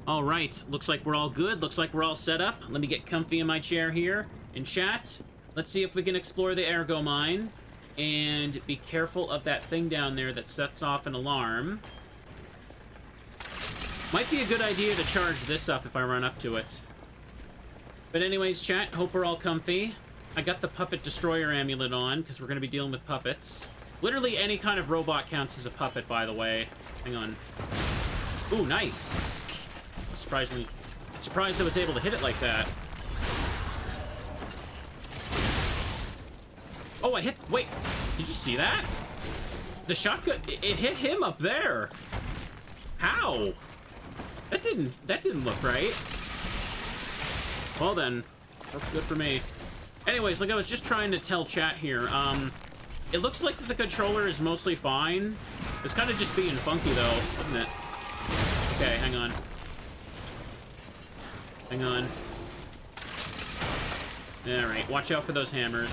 All right, looks like we're all good. Looks like we're all set up. Let me get comfy in my chair here and chat. Let's see if we can explore the ergo mine. And be careful of that thing down there that sets off an alarm. Might be a good idea to charge this up if I run up to it. But anyways, chat, hope we're all comfy. I got the Puppet Destroyer amulet on, because we're going to be dealing with puppets. Literally any kind of robot counts as a puppet, by the way. Hang on. Ooh, nice. Surprised I was able to hit it like that. Oh, I hit... Wait, did you see that? The shotgun... It hit him up there. How? That didn't look right. Well then, works good for me. Anyways, like I was just trying to tell chat here, it looks like the controller is mostly fine. It's kind of just being funky though, isn't it? Okay, hang on. Hang on. Alright, watch out for those hammers.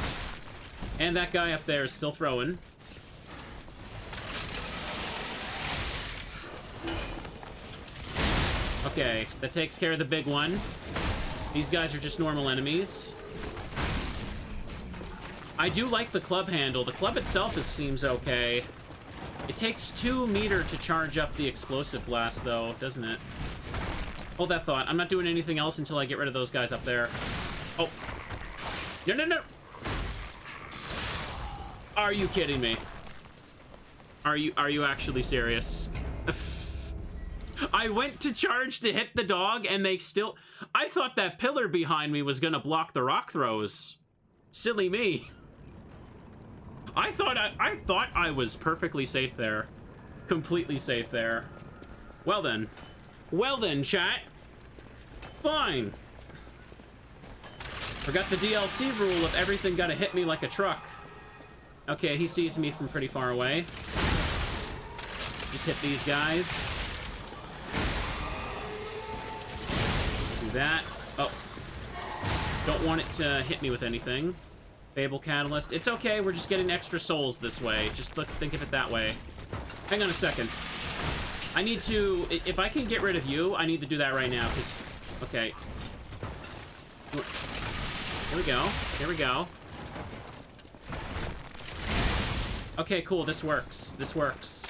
And that guy up there is still throwing. Okay, that takes care of the big one. These guys are just normal enemies. I do like the club handle. The club itself seems okay. It takes 2 meter to charge up the explosive blast, though, doesn't it? Hold that thought. I'm not doing anything else until I get rid of those guys up there. Oh. No, no, no! Are you kidding me? Are you actually serious? I went to charge to hit the dog, and they still... I thought that pillar behind me was gonna block the rock throws. Silly me. I thought I was perfectly safe there. Completely safe there. Well then. Well then, chat. Fine. Forgot the DLC rule of everything gotta hit me like a truck. Okay, he sees me from pretty far away. Just hit these guys. Do that. Oh. Don't want it to hit me with anything. Fable Catalyst. It's okay, we're just getting extra souls this way. Just think of it that way. Hang on a second. I need to... If I can get rid of you, I need to do that right now, because... Okay. Here we go. Here we go. Okay, cool. This works. This works.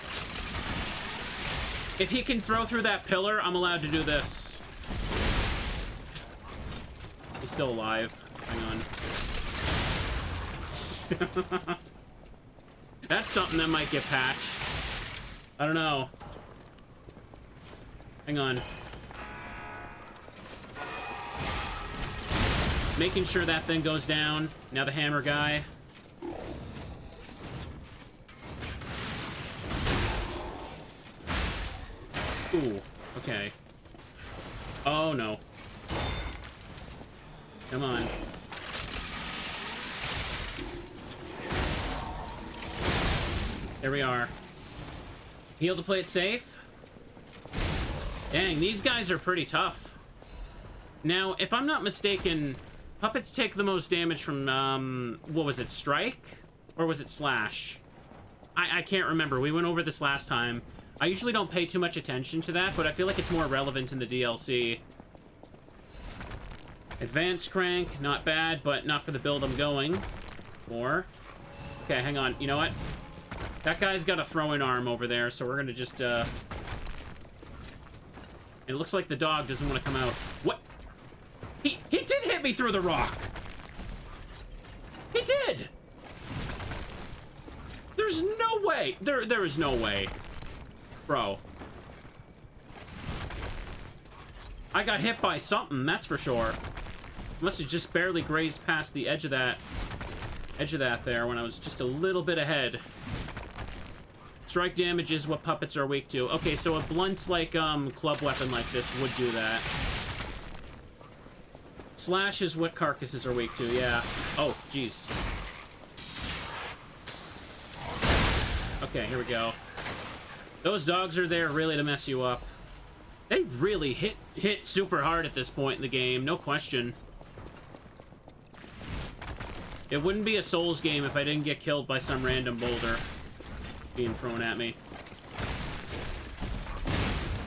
If he can throw through that pillar, I'm allowed to do this. He's still alive. Hang on. That's something that might get patched. I don't know. Hang on. Making sure that thing goes down. Now the hammer guy. Ooh, okay. Oh no. Come on. There we are. Heal to play it safe. Dang, these guys are pretty tough. Now, if I'm not mistaken, puppets take the most damage from, what was it, strike? Or was it slash? I can't remember. We went over this last time. I usually don't pay too much attention to that, but I feel like it's more relevant in the DLC. Advanced crank, not bad, but not for the build I'm going for. Okay, hang on. You know what? That guy's got a throwing arm over there, so we're gonna just, It looks like the dog doesn't want to come out. What? He did hit me through the rock! He did! There's no way! There is no way. Bro. I got hit by something, that's for sure. Must have just barely grazed past the edge of that there when I was just a little bit ahead. Strike damage is what puppets are weak to. Okay, so a blunt, like, club weapon like this would do that. Slash is what carcasses are weak to, yeah. Oh, jeez. Okay, here we go. Those dogs are there really to mess you up. They really hit super hard at this point in the game, no question. It wouldn't be a Souls game if I didn't get killed by some random boulder being thrown at me.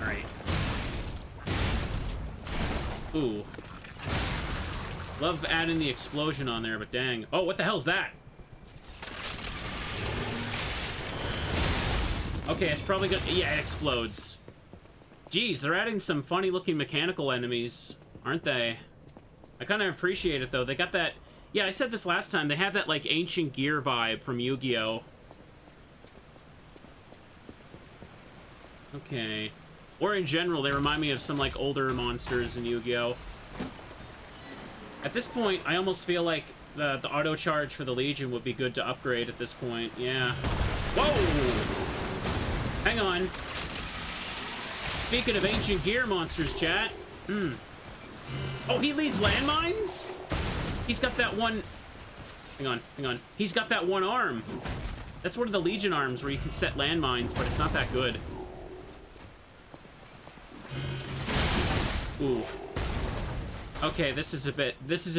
Alright. Ooh. Love adding the explosion on there, but dang. Oh, what the hell's that? Okay, it's probably gonna... Yeah, it explodes. Jeez, they're adding some funny-looking mechanical enemies, aren't they? I kind of appreciate it, though. They got that... Yeah, I said this last time. They have that, like, ancient gear vibe from Yu-Gi-Oh! Okay. Or in general, they remind me of some, like, older monsters in Yu-Gi-Oh! At this point, I almost feel like the auto charge for the Legion would be good to upgrade at this point. Yeah. Whoa! Hang on. Speaking of ancient gear monsters, chat. Oh, he leads landmines? He's got that one... Hang on, hang on. He's got that one arm. That's one of the Legion arms where you can set landmines, but it's not that good. Ooh. Okay, this is a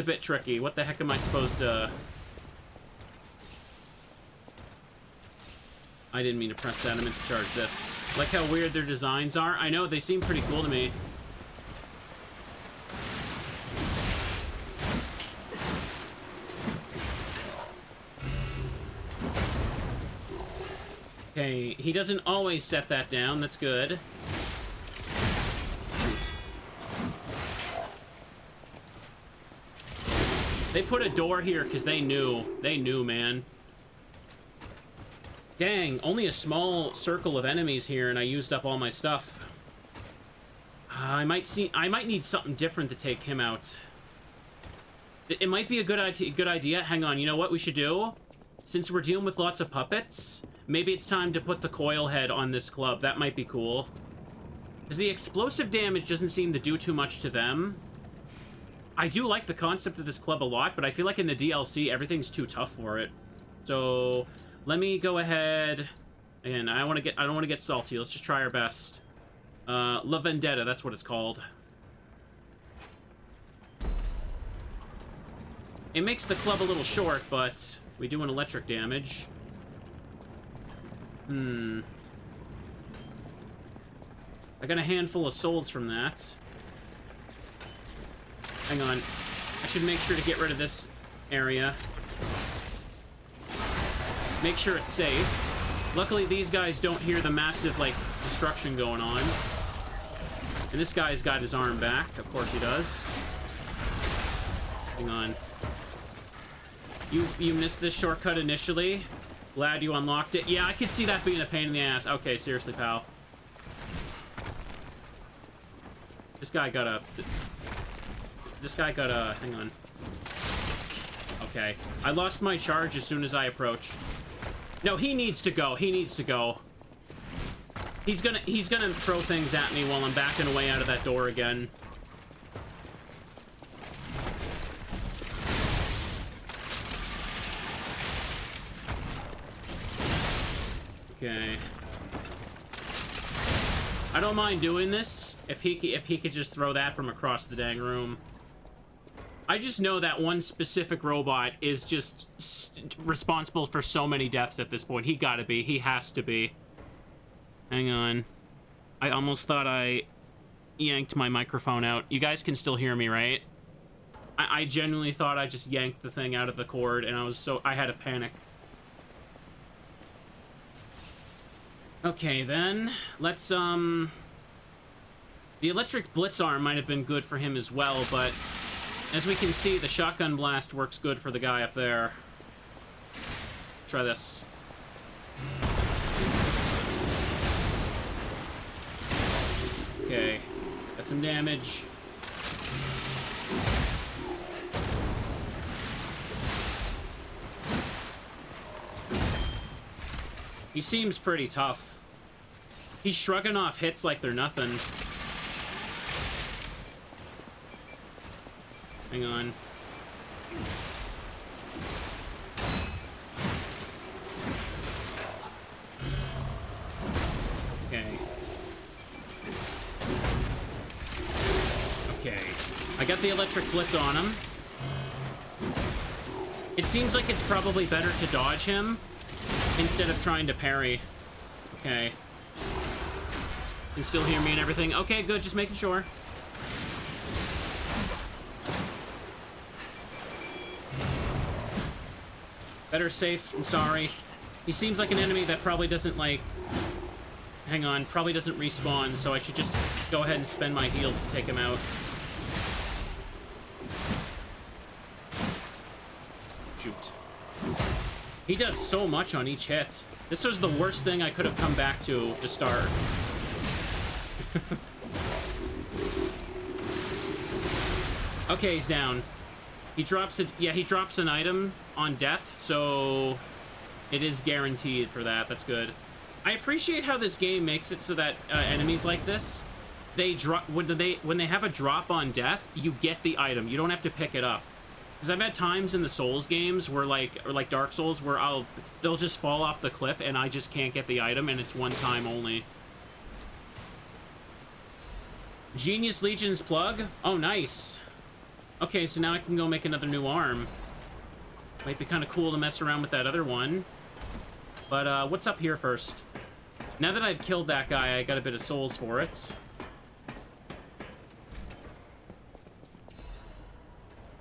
bit tricky. What the heck am I supposed to... I didn't mean to press that. I meant to charge this. Like how weird their designs are. I know, they seem pretty cool to me. Okay, he doesn't always set that down. That's good. They put a door here because they knew. They knew, man. Dang, only a small circle of enemies here, and I used up all my stuff. I might need something different to take him out. It might be a good idea. Hang on, you know what we should do? Since we're dealing with lots of puppets, maybe it's time to put the coil head on this club. That might be cool. Because the explosive damage doesn't seem to do too much to them. I do like the concept of this club a lot, but I feel like in the DLC, everything's too tough for it. So, let me go ahead, and I don't want to get salty. Let's just try our best. La Vendetta, that's what it's called. It makes the club a little short, but we do an electric damage. I got a handful of souls from that. Hang on. I should make sure to get rid of this area. Make sure it's safe. Luckily, these guys don't hear the massive, like, destruction going on. And this guy's got his arm back. Of course he does. Hang on. You missed this shortcut initially. Glad you unlocked it. Yeah, I could see that being a pain in the ass. Okay, seriously, pal. This guy got a... Hang on. Okay. I lost my charge as soon as I approached. No, he needs to go. He needs to go. He's gonna throw things at me while I'm backing away out of that door again. Okay. I don't mind doing this if he could just throw that from across the dang room. I just know that one specific robot is just responsible for so many deaths at this point. He gotta be. He has to be. Hang on. I almost thought I yanked my microphone out. You guys can still hear me, right? I genuinely thought I just yanked the thing out of the cord, and I had a panic. Okay, then, let's, The electric blitz arm might have been good for him as well, but as we can see, the shotgun blast works good for the guy up there. Try this. Okay, got some damage. He seems pretty tough. He's shrugging off hits like they're nothing. Hang on. Okay. Okay. I got the electric blitz on him. It seems like it's probably better to dodge him instead of trying to parry. Okay. You can still hear me and everything. Okay, good. Just making sure. Better safe than sorry. He seems like an enemy that probably doesn't, like... Hang on, probably doesn't respawn, so I should just go ahead and spend my heals to take him out. Shoot. He does so much on each hit. This was the worst thing I could have come back to start. Okay, he's down. He drops it. Yeah, he drops an item on death, so it is guaranteed for that. That's good. I appreciate how this game makes it so that enemies like this, they drop when they have a drop on death, you get the item. You don't have to pick it up. Because I've had times in the Souls games where like Dark Souls where they'll just fall off the cliff and I just can't get the item and it's one time only. Genius Legion's plug? Oh, nice. Okay, so now I can go make another new arm. Might be kind of cool to mess around with that other one. But what's up here first? Now that I've killed that guy, I got a bit of souls for it.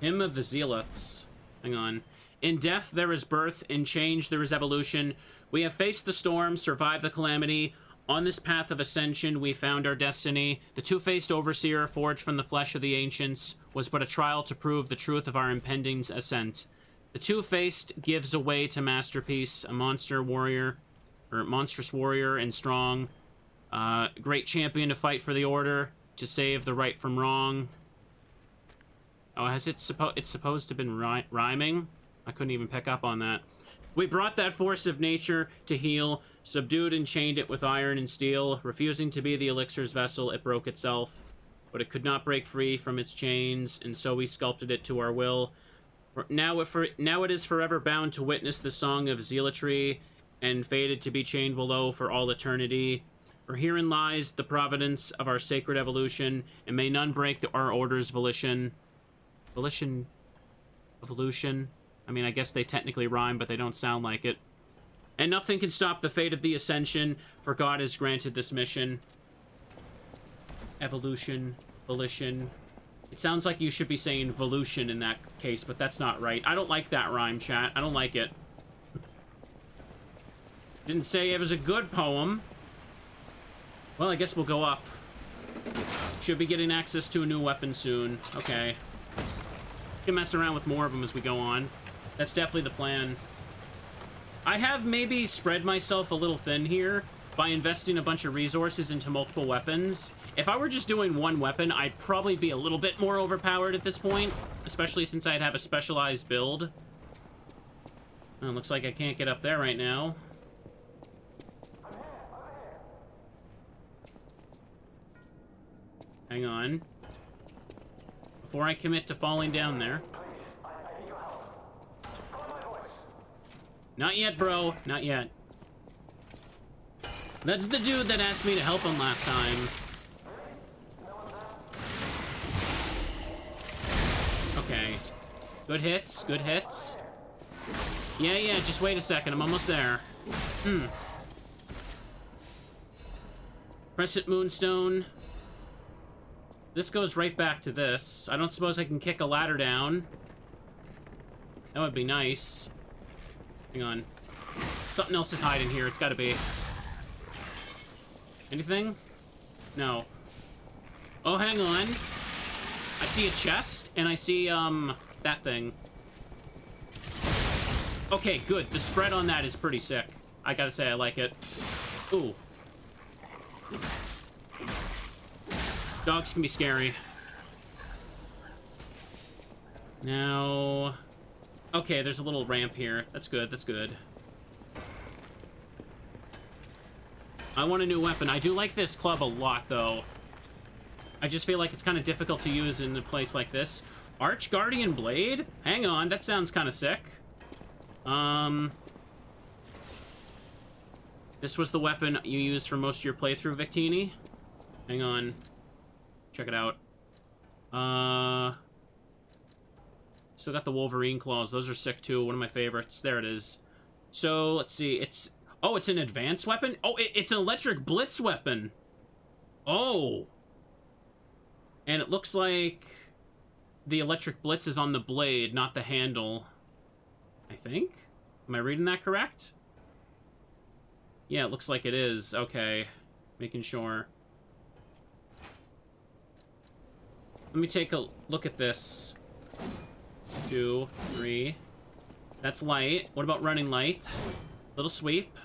Hymn of the Zealots. Hang on. In death there is birth, in change there is evolution. We have faced the storm, survived the calamity. On this path of ascension we found our destiny. The two-faced overseer, forged from the flesh of the ancients, was but a trial to prove the truth of our impending ascent. The two-faced gives away to masterpiece, a monstrous warrior and strong. Great champion to fight for the order, to save the right from wrong. Oh, it's supposed to have been rhyming? I couldn't even pick up on that. We brought that force of nature to heal, subdued and chained it with iron and steel. Refusing to be the elixir's vessel, it broke itself. But it could not break free from its chains, and so we sculpted it to our will. Now it is forever bound to witness the song of zealotry, and fated to be chained below for all eternity. For herein lies the providence of our sacred evolution, and may none break our order's volition. Evolution? I mean, I guess they technically rhyme, but they don't sound like it. And nothing can stop the fate of the ascension, for God has granted this mission. Evolution, volition. It sounds like you should be saying volution in that case, but that's not right. I don't like that rhyme, chat. I don't like it. Didn't say it was a good poem. Well, I guess we'll go up. Should be getting access to a new weapon soon. Okay. We can mess around with more of them as we go on. That's definitely the plan. I have maybe spread myself a little thin here by investing a bunch of resources into multiple weapons. If I were just doing one weapon, I'd probably be a little bit more overpowered at this point, especially since I'd have a specialized build. Oh, looks like I can't get up there right now. Hang on. Before I commit to falling down there. Not yet, bro. Not yet. That's the dude that asked me to help him last time. Okay. Good hits. Good hits. Yeah, just wait a second. I'm almost there. Crescent Moonstone. This goes right back to this. I don't suppose I can kick a ladder down. That would be nice. Hang on. Something else is hiding here. It's gotta be. Anything? No. Oh, hang on. I see a chest, and I see, that thing. Okay, good. The spread on that is pretty sick. I gotta say, I like it. Ooh. Dogs can be scary. Now... Okay, there's a little ramp here. That's good, that's good. I want a new weapon. I do like this club a lot, though. I just feel like it's kind of difficult to use in a place like this. Arch Guardian Blade? Hang on, that sounds kind of sick. This was the weapon you used for most of your playthrough, Victini? Hang on. Check it out. Still got the Wolverine claws. Those are sick, too. One of my favorites. There it is. So, let's see. It's... Oh, it's an advanced weapon? Oh, it's an electric blitz weapon. Oh. And it looks like the electric blitz is on the blade, not the handle. I think? Am I reading that correct? Yeah, it looks like it is. Okay. Making sure. Let me take a look at this. 2, 3. That's light. What about running light? Little sweep.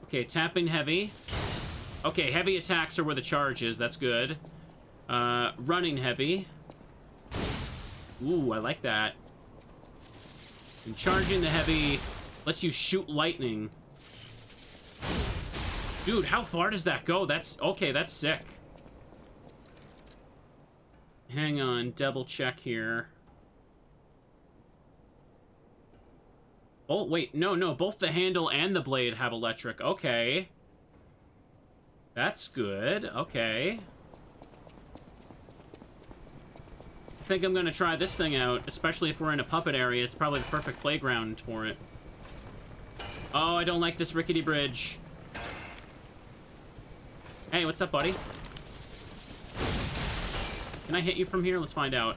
Okay, tapping heavy. Okay, heavy attacks are where the charge is. That's good. Running heavy. Ooh, I like that. And charging the heavy lets you shoot lightning. Dude, how far does that go? That's... Okay, that's sick. Hang on, double check here. Oh, wait, no, both the handle and the blade have electric. Okay. That's good, okay. I think I'm gonna try this thing out, especially if we're in a puppet area. It's probably the perfect playground for it. Oh, I don't like this rickety bridge. Hey, what's up, buddy? Can I hit you from here? Let's find out.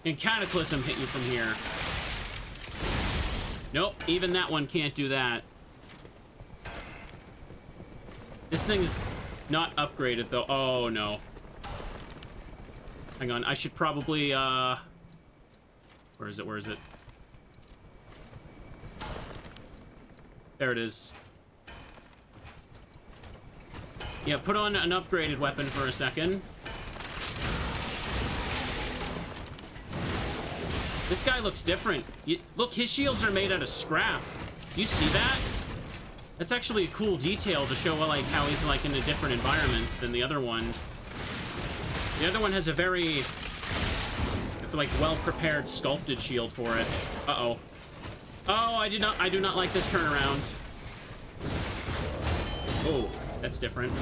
Can Cataclysm hit you from here? Nope, even that one can't do that. This thing is not upgraded, though. Oh, no. Hang on, I should probably, Where is it? Where is it? There it is. Yeah, put on an upgraded weapon for a second. This guy looks different. Look, his shields are made out of scrap. You see that? That's actually a cool detail to show, like, how he's, like, in a different environment than the other one. The other one has a very, like, well-prepared, sculpted shield for it. Uh-oh. Oh, I do not like this turnaround. Oh, that's different.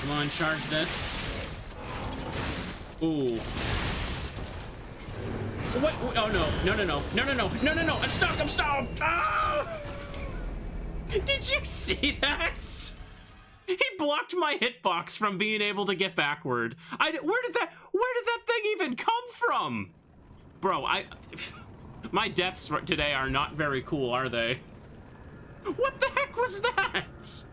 Come on, charge this. Ooh. What? Oh, no. I'm stuck. Ah! Did you see that? He blocked my hitbox from being able to get backward. Where did that thing even come from? Bro, my deaths today are not very cool, are they? What the heck was that?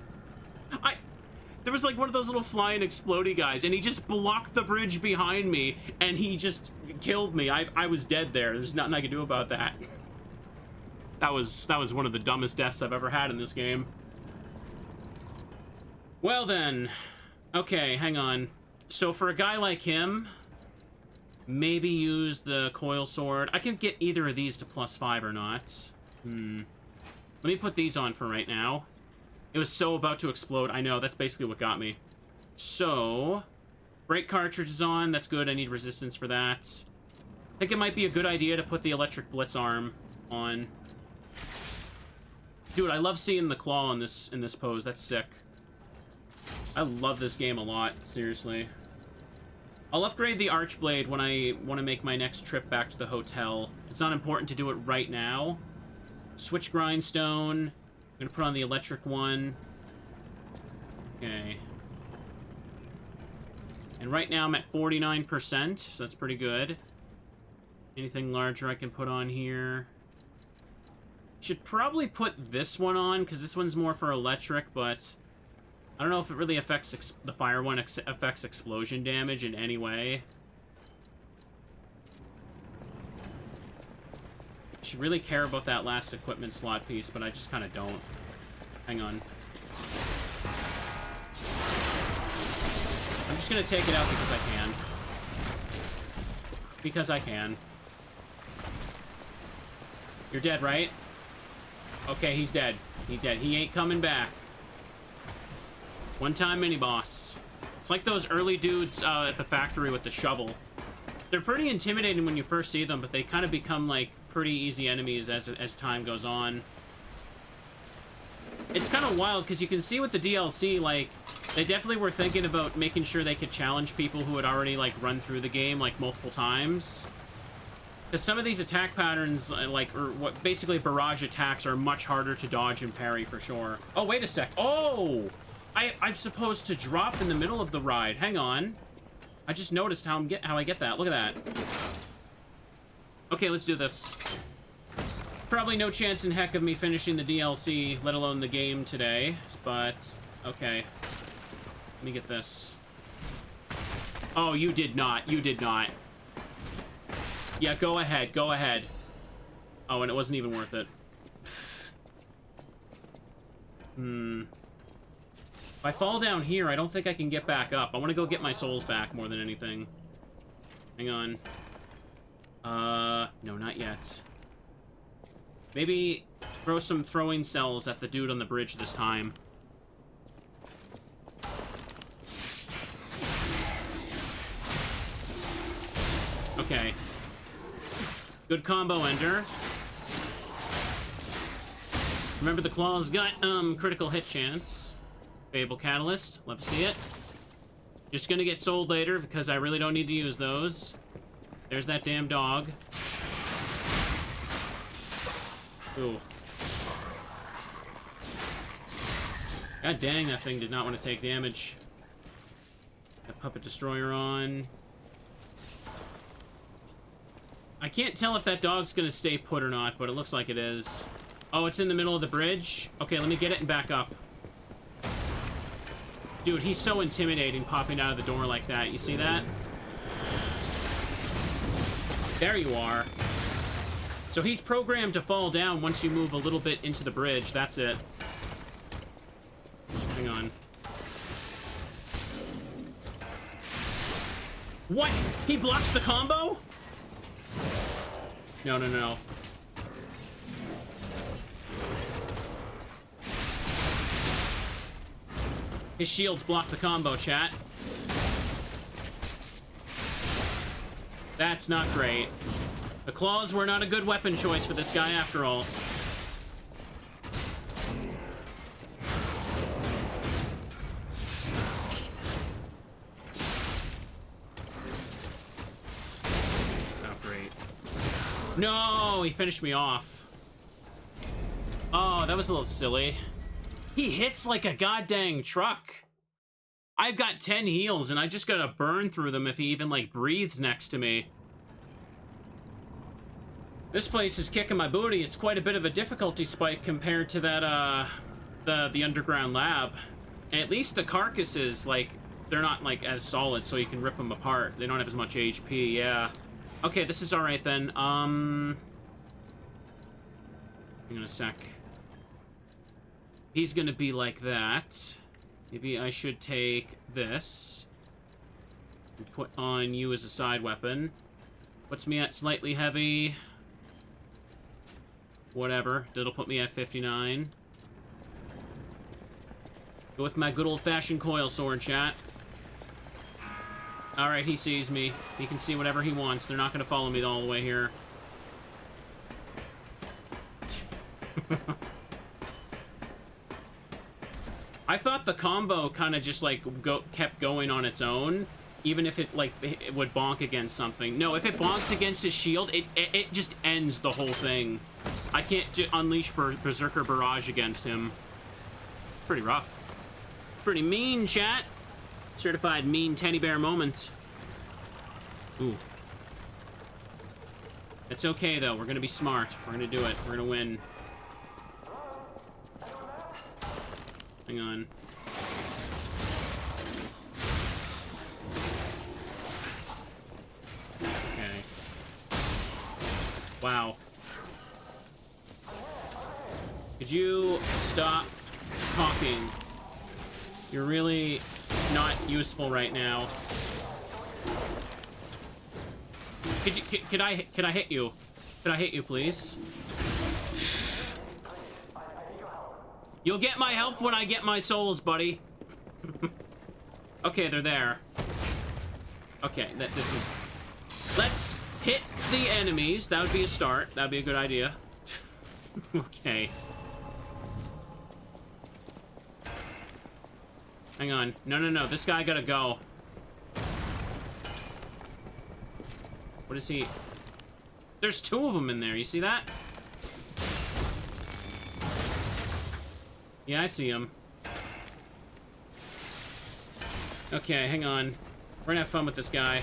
There was like one of those little flying explodey guys, and he just blocked the bridge behind me, and he just killed me. I was dead there. There's nothing I could do about that. That was one of the dumbest deaths I've ever had in this game. Well then, okay, hang on. So for a guy like him, maybe use the coil sword. I can get either of these to +5 or not. Let me put these on for right now. It was so about to explode. I know, that's basically what got me. So, brake cartridge is on. That's good. I need resistance for that. I think it might be a good idea to put the electric blitz arm on. Dude, I love seeing the claw in this pose. That's sick. I love this game a lot, seriously. I'll upgrade the Archblade when I want to make my next trip back to the hotel. It's not important to do it right now. Switch grindstone. I'm gonna put on the electric one. Okay. And right now I'm at 49%, so that's pretty good. Anything larger I can put on here? Should probably put this one on, because this one's more for electric, but I don't know if it really affects the fire one affects explosion damage in any way. I should really care about that last equipment slot piece, but I just kind of don't. Hang on. I'm just gonna take it out because I can. Because I can. You're dead, right? Okay, he's dead. He's dead. He ain't coming back. One-time mini-boss. It's like those early dudes at the factory with the shovel. They're pretty intimidating when you first see them, but they kind of become, like, pretty easy enemies as time goes on. It's kind of wild, because you can see with the DLC, like, they definitely were thinking about making sure they could challenge people who had already, like, run through the game, like, multiple times. Because some of these attack patterns, like, or what basically barrage attacks are much harder to dodge and parry for sure. Oh, wait a sec. Oh! I'm supposed to drop in the middle of the ride. Hang on. I just noticed how I get that. Look at that. Okay, let's do this. Probably no chance in heck of me finishing the DLC, let alone the game today, but okay. Let me get this. Oh, you did not. You did not. Yeah, go ahead. Go ahead. Oh, and it wasn't even worth it. If I fall down here, I don't think I can get back up. I want to go get my souls back more than anything. Hang on. No, not yet. Maybe throw some throwing cells at the dude on the bridge this time. Okay. Good combo ender. Remember the claw's got, critical hit chance. Fable Catalyst. Love to see it. Just gonna get sold later because I really don't need to use those. There's that damn dog. Ooh. God dang, that thing did not want to take damage. That Puppet Destroyer on. I can't tell if that dog's gonna stay put or not, but it looks like it is. Oh, it's in the middle of the bridge? Okay, let me get it and back up. Dude, he's so intimidating popping out of the door like that. You see that? There you are. So he's programmed to fall down once you move a little bit into the bridge. That's it. Hang on. What? He blocks the combo? No, no, no. His shields block the combo, chat. That's not great. The claws were not a good weapon choice for this guy after all. Not great. No, he finished me off. Oh, that was a little silly. He hits like a goddamn truck. I've got 10 heals, and I just gotta burn through them if he even, like, breathes next to me. This place is kicking my booty. It's quite a bit of a difficulty spike compared to that, the underground lab. And at least the carcasses, like, they're not, like, as solid, so you can rip them apart. They don't have as much HP, yeah. Okay, this is alright then. Hang on a sec. He's gonna be like that. Maybe I should take this and put on you as a side weapon. Puts me at slightly heavy. Whatever. That'll put me at 59. Go with my good old-fashioned coil sword, chat. Alright, he sees me. He can see whatever he wants. They're not gonna follow me all the way here. I thought the combo kind of just, like, kept going on its own, even if it, like, it would bonk against something. No, if it bonks against his shield, it just ends the whole thing. I can't unleash Berserker Barrage against him. Pretty rough. Pretty mean, chat. Certified mean teddy bear moment. Ooh. It's okay, though. We're gonna be smart. We're gonna do it. We're gonna win. Hang on. Okay. Wow. Could you stop talking? You're really not useful right now. Could I hit you? Could I hit you, please? You'll get my help when I get my souls, buddy. Okay, they're there. Okay, this is... Let's hit the enemies. That would be a start. That would be a good idea. Okay. Hang on. No, no, no. This guy gotta go. What is he? There's two of them in there. You see that? Yeah, I see him. Okay, hang on. We're gonna have fun with this guy.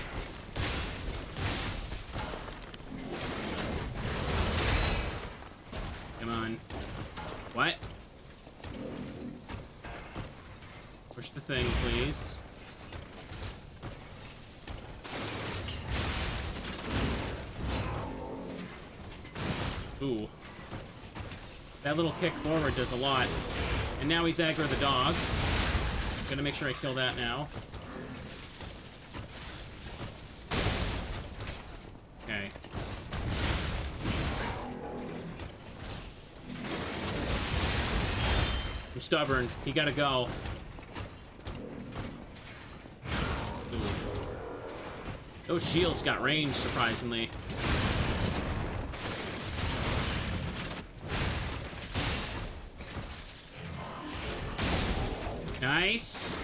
Come on. What? Push the thing, please. Ooh. That little kick forward does a lot. And now he's aggro the dog. I'm gonna make sure I kill that now. Okay. I'm stubborn. He gotta go. Ooh. Those shields got range, surprisingly. Nice.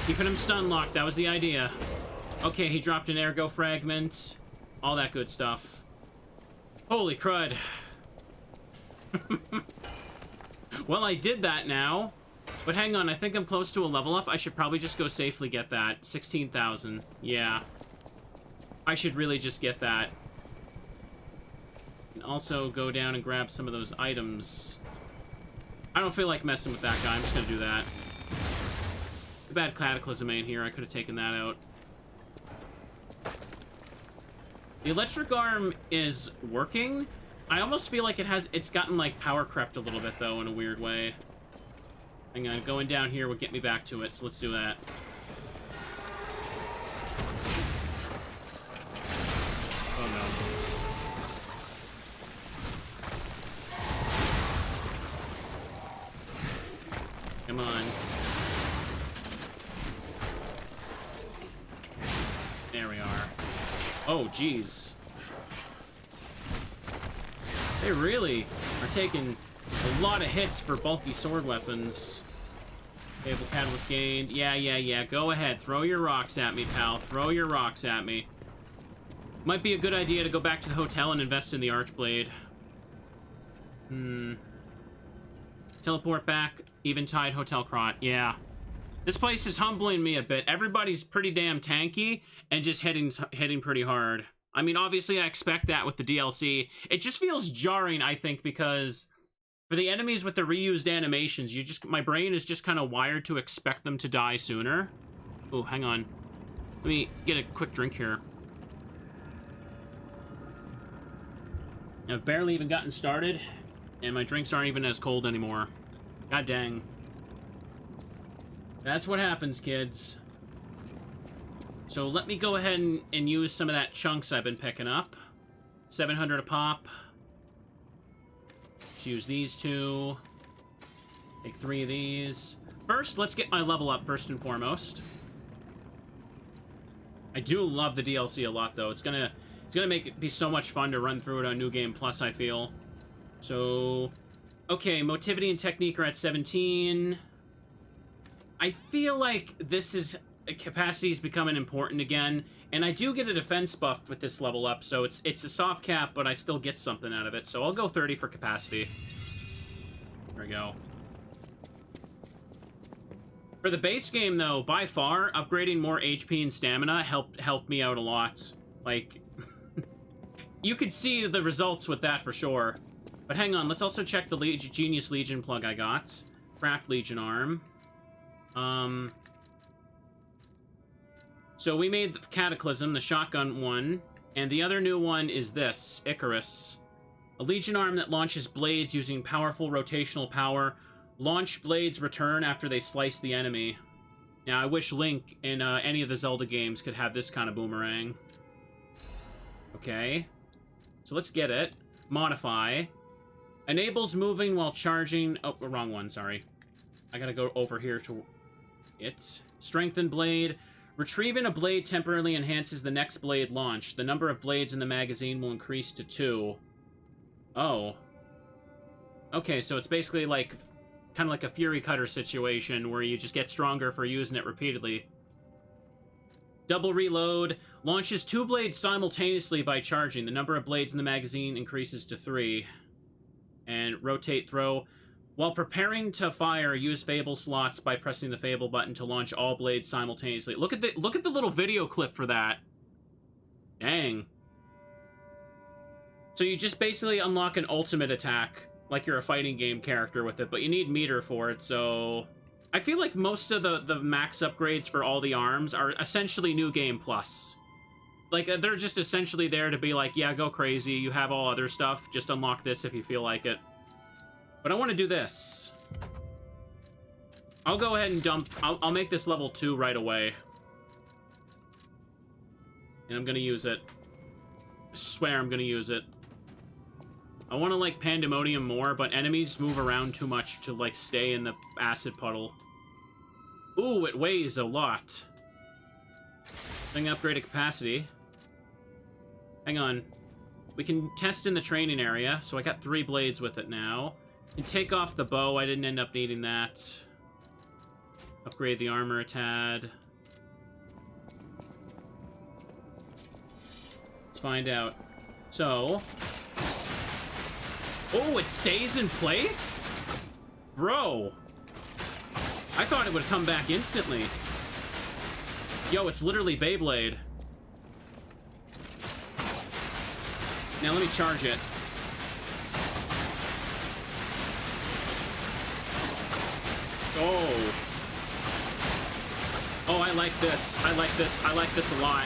Keeping him stun locked. That was the idea. Okay, he dropped an ergo fragment. All that good stuff. Holy crud. Well, I did that now. But hang on, I think I'm close to a level up. I should probably just go safely get that. 16,000. Yeah. I should really just get that. And also go down and grab some of those items. I don't feel like messing with that guy. I'm just gonna do that. The bad Cataclysm ain't here. I could have taken that out. The electric arm is working. I almost feel like it's gotten like power crept a little bit though in a weird way. Hang on, going down here would get me back to it, so let's do that. Oh no. Come on. There we are. Oh, geez. They really are taking a lot of hits for bulky sword weapons. Stable catalyst gained. Yeah. Go ahead. Throw your rocks at me, pal. Throw your rocks at me. Might be a good idea to go back to the hotel and invest in the Archblade. Teleport back. Eventide Hotel Crot. Yeah. This place is humbling me a bit. Everybody's pretty damn tanky and just hitting pretty hard. I mean, obviously I expect that with the DLC. It just feels jarring, I think, because for the enemies with the reused animations, my brain is just kind of wired to expect them to die sooner. Oh, hang on. Let me get a quick drink here. I've barely even gotten started, and my drinks aren't even as cold anymore. God dang. That's what happens, kids. So let me go ahead and use some of that chunks I've been picking up. 700 a pop. Let's use these two. Take 3 of these. First, let's get my level up first and foremost. I do love the DLC a lot, though. It's gonna make it be so much fun to run through it on New Game Plus, I feel. So, okay, motivity and technique are at 17. I feel like capacity is becoming important again, and I do get a defense buff with this level up, so it's a soft cap, but I still get something out of it. So I'll go 30 for capacity. There we go. For the base game, though, by far, upgrading more HP and stamina helped me out a lot. Like, you could see the results with that for sure. But hang on, let's also check the Genius Legion plug I got. Craft Legion arm. So we made the Cataclysm, the shotgun one, and the other new one is this, Icarus. A Legion arm that launches blades using powerful rotational power. Launch blades return after they slice the enemy. Now, I wish Link in any of the Zelda games could have this kind of boomerang. Okay. So let's get it. Modify. Enables moving while charging... Oh, wrong one, sorry. I gotta go over here to it. Strengthen blade. Retrieving a blade temporarily enhances the next blade launch. The number of blades in the magazine will increase to 2. Oh. Okay, so it's basically like... kind of like a Fury Cutter situation where you just get stronger for using it repeatedly. Double reload. Launches 2 blades simultaneously by charging. The number of blades in the magazine increases to 3. And rotate throw. While preparing to fire, use Fable slots by pressing the Fable button to launch all blades simultaneously. Look at the little video clip for that. Dang. So you just basically unlock an ultimate attack, like you're a fighting game character with it, but you need meter for it, so... I feel like most of the max upgrades for all the arms are essentially New Game Plus. Like, they're just essentially there to be like, yeah, go crazy, you have all other stuff, just unlock this if you feel like it. But I want to do this. I'll go ahead and dump... I'll make this level 2 right away. And I'm gonna use it. I swear I'm gonna use it. I want to, like, Pandemonium more, but enemies move around too much to, like, stay in the acid puddle. Ooh, it weighs a lot. Thing upgraded capacity. Hang on. We can test in the training area, so I got 3 blades with it now. And take off the bow, I didn't end up needing that. Upgrade the armor a tad. Let's find out. So... Oh, it stays in place? Bro. I thought it would come back instantly. Yo, it's literally Beyblade. Now let me charge it. Oh. Oh, I like this. I like this. I like this a lot.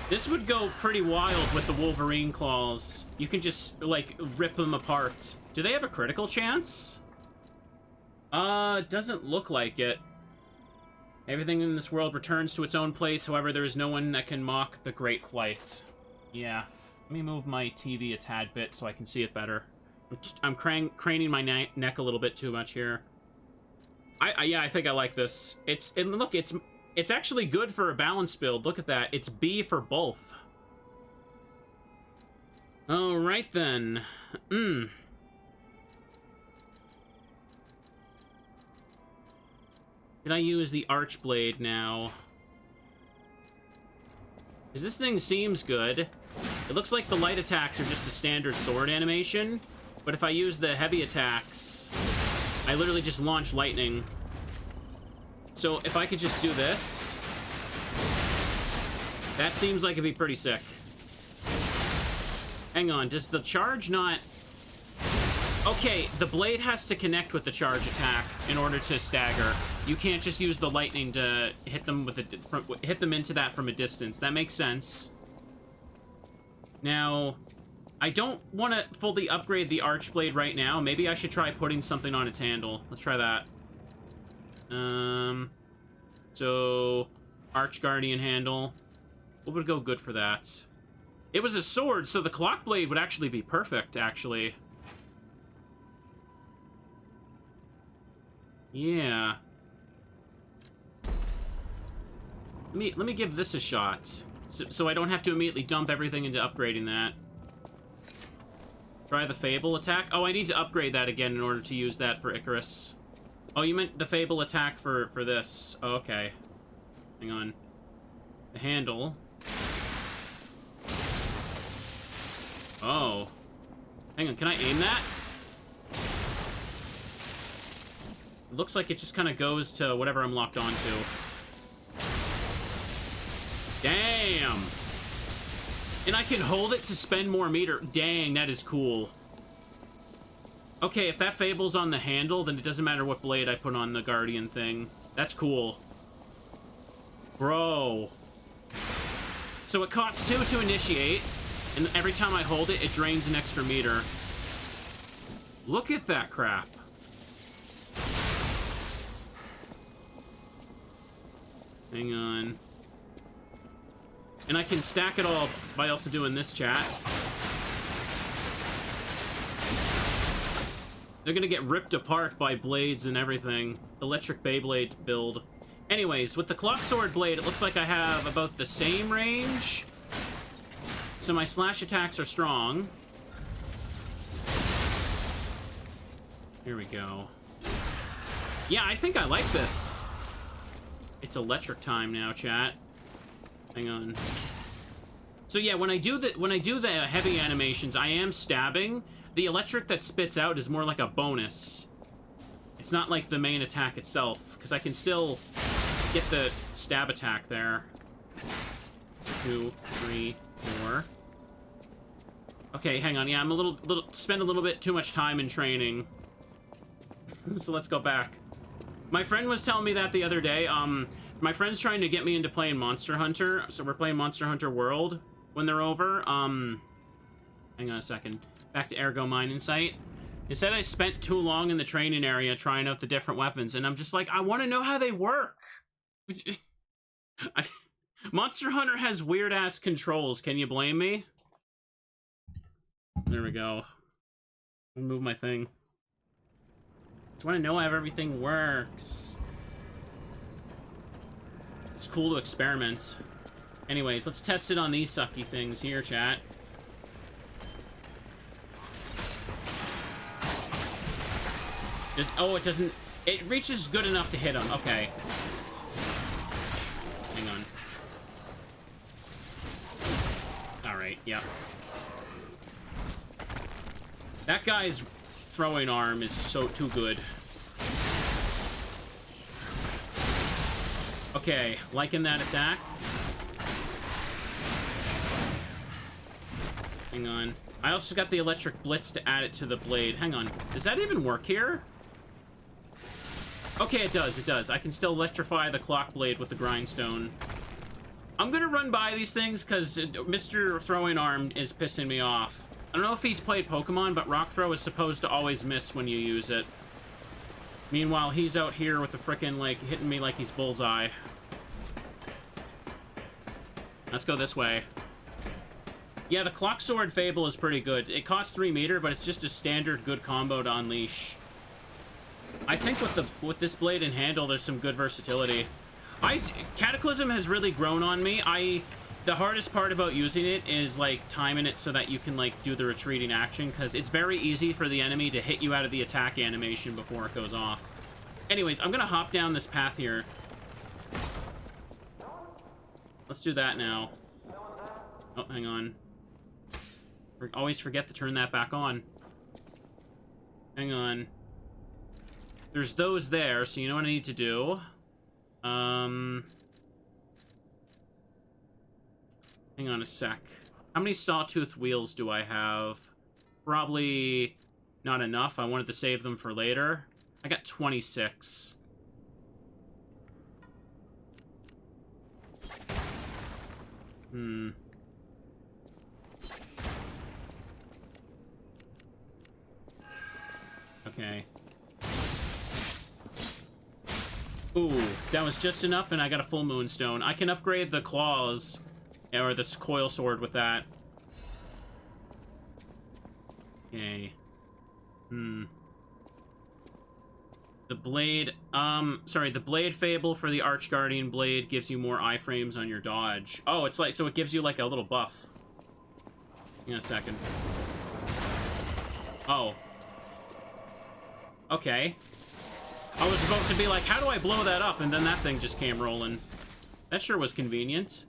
This would go pretty wild with the Wolverine claws. You can just, like, rip them apart. Do they have a critical chance? Doesn't look like it. Everything in this world returns to its own place, however, there is no one that can mock the great flight. Yeah. Let me move my TV a tad bit so I can see it better. I'm craning my neck a little bit too much here. Yeah, I think I like this. Look, it's actually good for a balanced build. Look at that. It's B for both. Alright then. Did I use the Archblade now? Because this thing seems good. It looks like the light attacks are just a standard sword animation. But if I use the heavy attacks, I literally just launch lightning. So if I could just do this, that seems like it'd be pretty sick. Hang on, does the charge not... Okay, the blade has to connect with the charge attack in order to stagger. You can't just use the lightning to hit them with hit them into that from a distance. That makes sense. Now, I don't want to fully upgrade the Archblade right now. Maybe I should try putting something on its handle. Let's try that. So, Arch Guardian handle. What would go good for that? It was a sword, so the clock blade would actually be perfect, actually. Yeah. Let me give this a shot. So I don't have to immediately dump everything into upgrading that. Try the Fable attack. Oh, I need to upgrade that again in order to use that for Icarus. Oh, you meant the Fable attack for this. Oh, okay. Hang on. The handle. Oh. Hang on, can I aim that? It looks like it just kind of goes to whatever I'm locked onto. Damn! And I can hold it to spend more meter. Dang, that is cool. Okay, if that Fable's on the handle, then it doesn't matter what blade I put on the Guardian thing. That's cool. Bro. So it costs 2 to initiate, and every time I hold it, it drains an extra meter. Look at that crap. Hang on. And I can stack it all by also doing this, chat. They're gonna get ripped apart by blades and everything. Electric Beyblade build. Anyways, with the Clock Sword Blade, it looks like I have about the same range. So my slash attacks are strong. Here we go. Yeah, I think I like this. It's electric time now, chat. Hang on. So yeah, when I do the heavy animations, I am stabbing. The electric that spits out is more like a bonus. It's not like the main attack itself, because I can still get the stab attack there. 2, 3, 4. Okay, hang on. Yeah, I'm spend a little bit too much time in training. So let's go back. My friend was telling me that the other day. My friend's trying to get me into playing Monster Hunter, so we're playing Monster Hunter World when they're over. Hang on a second. Back to Ergo Mine Insight. He said I spent too long in the training area trying out the different weapons, and I'm just like, I want to know how they work. Monster Hunter has weird-ass controls. Can you blame me? There we go. Move my thing. Just want to know how everything works. It's cool to experiment. Anyways, let's test it on these sucky things here, chat. Oh, it doesn't... It reaches good enough to hit him. Okay. Hang on. Alright, yeah. That guy's throwing arm is so too good. Okay, liking that attack. Hang on. I also got the electric blitz to add it to the blade. Hang on. Does that even work here? Okay, it does, it does. I can still electrify the clock blade with the grindstone. I'm gonna run by these things because Mr. Throwing Arm is pissing me off. I don't know if he's played Pokemon, but Rock Throw is supposed to always miss when you use it. Meanwhile, he's out here with the frickin', like, hitting me like he's Bullseye. Let's go this way. Yeah, the Clock Sword Fable is pretty good. It costs 3 meter, but it's just a standard good combo to unleash. I think with this blade and handle, there's some good versatility. Cataclysm has really grown on me. The hardest part about using it is, like, timing it so that you can, like, do the retreating action, because it's very easy for the enemy to hit you out of the attack animation before it goes off. Anyways, I'm gonna hop down this path here. Let's do that now. Oh, hang on. Always forget to turn that back on. Hang on. There's those there, so you know what I need to do? Hang on a sec. How many sawtooth wheels do I have? Probably not enough. I wanted to save them for later. I got 26. Okay. Ooh, that was just enough, and I got a full moonstone. I can upgrade the claws, or this coil sword with that. Okay. The blade, sorry, the blade fable for the Arch Guardian blade gives you more iframes on your dodge. Oh, it's like, so it gives you like a little buff. Hang on a second. Oh. Okay. I was about to be like, how do I blow that up? And then that thing just came rolling. That sure was convenient.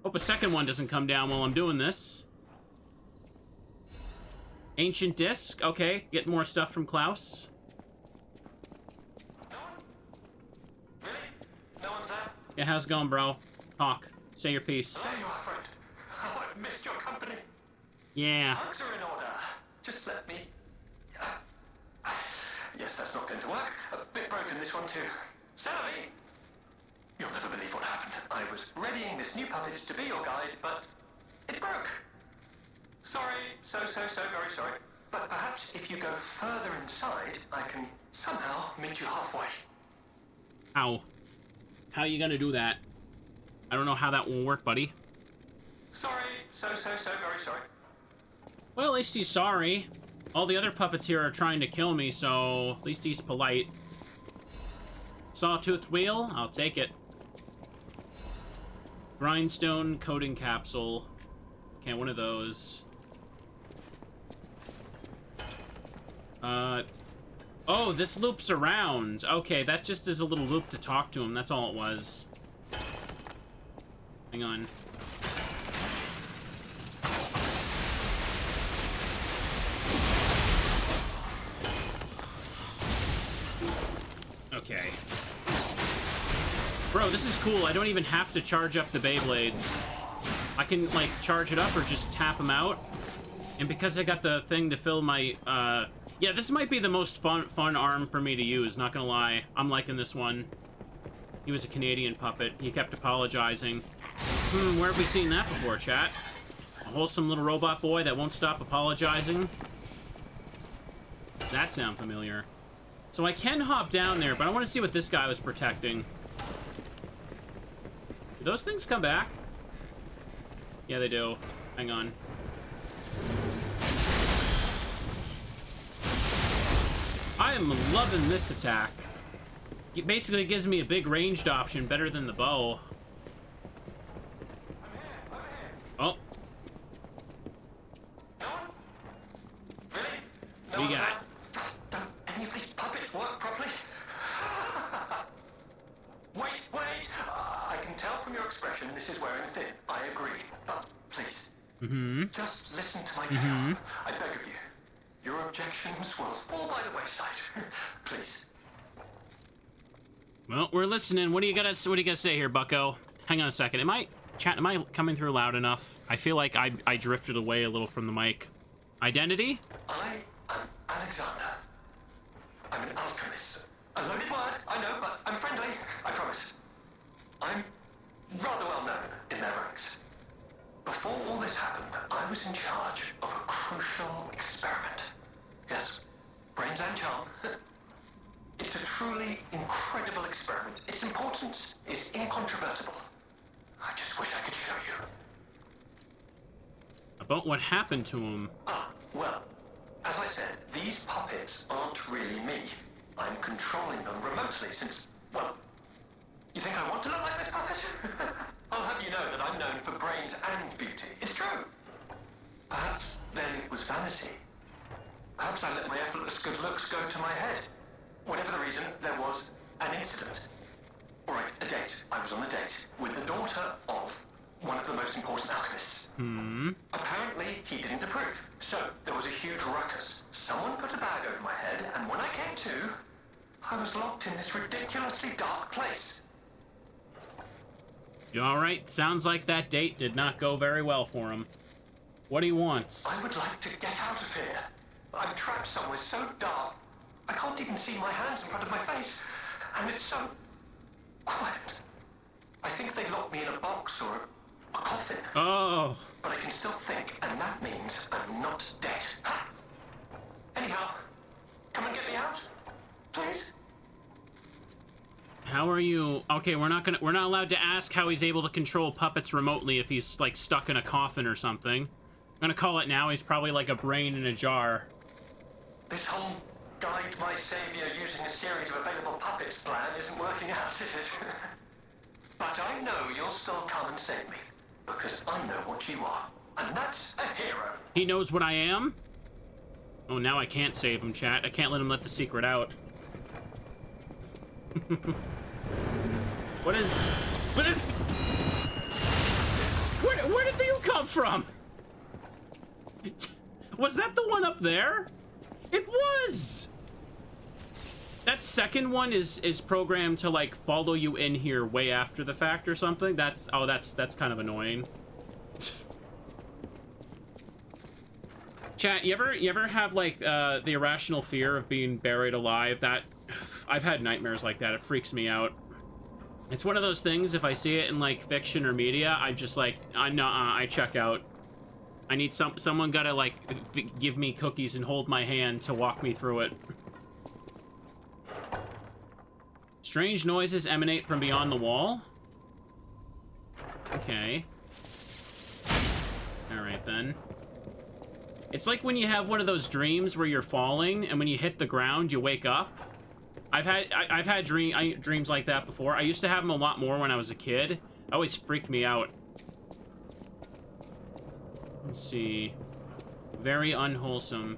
Hope a second one doesn't come down while I'm doing this. Ancient Disc. Okay, get more stuff from Klaus. Really? No one's there? Yeah, how's it going, bro? Talk. Say your piece. There you are, friend. Oh, I've missed your company. Yeah. Hugs are in order. Just let me... Yes, that's not going to work. A bit broken, this one too. Celebi! You'll never believe what happened. I was readying this new puppet to be your guide, but it broke. Sorry, so very sorry. But perhaps if you go further inside, I can somehow meet you halfway. How? How are you gonna do that? I don't know how that will work, buddy. Sorry, so very sorry. Well, at least he's sorry. All the other puppets here are trying to kill me, so at least he's polite. Sawtooth wheel? I'll take it. Grindstone coating capsule. Okay, one of those. Oh, this loops around. Okay, that just is a little loop to talk to him. That's all it was. Hang on. Okay. Bro, this is cool. I don't even have to charge up the Beyblades. I can, like, charge it up or just tap them out. And because I got the thing to fill my, yeah, this might be the most fun arm for me to use, not gonna lie. I'm liking this one. He was a Canadian puppet. He kept apologizing. Where have we seen that before, chat? A wholesome little robot boy that won't stop apologizing? Does that sound familiar? So I can hop down there, but I want to see what this guy was protecting. Do those things come back? Yeah, they do. Hang on. I am loving this attack. It basically gives me a big ranged option, better than the bow. Oh. Really? We got. Don't any of these puppets work properly? Wait! I can tell from your expression this is wearing thin. I agree. But please, just listen to my tale. I beg of you. Your objections will fall by the wayside. Please. Well, we're listening. What do you gotta say here, Bucko? Hang on a second. Am I coming through loud enough? I feel like I drifted away a little from the mic. Identity? I am Alexander. I'm an alchemist. A loaded word, I know, but I'm friendly, I promise. I'm rather well known in their ranks. Before all this happened, I was in charge of a crucial experiment. Yes, brains and charm. It's a truly incredible experiment. Its importance is incontrovertible. I just wish I could show you. About what happened to him? Well, as I said, these puppets aren't really me. I'm controlling them remotely since, well, you think I want to look like this puppet? I'll have you know that I'm known for brains and beauty. It's true. Perhaps then it was vanity. Perhaps I let my effortless good looks go to my head. Whatever the reason, there was an incident. All right, a date. I was on a date with the daughter of one of the most important alchemists. Apparently, he didn't approve. So, there was a huge ruckus. Someone put a bag over my head, and when I came to, I was locked in this ridiculously dark place. You alright? Sounds like that date did not go very well for him. What he wants? I would like to get out of here. I'm trapped somewhere so dark, I can't even see my hands in front of my face. And it's so quiet. I think they locked me in a box or a coffin. Oh. But I can still think, and that means I'm not dead. Ha! Anyhow, come and get me out, please. How are you? Okay, we're not allowed to ask how he's able to control puppets remotely if he's like stuck in a coffin or something. I'm gonna call it now. He's probably like a brain in a jar. This whole guide my savior using a series of available puppets plan isn't working out, is it? But I know you'll still come and save me, because I know what you are, and that's a hero. He knows what I am? Oh, now I can't save him, chat. I can't let him let the secret out. Where did you come from? Was that the one up there? It was! That second one is programmed to like follow you in here way after the fact or something. That's kind of annoying. Chat, you ever have like the irrational fear of being buried alive? That I've had nightmares like that. It freaks me out. It's one of those things, if I see it in like fiction or media, I'm just like, I check out. I need someone gotta like give me cookies and hold my hand to walk me through it. Strange noises emanate from beyond the wall. Okay. Alright then. It's like when you have one of those dreams where you're falling and when you hit the ground you wake up. I've had dreams like that before. I used to have them a lot more when I was a kid. It always freaked me out. Let's see. Very unwholesome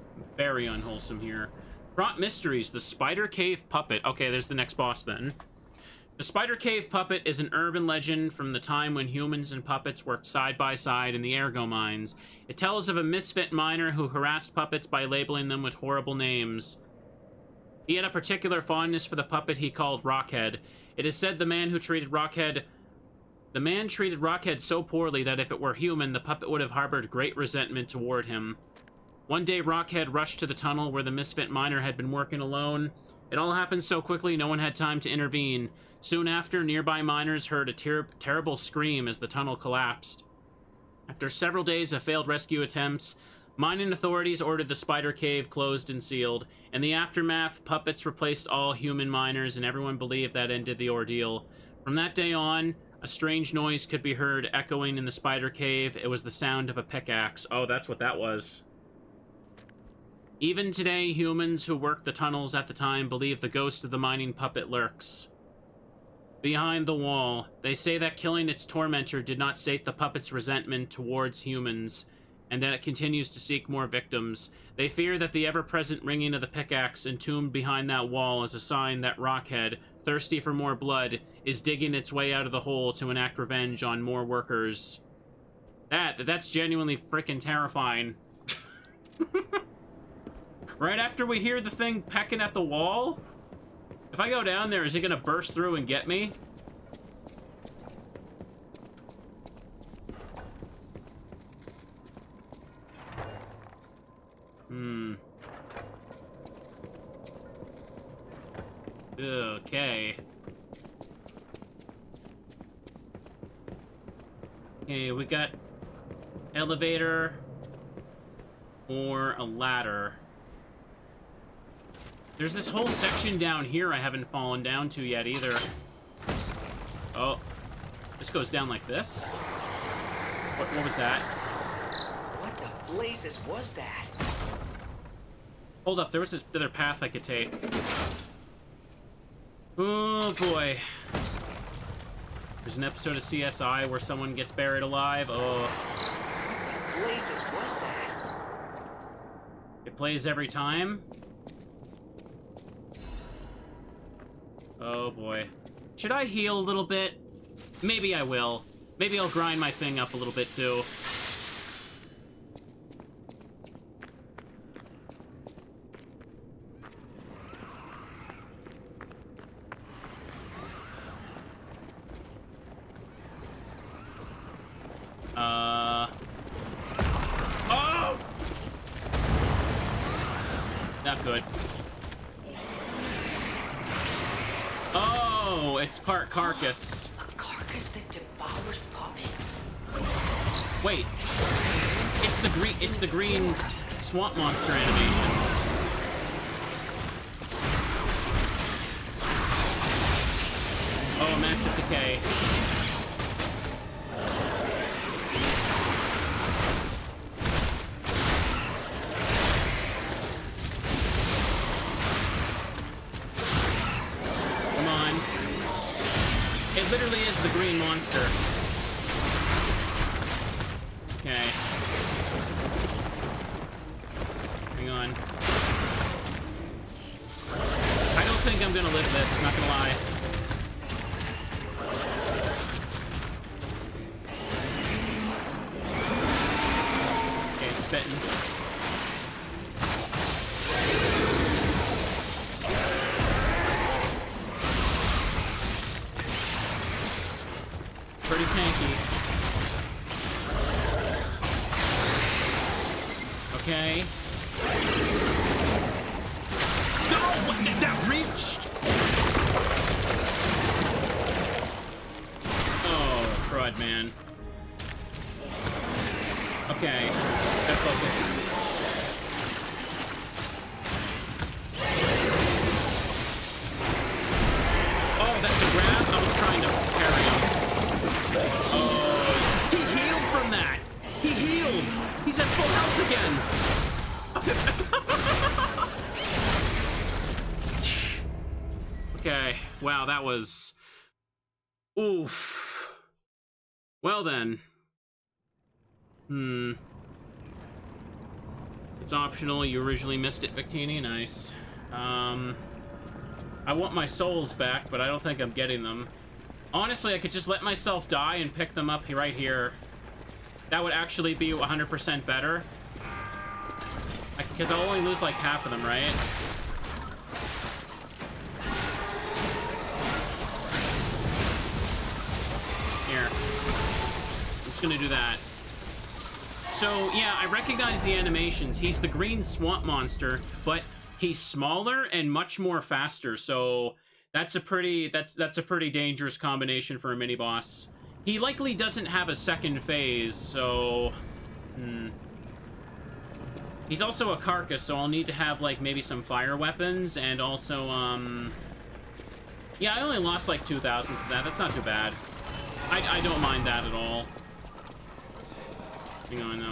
here. Fraught mysteries, the Spider Cave Puppet. Okay, there's the next boss then. The Spider Cave Puppet is an urban legend from the time when humans and puppets worked side by side in the Ergo mines. It tells of a misfit miner who harassed puppets by labeling them with horrible names. He had a particular fondness for the puppet he called Rockhead. It is said the man treated Rockhead so poorly that if it were human, the puppet would have harbored great resentment toward him. One day, Rockhead rushed to the tunnel where the misfit miner had been working alone. It all happened so quickly, no one had time to intervene. Soon after, nearby miners heard a terrible scream as the tunnel collapsed. After several days of failed rescue attempts, mining authorities ordered the spider cave closed and sealed. In the aftermath, puppets replaced all human miners, and everyone believed that ended the ordeal. From that day on, a strange noise could be heard echoing in the spider cave. It was the sound of a pickaxe. Oh, that's what that was. Even today, humans who worked the tunnels at the time believe the ghost of the mining puppet lurks behind the wall. They say that killing its tormentor did not sate the puppet's resentment towards humans, and that it continues to seek more victims. They fear that the ever-present ringing of the pickaxe entombed behind that wall is a sign that Rockhead, thirsty for more blood, is digging its way out of the hole to enact revenge on more workers. That's genuinely freaking terrifying. Right after we hear the thing pecking at the wall? If I go down there, is it gonna burst through and get me? Okay. Okay, we got elevator or a ladder. There's this whole section down here I haven't fallen down to yet either. Oh, this goes down like this? What was that? What the blazes was that? Hold up, there was this other path I could take. Oh boy. There's an episode of CSI where someone gets buried alive. Oh. What the blazes was that? It plays every time? Oh boy. Should I heal a little bit? Maybe I will. Maybe I'll grind my thing up a little bit too. Oh! Not good. Oh, it's part carcass. A carcass that devours puppets? Wait. It's the green swamp monster animations. Oh, massive decay. Come on. It literally is the green monster. Okay. Hang on. I don't think I'm gonna live this, not gonna lie. Okay, it's spitting. Pretty tanky. Okay. No! That reached! Oh, crud, man. Okay. Gotta focus. Oh, that's a grab? I was trying to parry him. Oh, he healed from that! He healed! He's at full health again! Okay, wow, that was... Oof. Well then. It's optional, you originally missed it, Victini, nice. I want my souls back, but I don't think I'm getting them. Honestly, I could just let myself die and pick them up right here. That would actually be 100% better. Because I'll only lose like half of them, right? just gonna do that. So, yeah, I recognize the animations. He's the green swamp monster, but he's smaller and much more faster, so that's a pretty dangerous combination for a mini-boss. He likely doesn't have a second phase, so... He's also a carcass, so I'll need to have, like, maybe some fire weapons, and also, yeah, I only lost, like, 2,000 for that. That's not too bad. I don't mind that at all. Hang on, though.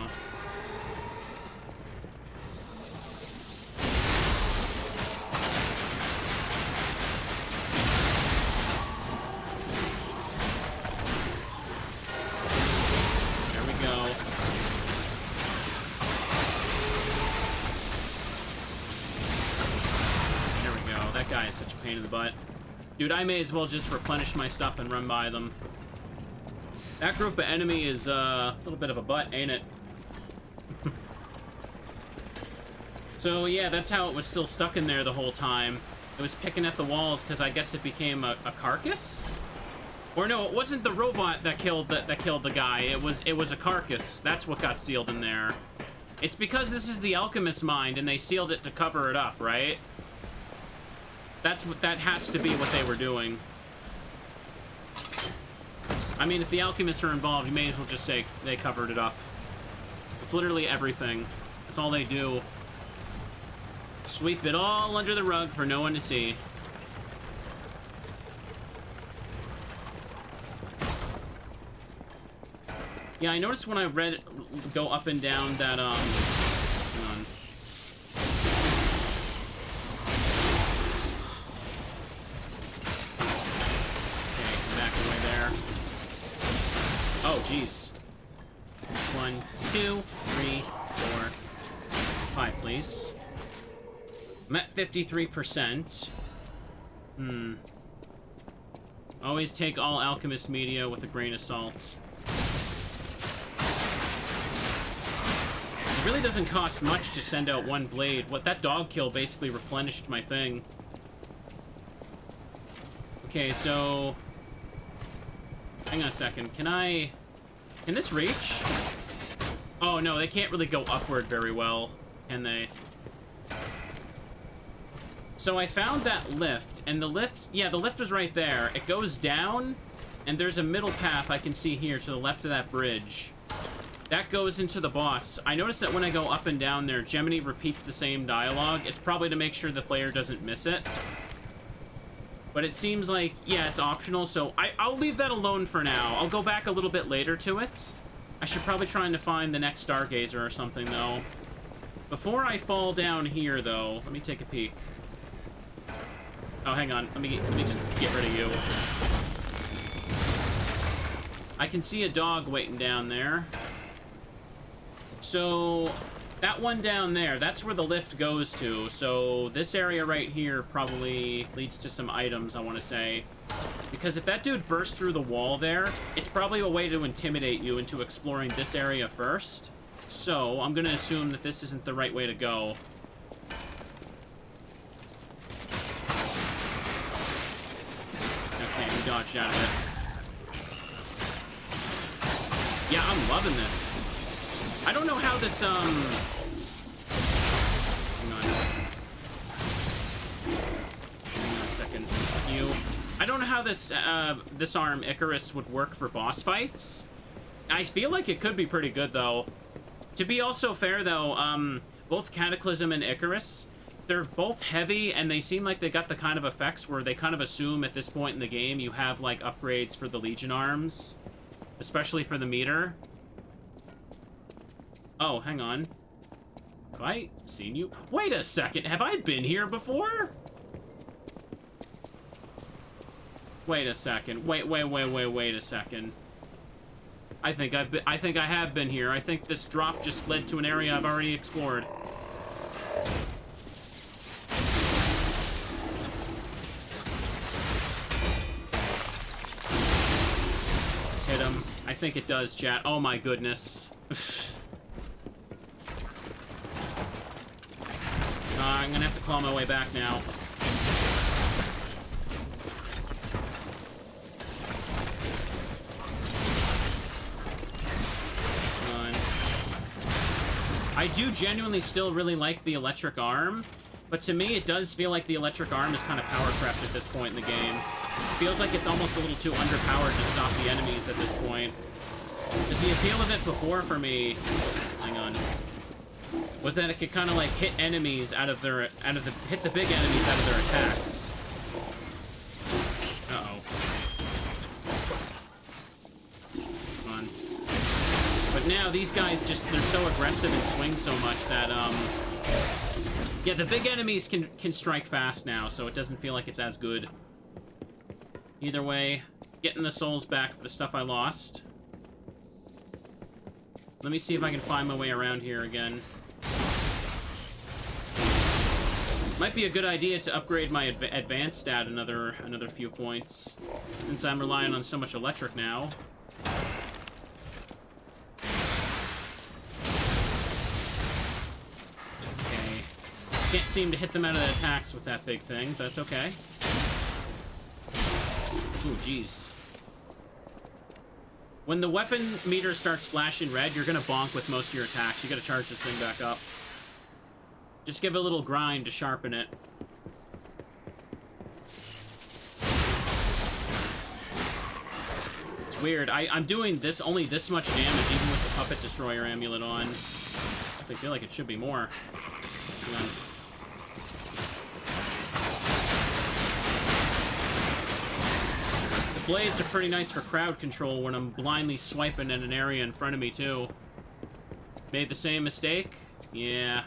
There we go. There we go. That guy is such a pain in the butt. Dude, I may as well just replenish my stuff and run by them. That group of enemy is a little bit of a butt, ain't it? So, yeah, that's how it was still stuck in there the whole time. It was picking at the walls because I guess it became a carcass? Or no, it wasn't the robot that killed the guy. It was a carcass. That's what got sealed in there. It's because this is the alchemist mind and they sealed it to cover it up, right? That has to be what they were doing. I mean, if the alchemists are involved, you may as well just say they covered it up. It's literally everything. That's all they do. Sweep it all under the rug for no one to see. Yeah, I noticed when I read go up and down that, hang on. Okay, back away there. Oh, jeez. 1, 2, 3, 4, 5, please. I'm at 53%. Always take all alchemist media with a grain of salt. It really doesn't cost much to send out one blade. What that dog kill basically replenished my thing. Okay, so... Hang on a second. Can this reach? Oh, no, they can't really go upward very well, can they? So I found that lift, and the lift, yeah, the lift was right there. It goes down, and there's a middle path I can see here to the left of that bridge. That goes into the boss. I noticed that when I go up and down there, Gemini repeats the same dialogue. It's probably to make sure the player doesn't miss it. But it seems like, yeah, it's optional, so I'll leave that alone for now. I'll go back a little bit later to it. I should probably try to find the next Stargazer or something, though. Before I fall down here, though, let me take a peek. Oh, hang on. Let me just get rid of you. I can see a dog waiting down there. So, that one down there, that's where the lift goes to. So, this area right here probably leads to some items, I want to say. Because if that dude bursts through the wall there, it's probably a way to intimidate you into exploring this area first. So, I'm going to assume that this isn't the right way to go. Okay, we dodged out of it. Yeah, I'm loving this. I don't know how this, hang on. Hang on a second. I don't know how this, Disarm Icarus would work for boss fights. I feel like it could be pretty good, though. To be also fair, though, both Cataclysm and Icarus, they're both heavy, and they seem like they got the kind of effects where they kind of assume at this point in the game you have, like, upgrades for the Legion arms. Especially for the meter. Oh, hang on. Have I seen you? Wait a second, have I been here before? Wait a second. Wait a second. I think I have been here. I think this drop just led to an area I've already explored. Let's hit him. I think it does, chat. Oh my goodness. I'm gonna have to claw my way back now. I do genuinely still really like the electric arm, but to me it does feel like the electric arm is kind of power crept at this point in the game. It feels like it's almost a little too underpowered to stop the enemies at this point. Because the appeal of it before for me, hang on, was that it could kind of like hit enemies hit the big enemies out of their attacks. Uh-oh. Come on. But now these guys they're so aggressive and swing so much that, yeah, the big enemies can strike fast now, so it doesn't feel like it's as good. Either way, getting the souls back for the stuff I lost. Let me see if I can find my way around here again. Might be a good idea to upgrade my advanced stat another few points, since I'm relying on so much electric now. Okay. Can't seem to hit them out of the attacks with that big thing, but that's okay. Ooh, jeez. When the weapon meter starts flashing red, you're gonna bonk with most of your attacks. You gotta charge this thing back up. Just give it a little grind to sharpen it. It's weird. I'm doing only this much damage, even with the Puppet Destroyer amulet on. I feel like it should be more. Hang on. The blades are pretty nice for crowd control when I'm blindly swiping at an area in front of me, too. Made the same mistake? Yeah.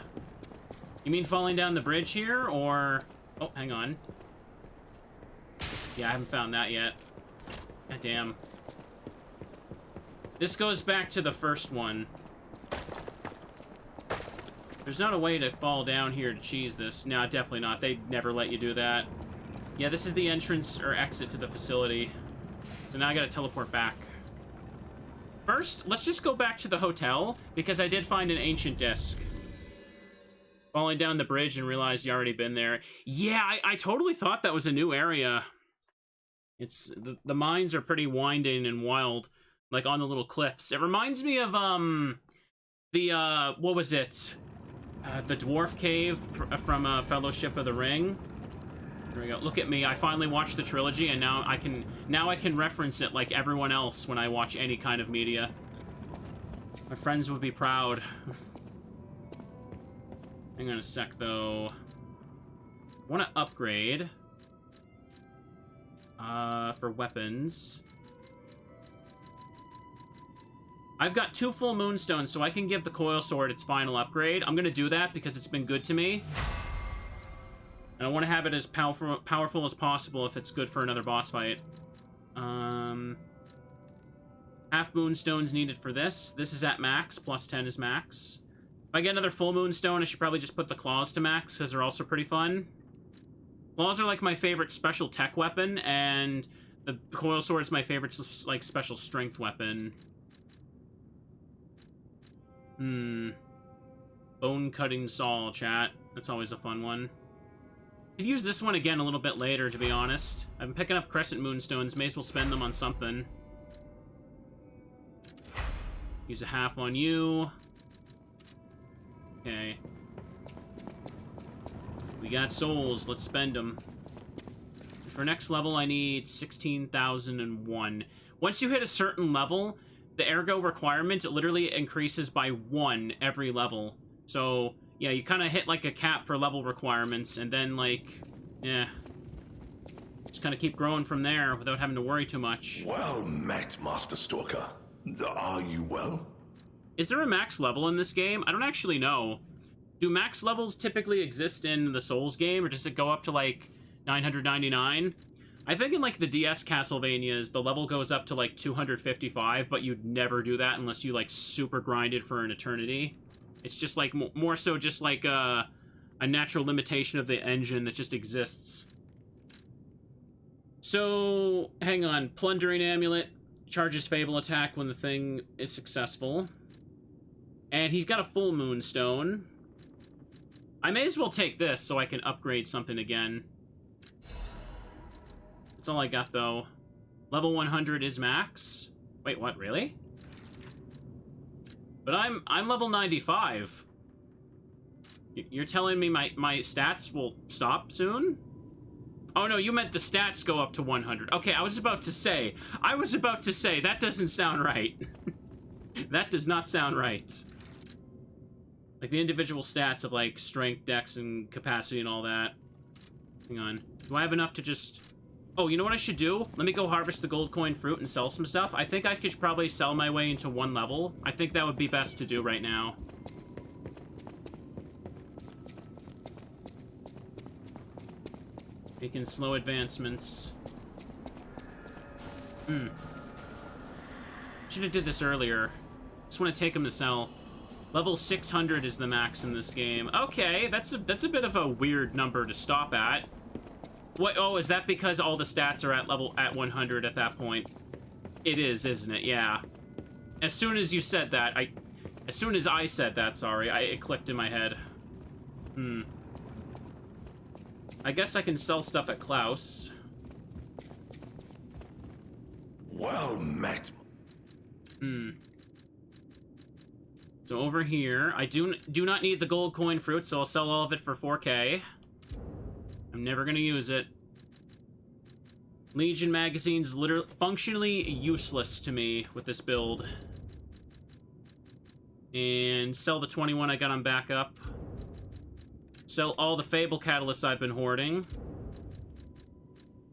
You mean falling down the bridge here, or... Oh, hang on. Yeah, I haven't found that yet. God damn. This goes back to the first one. There's not a way to fall down here to cheese this. No, definitely not. They never let you do that. Yeah, this is the entrance or exit to the facility. So now I gotta teleport back. First, let's just go back to the hotel, because I did find an ancient disc. Falling down the bridge and realized you already been there. Yeah, I totally thought that was a new area. It's the mines are pretty winding and wild, like on the little cliffs. It reminds me of what was it? The dwarf cave from Fellowship of the Ring. There we go. Look at me. I finally watched the trilogy, and now I can reference it like everyone else when I watch any kind of media. My friends would be proud. Hang on a sec, though. I want to upgrade for weapons. I've got 2 full moonstones, so I can give the coil sword its final upgrade. I'm gonna do that because it's been good to me. And I want to have it as powerful as possible if it's good for another boss fight. Half moonstones needed for this. This is at max, plus 10 is max. If I get another full moonstone, I should probably just put the claws to max, because they're also pretty fun. Claws are like my favorite special tech weapon, and the coil sword's my favorite like special strength weapon. Bone cutting saw, chat. That's always a fun one. Could use this one again a little bit later, to be honest. I've been picking up crescent moonstones. May as well spend them on something. Use a half on you. Okay. We got souls. Let's spend them. For next level, I need 16,001. Once you hit a certain level, the ergo requirement literally increases by 1 every level. So, yeah, you kind of hit, like, a cap for level requirements, and then, like, yeah. Just kind of keep growing from there without having to worry too much. Well met, Master Stalker. Are you well? Is there a max level in this game? I don't actually know. Do max levels typically exist in the Souls game, or does it go up to, like, 999? I think in, like, the DS Castlevanias, the level goes up to, like, 255, but you'd never do that unless you, like, super grinded for an eternity. It's just, like, more so just, like, a natural limitation of the engine that just exists. So, hang on. Plundering Amulet charges Fable attack when the thing is successful. And he's got a full Moonstone. I may as well take this so I can upgrade something again. That's all I got, though. Level 100 is max. Wait, what, really? But I'm level 95. You're telling me my stats will stop soon? Oh no, you meant the stats go up to 100. Okay, I was about to say, that doesn't sound right. That does not sound right. Like the individual stats of like strength, dex, and capacity and all that. Hang on. Do I have enough to just... Oh, you know what I should do? Let me go harvest the gold coin fruit and sell some stuff. I think I could probably sell my way into 1 level. I think that would be best to do right now. Making slow advancements. Should have did this earlier. Just want to take them to sell. Level 600 is the max in this game. Okay, that's a bit of a weird number to stop at. What? Oh, is that because all the stats are at 100 at that point? It is, isn't it? Yeah. As soon as you said that, as soon as I said that, sorry, it clicked in my head. I guess I can sell stuff at Klaus. Well met. So over here, I do not need the gold coin fruit, so I'll sell all of it for 4K. I'm never gonna use it. Legion magazine's literally functionally useless to me with this build. And sell the 21 I got on backup. Sell all the Fable catalysts I've been hoarding.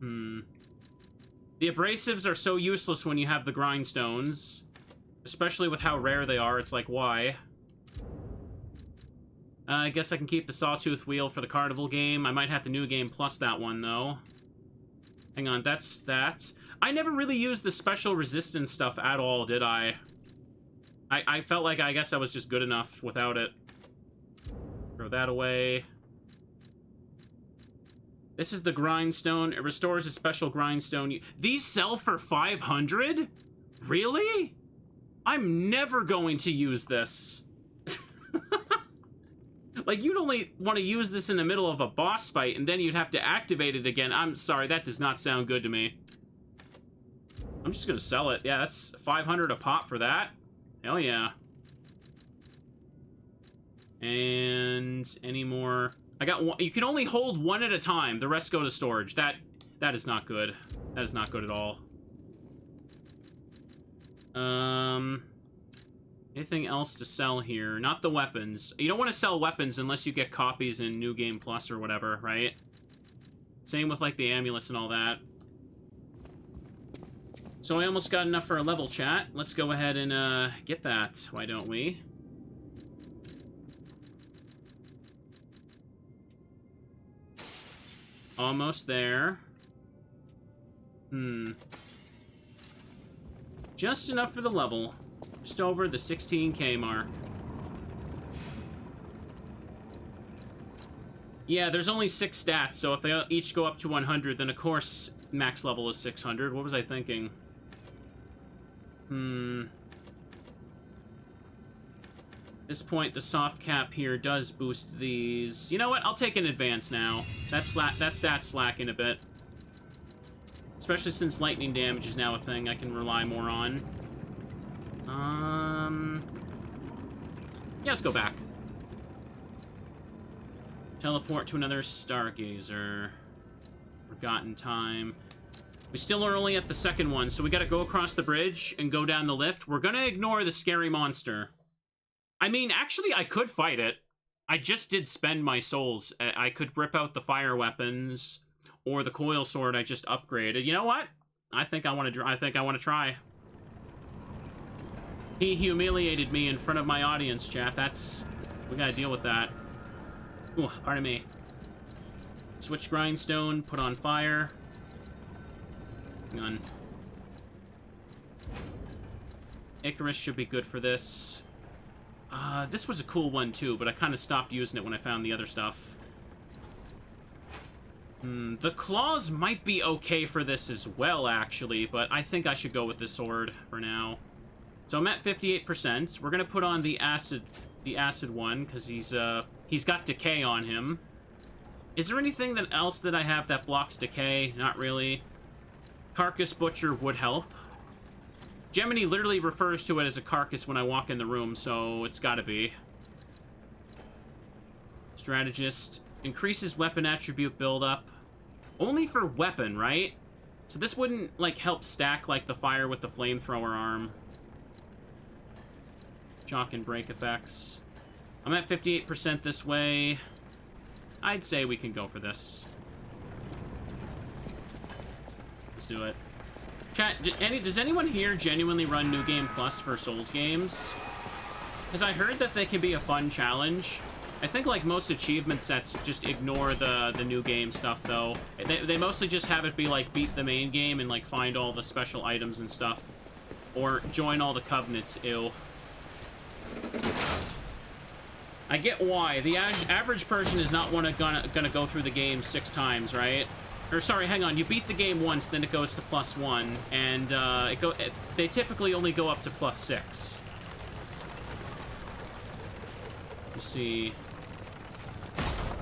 The abrasives are so useless when you have the grindstones. Especially with how rare they are, it's like, why? I guess I can keep the Sawtooth Wheel for the Carnival game. I might have the New Game Plus that one, though. Hang on, that's that. I never really used the special resistance stuff at all, did I? I felt like I guess I was just good enough without it. Throw that away. This is the grindstone. It restores a special grindstone. These sell for 500? Really? I'm never going to use this. Like, you'd only want to use this in the middle of a boss fight, and then you'd have to activate it again. I'm sorry, that does not sound good to me. I'm just gonna sell it. Yeah, that's 500 a pop for that. Hell yeah. And any more? I got one. You can only hold one at a time. The rest go to storage. That is not good. That is not good at all. Anything else to sell here? Not the weapons. You don't want to sell weapons unless you get copies in New Game Plus or whatever, right? Same with, like, the amulets and all that. So I almost got enough for a level, chat. Let's go ahead and, get that. Why don't we? Almost there. Just enough for the level. Just over the 16K mark. Yeah, there's only 6 stats, so if they each go up to 100, then of course max level is 600. What was I thinking? At this point, the soft cap here does boost these. You know what? I'll take an advance now. That stat's slacking a bit. Especially since lightning damage is now a thing I can rely more on. Yeah, let's go back. Teleport to another Stargazer. Forgotten time. We still are only at the second one, so we gotta go across the bridge and go down the lift. We're gonna ignore the scary monster. I mean, actually, I could fight it. I just did spend my souls. I could rip out the fire weapons or the coil sword I just upgraded. You know what? I think I want to try. He humiliated me in front of my audience, chat. We gotta deal with that. Ooh, pardon me. Switch grindstone, put on fire. Hang on. Icarus should be good for this. This was a cool one too, but I kind of stopped using it when I found the other stuff. The claws might be okay for this as well, actually, but I think I should go with the sword for now. So I'm at 58%. We're gonna put on the acid one, because he's got decay on him. Is there anything else that I have that blocks decay? Not really. Carcass Butcher would help. Gemini literally refers to it as a carcass when I walk in the room, so it's gotta be. Let's Strategist. Increases weapon attribute buildup. Only for weapon, right? So this wouldn't, like, help stack, like, the fire with the flamethrower arm. Shock and break effects. I'm at 58% this way. I'd say we can go for this. Let's do it. Chat, does anyone here genuinely run New Game Plus for Souls games? Because I heard that they can be a fun challenge. I think, like, most achievement sets just ignore the new game stuff, though. They mostly just have it be, like, beat the main game and, like, find all the special items and stuff. Or join all the covenants, ew. I get why. The average person is not gonna go through the game 6 times, right? Or, sorry, hang on. You beat the game once, then it goes to +1. And, they typically only go up to +6. You see...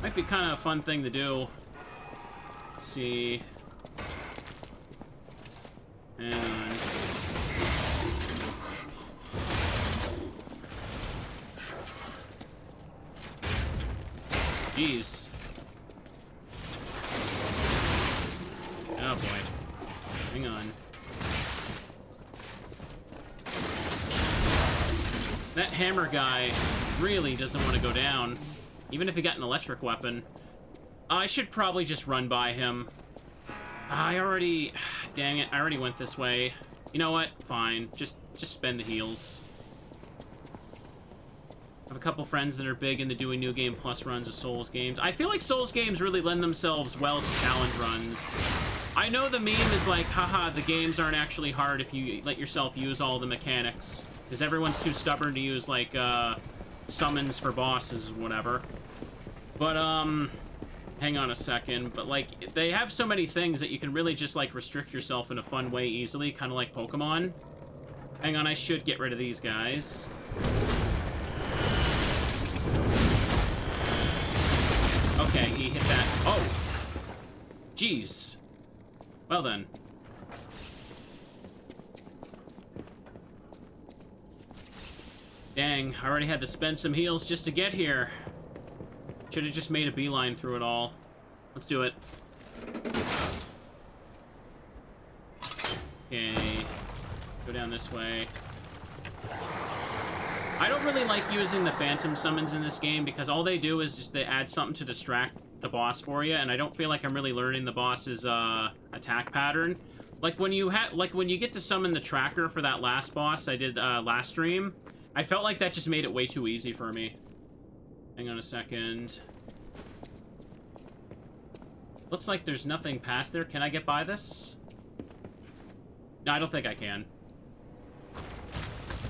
Might be kind of a fun thing to do. Let's see. And... Jeez. Oh boy. Hang on. That hammer guy really doesn't want to go down. Even if he got an electric weapon. I should probably just run by him. I already... Dang it, I already went this way. You know what? Fine. Just spend the heals. I have a couple friends that are big into doing New Game Plus runs of Souls games. I feel like Souls games really lend themselves well to challenge runs. I know the meme is like, haha, the games aren't actually hard if you let yourself use all the mechanics. Because everyone's too stubborn to use, like, summons for bosses or whatever. But, hang on a second. But, like, they have so many things that you can really just, like, restrict yourself in a fun way easily, kind of like Pokemon. Hang on, I should get rid of these guys. Okay, he hit that. Oh! Jeez. Well then. Dang, I already had to spend some heals just to get here. Should have just made a beeline through it all. Let's do it. Okay. Go down this way. I don't really like using the phantom summons in this game because all they do is just they add something to distract the boss for you, and I don't feel like I'm really learning the boss's attack pattern. Like when you get to summon the tracker for that last boss I did last stream, I felt like that just made it way too easy for me. Hang on a second. Looks like there's nothing past there. Can I get by this? No, I don't think I can.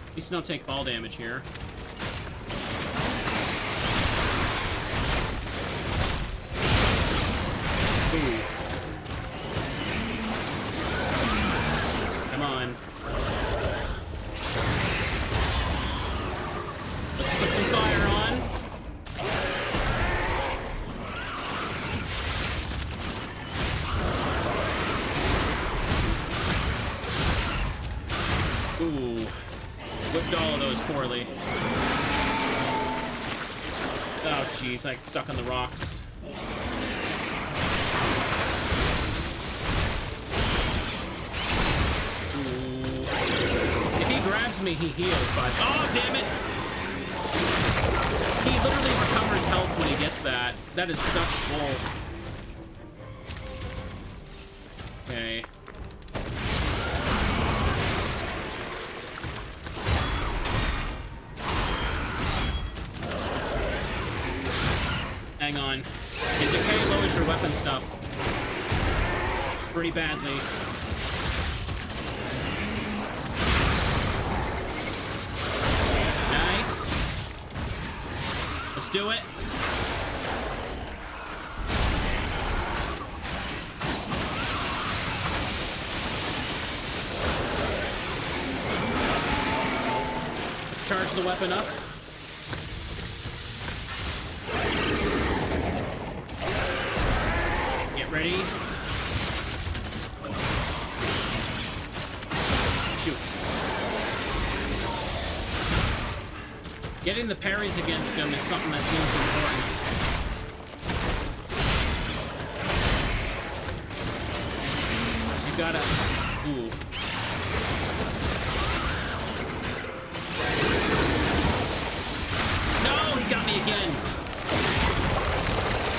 At least don't take fall damage here. Ooh. Come on. Let's put some fire on. Ooh. Whipped all of those poorly. Oh, jeez, I get stuck on the rocks. Ooh. If he grabs me, he heals, but... Oh, damn it! He literally recovers health when he gets that. That is such bull. Okay. Hang on. His decay lowers your weapon stuff pretty badly. Nice. Let's do it. Let's charge the weapon up. Ready? Shoot. Getting the parries against him is something that seems important. gotta... Ooh. No, he got me again.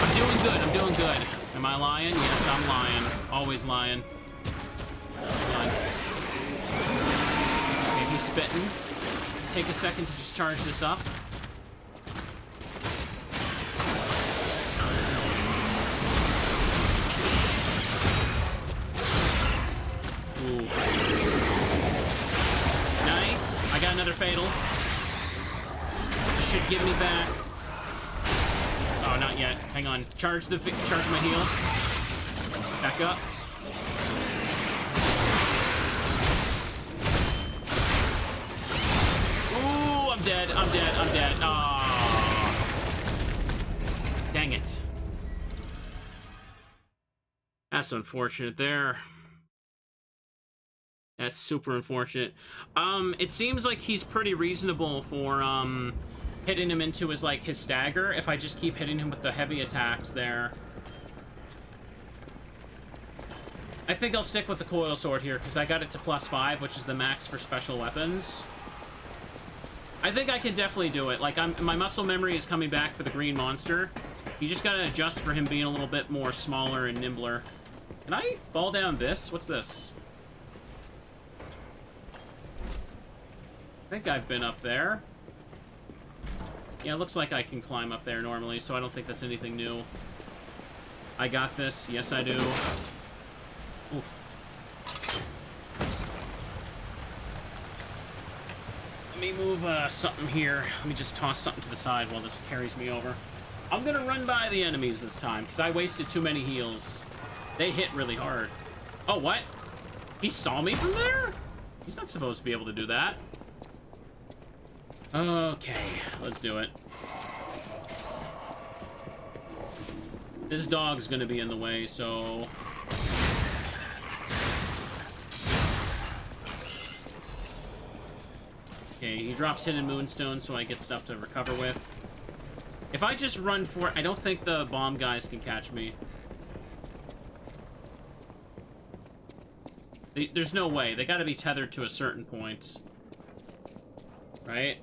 I'm doing good, I'm doing good. Am I lying? Yes, I'm lying. Always lying. Hold on. Okay, he's spitting. Take a second to just charge this up. Ooh. Nice. I got another fatal. This should give me back. Oh, not yet. Hang on. Charge my heal. Back up. Ooh, I'm dead. I'm dead. I'm dead. Oh. Dang it. That's unfortunate there. That's super unfortunate. It seems like he's pretty reasonable for, hitting him into his stagger, if I just keep hitting him with the heavy attacks there. I think I'll stick with the coil sword here, because I got it to +5, which is the max for special weapons. I think I can definitely do it. Like, my muscle memory is coming back for the green monster. You just gotta adjust for him being a little bit more smaller and nimbler. Can I fall down this? What's this? I think I've been up there. Yeah, it looks like I can climb up there normally, so I don't think that's anything new. I got this. Yes, I do. Oof. Let me move something here. Let me just toss something to the side while this carries me over. I'm gonna run by the enemies this time, because I wasted too many heals. They hit really hard. Oh, what? He saw me from there? He's not supposed to be able to do that. Okay, let's do it. This dog's gonna be in the way, so... Okay, he drops Hidden Moonstone, so I get stuff to recover with. If I just run for it, I don't think the bomb guys can catch me. There's no way. They gotta be tethered to a certain point. Right?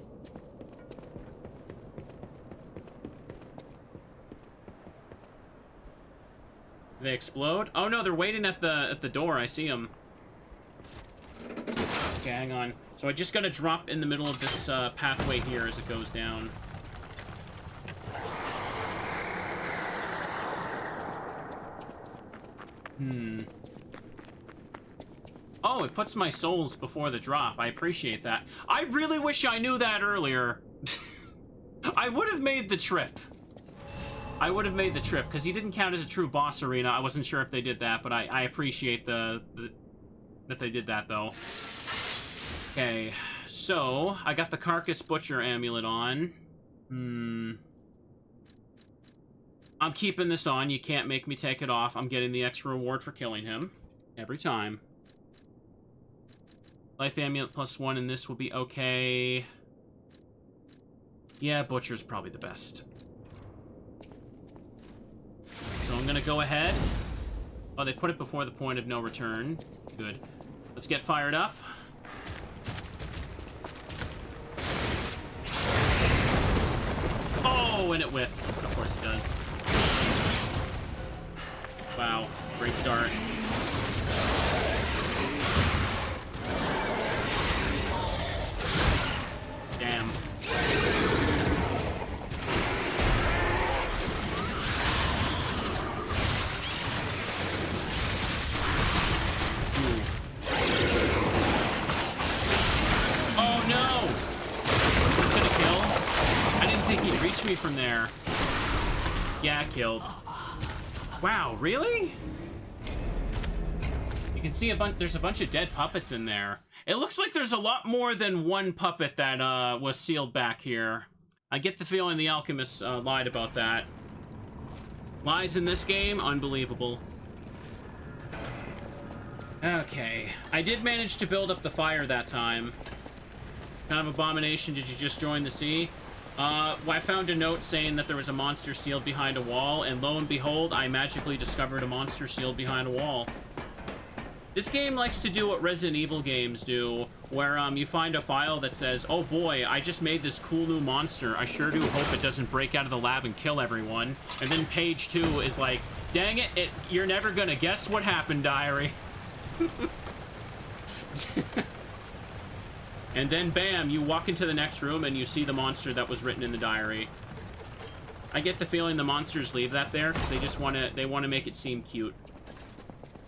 They explode? Oh no, they're waiting at the door. I see them. Okay, hang on. So I just gotta drop in the middle of this pathway here as it goes down. Oh, it puts my souls before the drop. I appreciate that. I really wish I knew that earlier. I would have made the trip. I would have made the trip, because he didn't count as a true boss arena. I wasn't sure if they did that, but I appreciate that they did that, though. Okay, so, I got the Carcass Butcher amulet on. I'm keeping this on. You can't make me take it off. I'm getting the extra reward for killing him. Every time. Life amulet +1 in this will be okay. Yeah, Butcher's probably the best. So I'm gonna go ahead. Oh, they put it before the point of no return. Good. Let's get fired up. Oh, and it whiffed. Of course it does. Wow. Great start. Damn. Oh no! Is this gonna kill? I didn't think he'd reach me from there. Yeah, killed. Wow, really? You can see there's a bunch of dead puppets in there. It looks like there's a lot more than one puppet that was sealed back here. I get the feeling the alchemists lied about that. Lies in this game? Unbelievable. Okay. I did manage to build up the fire that time. Kind of abomination, did you just join the sea? I found a note saying that there was a monster sealed behind a wall, and lo and behold, I magically discovered a monster sealed behind a wall. This game likes to do what Resident Evil games do, where you find a file that says, oh boy, I just made this cool new monster. I sure do hope it doesn't break out of the lab and kill everyone. And then page 2 is like, dang it, you're never gonna guess what happened, diary. And then bam, you walk into the next room and you see the monster that was written in the diary. I get the feeling the monsters leave that there because they just want to make it seem cute.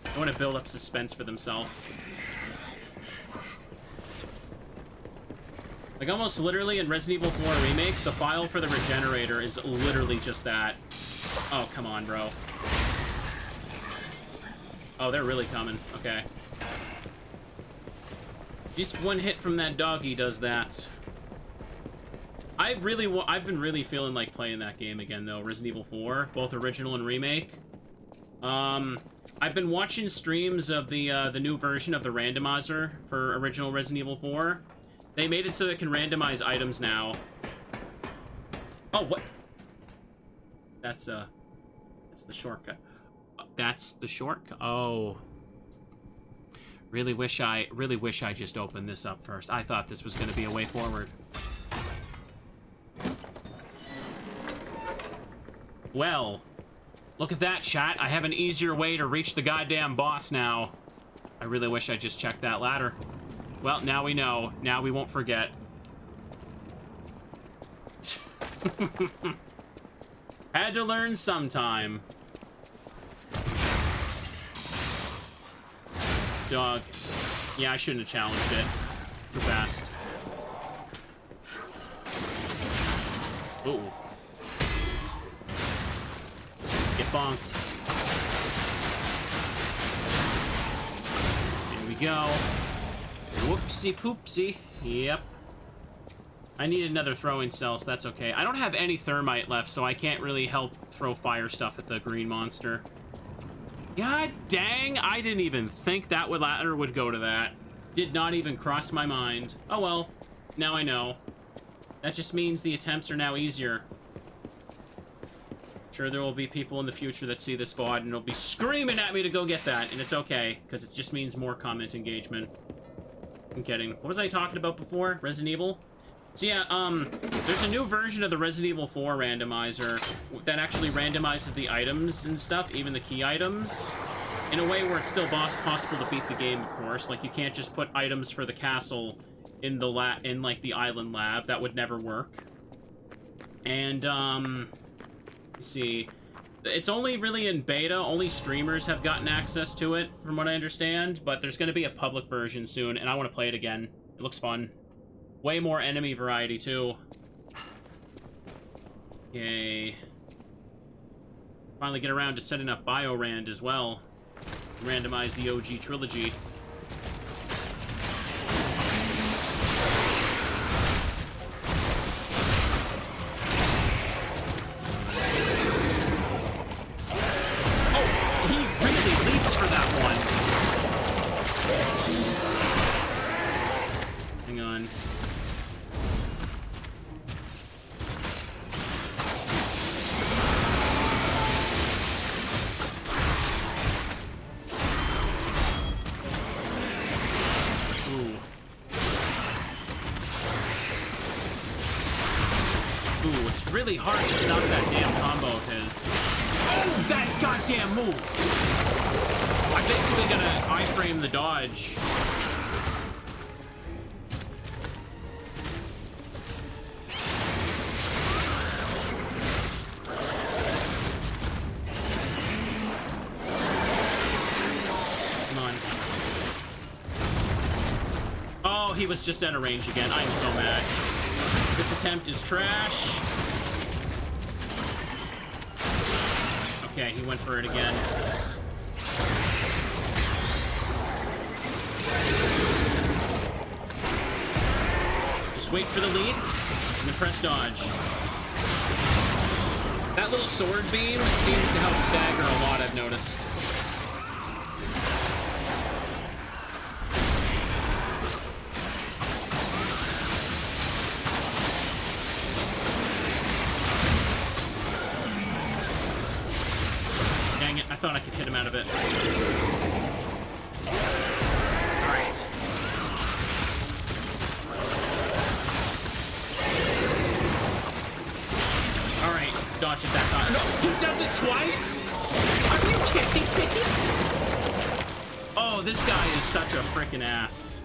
They want to build up suspense for themselves. Like, almost literally in Resident Evil 4 Remake, the file for the regenerator is literally just that. Oh, come on, bro. Oh, they're really coming. Okay. Just one hit from that doggy does that. I've been really feeling like playing that game again, though. Resident Evil 4, both original and remake. I've been watching streams of the new version of the randomizer for original Resident Evil 4. They made it so it can randomize items now. Oh, what? That's the shortcut. That's the shortcut. Oh. Really wish I just opened this up first. I thought this was going to be a way forward. Well, look at that, chat. I have an easier way to reach the goddamn boss now. I really wish I just checked that ladder. Well, now we know. Now we won't forget. Had to learn sometime. Dog. Yeah, I shouldn't have challenged it. Too fast. Ooh. Get bonked. Here we go. Whoopsie poopsie. Yep. I need another throwing cell, so that's okay. I don't have any thermite left, so I can't really help throw fire stuff at the green monster. God dang, I didn't even think that ladder would go to that. Did not even cross my mind. Oh well, now I know. That just means the attempts are now easier. Sure, there will be people in the future that see this VOD and will be screaming at me to go get that, and it's okay, because it just means more comment engagement. I'm kidding. What was I talking about before? Resident Evil? So yeah, there's a new version of the Resident Evil 4 randomizer that actually randomizes the items and stuff, even the key items, in a way where it's still possible to beat the game, of course. Like, you can't just put items for the castle in the like the island lab. That would never work. And let's see, it's only really in beta. Only streamers have gotten access to it, from what I understand. But there's going to be a public version soon, and I want to play it again. It looks fun. Way more enemy variety, too. Yay. Finally get around to setting up BioRand as well. Randomize the OG trilogy. Oh, he really leaps for that one. Hang on. Really hard to stop that damn combo of his. Oh, that goddamn move! I'm basically gonna iframe the dodge. Come on. Oh, he was just out of range again. I am so mad. This attempt is trash. Okay, he went for it again. Just wait for the lead, and then press dodge. That little sword beam seems to help stagger a lot, I've noticed. I thought I could hit him out of it. dodge it that time. No, he does it twice? Are you kidding me? Oh, this guy is such a freaking ass.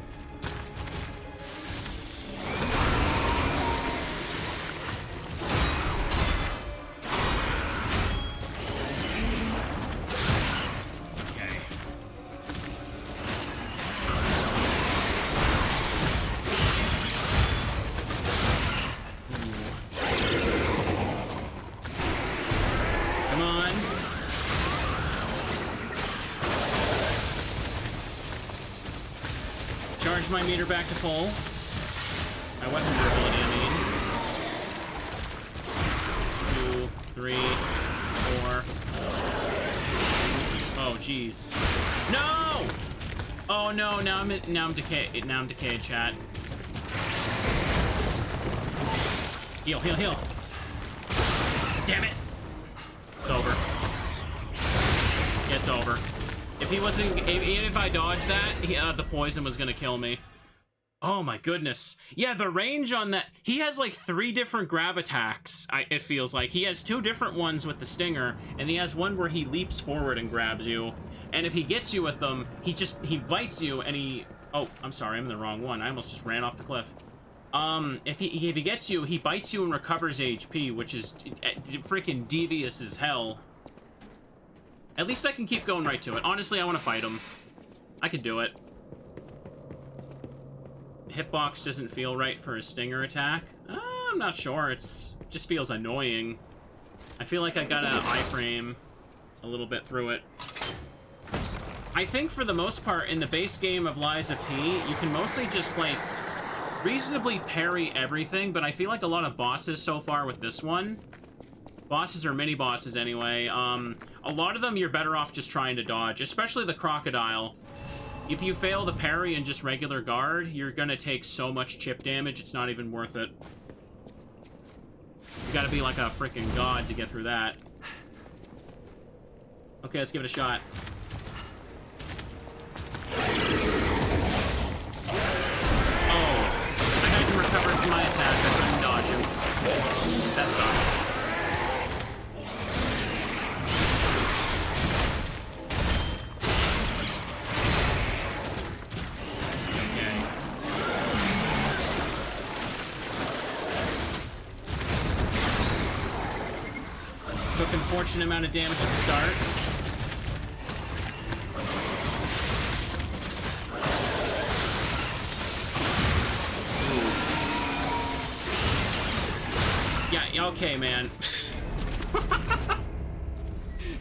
My meter back to full. My weapon durability, I mean. 2, 3, 4. Oh, jeez. No! Oh no! Now I'm decayed. Now I'm decayed, chat. Heal, heal, heal. Damn it! It's over. It's over. If he wasn't, even if I dodged that, the poison was gonna kill me. Oh my goodness. Yeah, the range on that, he has like 3 different grab attacks, it feels like. He has 2 different ones with the stinger, and he has one where he leaps forward and grabs you. And if he gets you with them, he bites you and he, oh, I'm sorry, I'm in the wrong one. I almost just ran off the cliff. If he gets you, he bites you and recovers HP, which is freaking devious as hell. At least I can keep going right to it. Honestly, I want to fight him. I could do it. Hitbox doesn't feel right for a stinger attack. I'm not sure. It just feels annoying. I feel like I got an iframe a little bit through it. I think for the most part, in the base game of Lies of P, you can mostly just, like, reasonably parry everything, but I feel like a lot of bosses so far with this one, bosses or mini-bosses anyway, a lot of them you're better off just trying to dodge, especially the crocodile. If you fail the parry and just regular guard, you're gonna take so much chip damage, it's not even worth it. You gotta be like a freaking god to get through that. Okay, let's give it a shot. Oh, I had to recover from my attack, I couldn't dodge him. That sucks. Took an unfortunate amount of damage at the start. Ooh. Yeah, okay, man.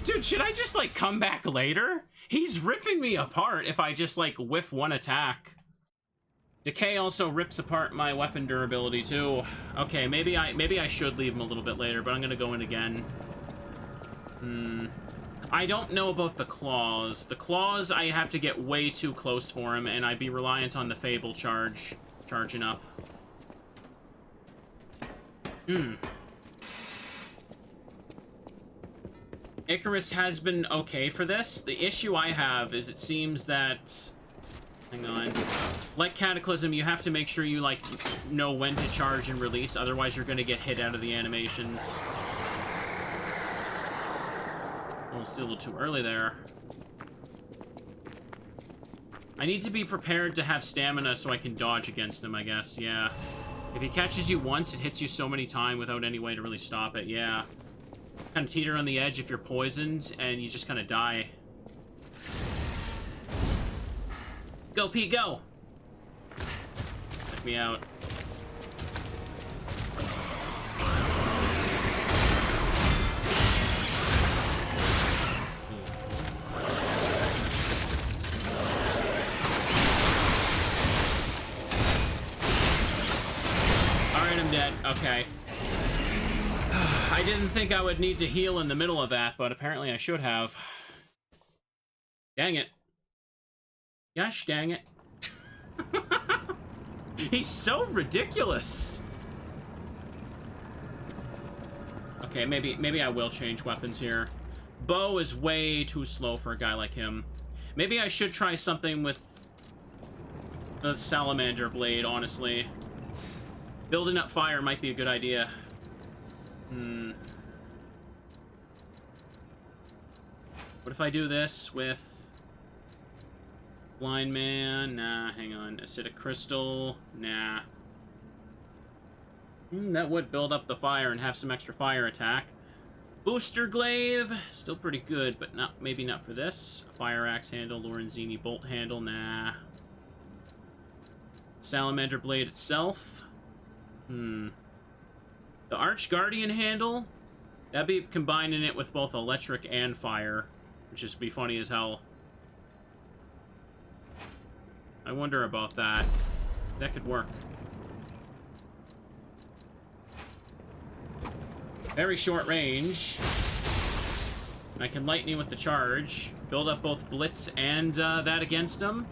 Dude, should I just, like, come back later? He's ripping me apart if I just, like, whiff one attack. Decay also rips apart my weapon durability, too. Okay, maybe I should leave him a little bit later, but I'm gonna go in again. I don't know about the claws. The claws, I have to get way too close for him, and I'd be reliant on the Fable charging up. Icarus has been okay for this. The issue I have is it seems that... Hang on. Like Cataclysm, you have to make sure you, like, know when to charge and release, otherwise you're gonna get hit out of the animations. Oh, still a little too early there. I need to be prepared to have stamina so I can dodge against him, I guess, yeah. If he catches you once, it hits you so many times without any way to really stop it, yeah. Kind of teeter on the edge if you're poisoned, and you just kind of die. Go, P, go! Check me out. Alright, I'm dead. Okay. I didn't think I would need to heal in the middle of that, but apparently I should have. Dang it. Gosh dang it. He's so ridiculous. Okay, maybe I will change weapons here. Bow is way too slow for a guy like him. Maybe I should try something with the salamander blade, honestly. Building up fire might be a good idea. What if I do this with Blind Man? Nah, hang on. Acidic Crystal? Nah. That would build up the fire and have some extra fire attack. Booster Glaive, still pretty good, but maybe not for this. Fire Axe handle, Lorenzini Bolt handle, nah. Salamander Blade itself. The Arch Guardian handle, that'd be combining it with both electric and fire, which is be funny as hell. I wonder about that. That could work. Very short range. I can lightning with the charge. Build up both Blitz and that against him.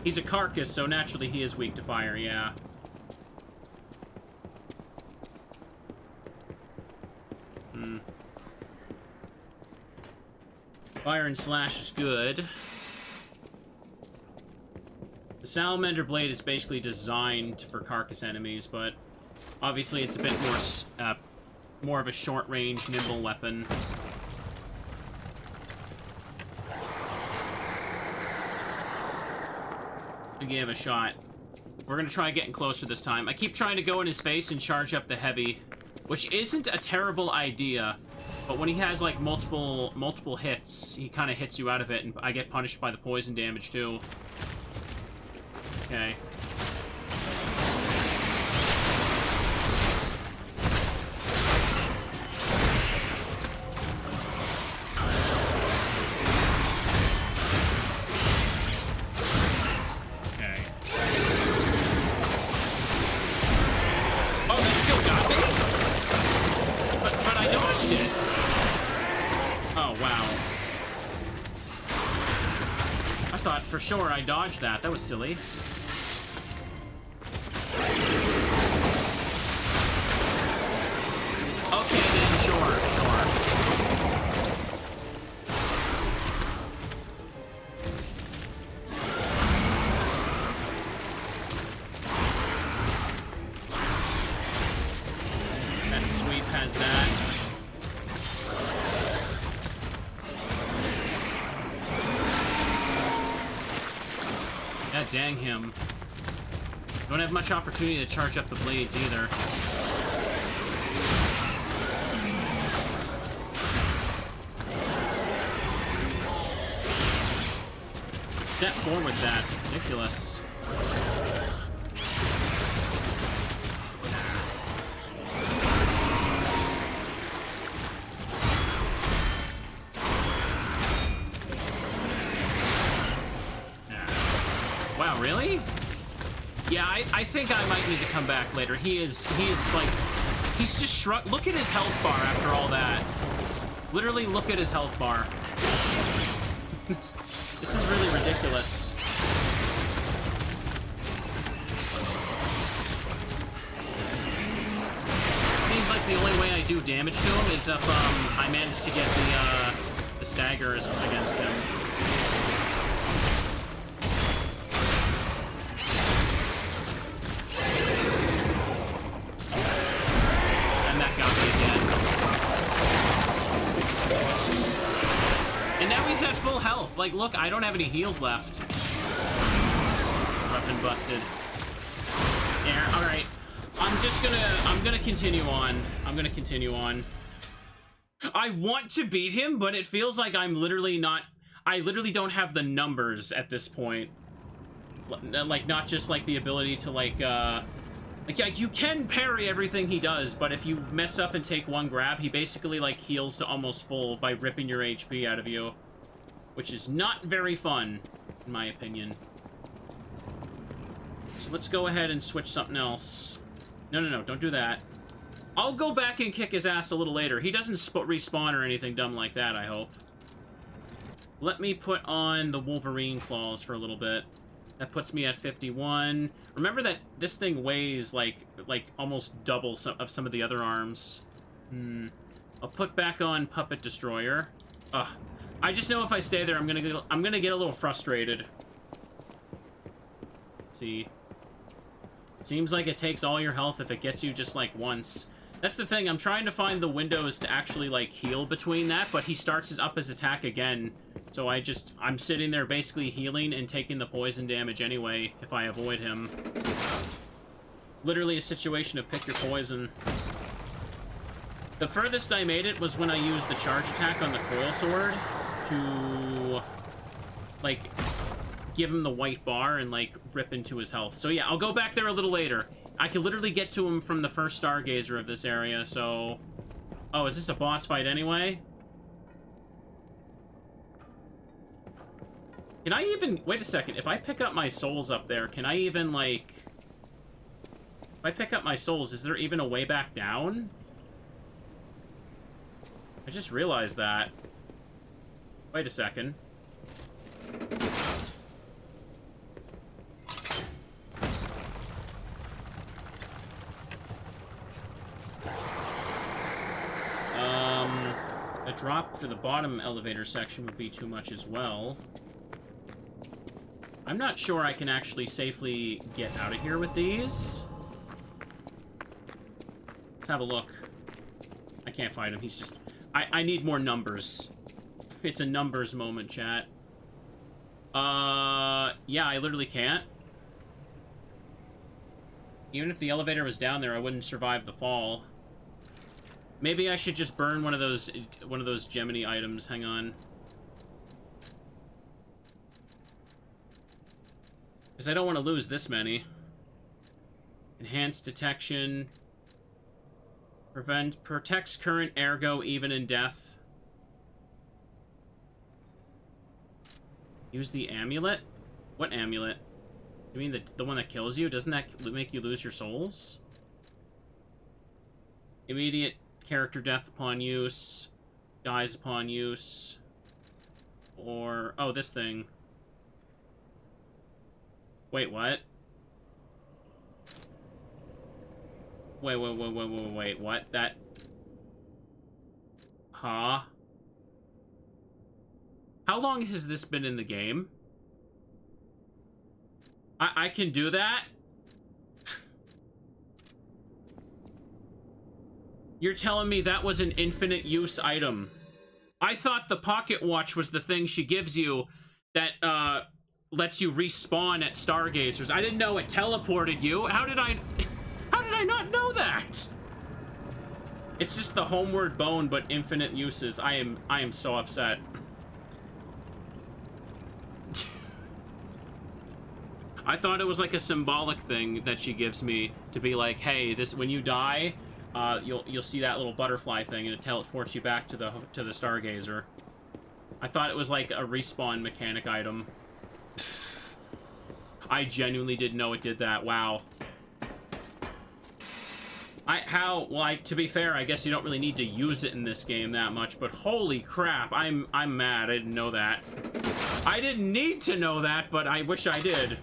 He's a carcass, so naturally he is weak to fire, yeah. Fire and Slash is good. The Salamander Blade is basically designed for carcass enemies, but obviously it's a bit more of a short-range, nimble weapon. Give a shot. We're gonna try getting closer this time. I keep trying to go in his face and charge up the heavy, which isn't a terrible idea, but when he has like multiple hits, he kind of hits you out of it, and I get punished by the poison damage too. Okay. For sure, I dodged that. That was silly. Okay, then, sure. That sweep has that. Dang him. Don't have much opportunity to charge up the blades either. Step forward with that. Ridiculous. Wow, really? Yeah, I think I might need to come back later. He is like, he's just shrug. Look at his health bar after all that. Literally, look at his health bar. This is really ridiculous. It seems like the only way I do damage to him is if I manage to get the staggers against him. At full health. Like, look, I don't have any heals left. Weapon busted. There, alright. I'm gonna continue on. I want to beat him, but it feels like I literally don't have the numbers at this point. Like, not just, like, the ability to, like, you can parry everything he does, but if you mess up and take one grab, he basically, like, heals to almost full by ripping your HP out of you. Which is not very fun, in my opinion. So let's go ahead and switch something else. No, don't do that. I'll go back and kick his ass a little later. He doesn't respawn or anything dumb like that, I hope. Let me put on the Wolverine claws for a little bit. That puts me at 51. Remember that this thing weighs, like almost double of some of the other arms. I'll put back on Puppet Destroyer. Ugh. I just know if I stay there, I'm gonna get a little frustrated. See, it seems like it takes all your health if it gets you just like once. That's the thing. I'm trying to find the windows to actually like heal between that, but he starts up his attack again So I'm sitting there basically healing and taking the poison damage anyway if I avoid him. Literally a situation of pick your poison. The furthest I made it was when I used the charge attack on the coil sword to, like, give him the white bar and, like, rip into his health. So yeah, I'll go back there a little later. I could literally get to him from the first Stargazer of this area, so... Oh, is this a boss fight anyway? Can I even... Wait a second. If I pick up my souls up there, can I even, like... If I pick up my souls, is there even a way back down? I just realized that. Wait a second. A drop to the bottom elevator section would be too much as well. I'm not sure I can actually safely get out of here with these. Let's have a look. I can't fight him. He's just... I need more numbers. It's a numbers moment, chat. Yeah, I literally can't. Even if the elevator was down there, I wouldn't survive the fall. Maybe I should just burn one of those Gemini items. Hang on. Because I don't want to lose this many. Enhanced detection. Protects current ergo even in death. Use the amulet? What amulet? You mean the one that kills you? Doesn't that make you lose your souls? Immediate character death upon use. Dies upon use. Or... Oh, this thing. Wait, what? Wait, what? That... Huh? How long has this been in the game? I can do that? You're telling me that was an infinite use item? I thought the pocket watch was the thing she gives you that, lets you respawn at Stargazers. I didn't know it teleported you. How did I not know that? It's just the homeward bone, but infinite uses. I am so upset. I thought it was like a symbolic thing that she gives me to be like, hey, this when you die, you'll see that little butterfly thing and it teleports you back to the Stargazer. I thought it was like a respawn mechanic item. I genuinely didn't know it did that. Wow. To be fair, I guess you don't really need to use it in this game that much, but holy crap, I'm mad. I didn't know that. I didn't need to know that, but I wish I did.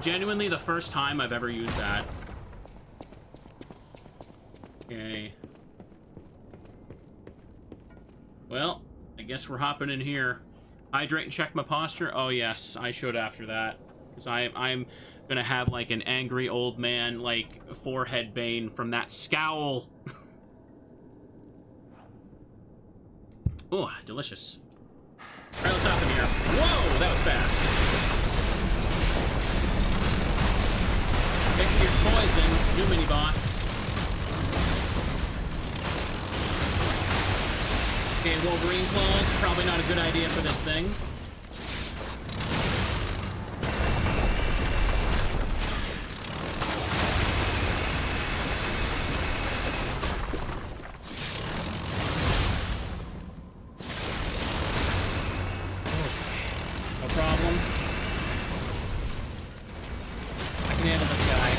Genuinely the first time I've ever used that. Okay. Well, I guess we're hopping in here. Hydrate and check my posture? Oh yes, I should after that. Because I'm gonna have like an angry old man, like, forehead bane from that scowl. Oh, delicious. Alright, let's hop in here. Whoa, that was fast. Pick your poison, new mini boss. Okay, Wolverine claws, probably not a good idea for this thing. No problem. I can handle this guy.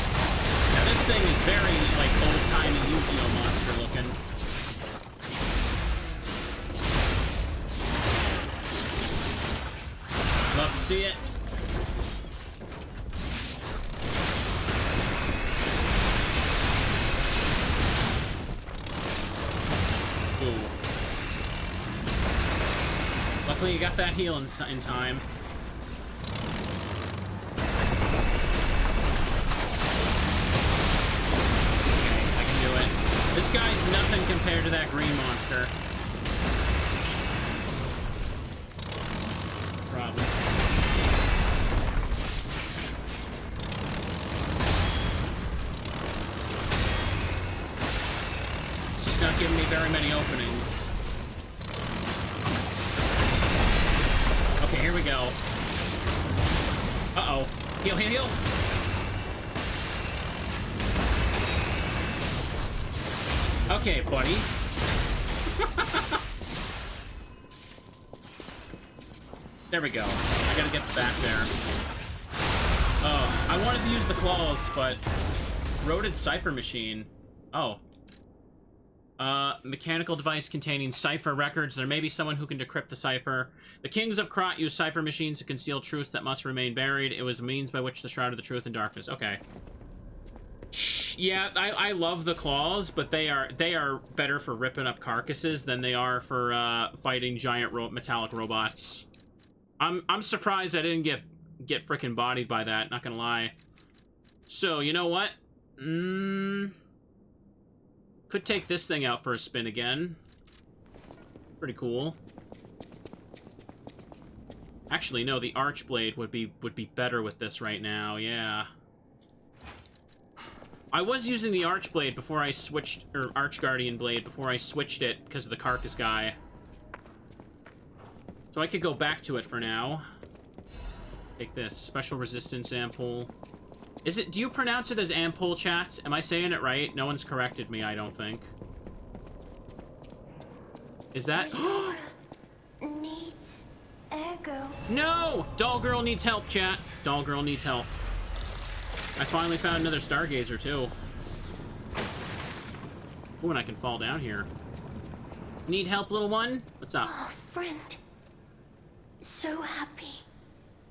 Now this thing is very, like, old-timey Yu-Gi-Oh monster looking. Love to see it. Ooh. Luckily you got that heal in time. guy's nothing compared to that green monster. Probably. It's just not giving me very many openings. Okay, here we go. Uh-oh. Heal, heal, heal! Okay, buddy. There we go. I gotta get back there. Oh, I wanted to use the claws, but... Roded cipher machine. Oh. Mechanical device containing cipher records. There may be someone who can decrypt the cipher. The kings of Krot use cipher machines to conceal truths that must remain buried. It was a means by which to shroud the truth in darkness. Okay. Yeah, I love the claws, but they are better for ripping up carcasses than they are for fighting giant metallic robots. I'm surprised I didn't get frickin' bodied by that, not gonna lie. So, you know what? Could take this thing out for a spin again. Pretty cool. Actually, no, the Archblade would be better with this right now, yeah. I was using the Archblade before I switched, or Archguardian Blade before I switched it because of the Carcass guy. So I could go back to it for now. Take this. Special resistance ampoule. Is it, do you pronounce it as ampoule, chat? Am I saying it right? No one's corrected me, I don't think. Is that... needs ergo. No! Doll Girl needs help, chat. Doll Girl needs help. I finally found another Stargazer, too. Ooh, and I can fall down here. Need help, little one? What's up? Oh, friend. So happy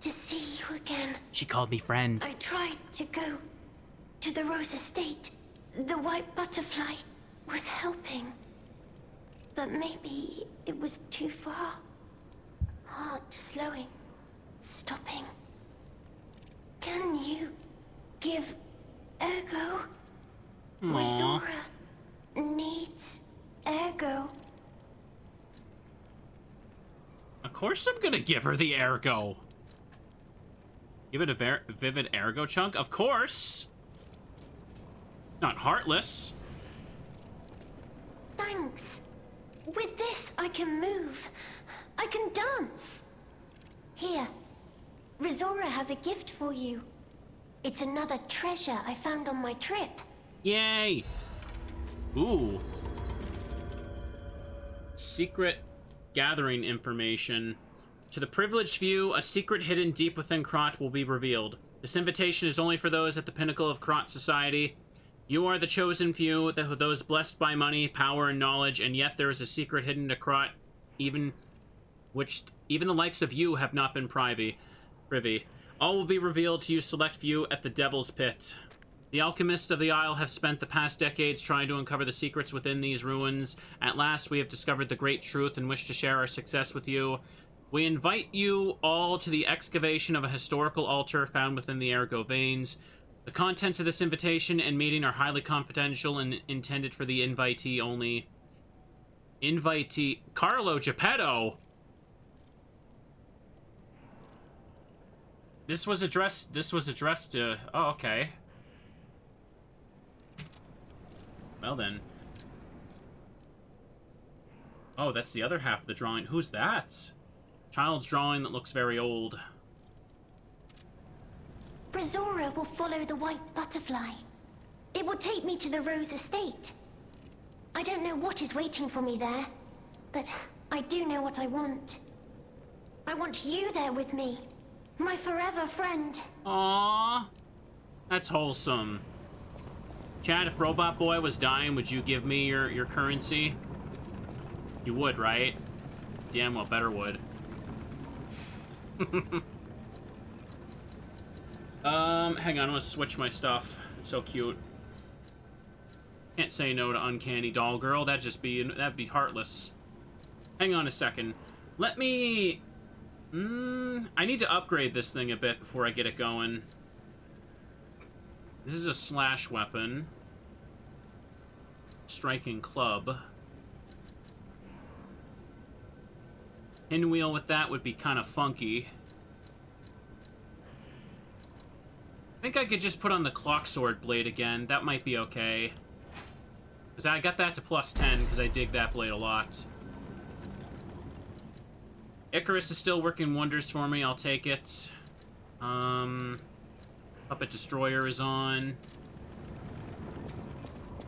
to see you again. She called me friend. I tried to go to the Rose Estate. The white butterfly was helping. But maybe it was too far. Heart slowing, stopping. Can you give ergo? Aww. Rizora needs ergo. Of course I'm gonna give her the ergo. Give it a vivid ergo chunk? Of course! Not heartless. Thanks. With this, I can move. I can dance. Here, Rizora has a gift for you. It's another treasure I found on my trip. Yay! Ooh. Secret gathering information. To the privileged few, a secret hidden deep within Krot will be revealed. This invitation is only for those at the pinnacle of Krot society. You are the chosen few, those blessed by money, power, and knowledge, and yet there is a secret hidden to Krot, even the likes of you have not been privy. All will be revealed to you select few at the Devil's Pit. The alchemists of the Isle have spent the past decades trying to uncover the secrets within these ruins. At last, we have discovered the great truth and wish to share our success with you. We invite you all to the excavation of a historical altar found within the Ergo veins. The contents of this invitation and meeting are highly confidential and intended for the invitee only. Invitee... Carlo Geppetto! This was addressed to... Oh, okay. Well then. Oh, that's the other half of the drawing. Who's that? Child's drawing that looks very old. Rizora will follow the white butterfly. It will take me to the Rose Estate. I don't know what is waiting for me there, but I do know what I want. I want you there with me, my forever friend. Aww. That's wholesome. Chad, if Robot Boy was dying, would you give me your currency? You would, right? Damn well better would. Hang on, I'm gonna switch my stuff. It's so cute. Can't say no to Uncanny Doll Girl. That'd be heartless. Hang on a second. Let me... I need to upgrade this thing a bit before I get it going. This is a slash weapon. striking club. Pinwheel with that would be kind of funky. I think I could just put on the clock sword blade again. That might be okay. Because I got that to +10 because I dig that blade a lot. Icarus is still working wonders for me. I'll take it. Puppet Destroyer is on.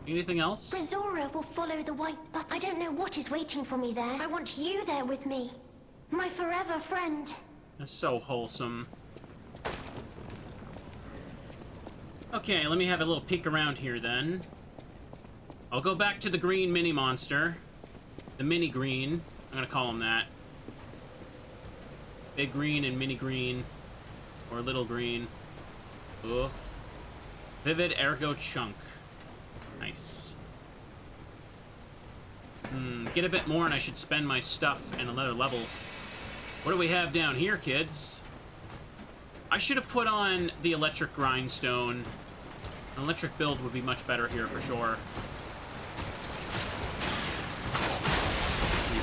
Anything else? Brazora will follow the white button. I don't know what is waiting for me there. I want you there with me. My forever friend. That's so wholesome. Okay, let me have a little peek around here then. I'll go back to the green mini monster. The mini green. I'm gonna call him that. Big green and mini green. Or little green. Oh. Vivid Ergo Chunk. Nice. Get a bit more and I should spend my stuff in another level. What do we have down here, kids? I should have put on the electric grindstone. An electric build would be much better here for sure.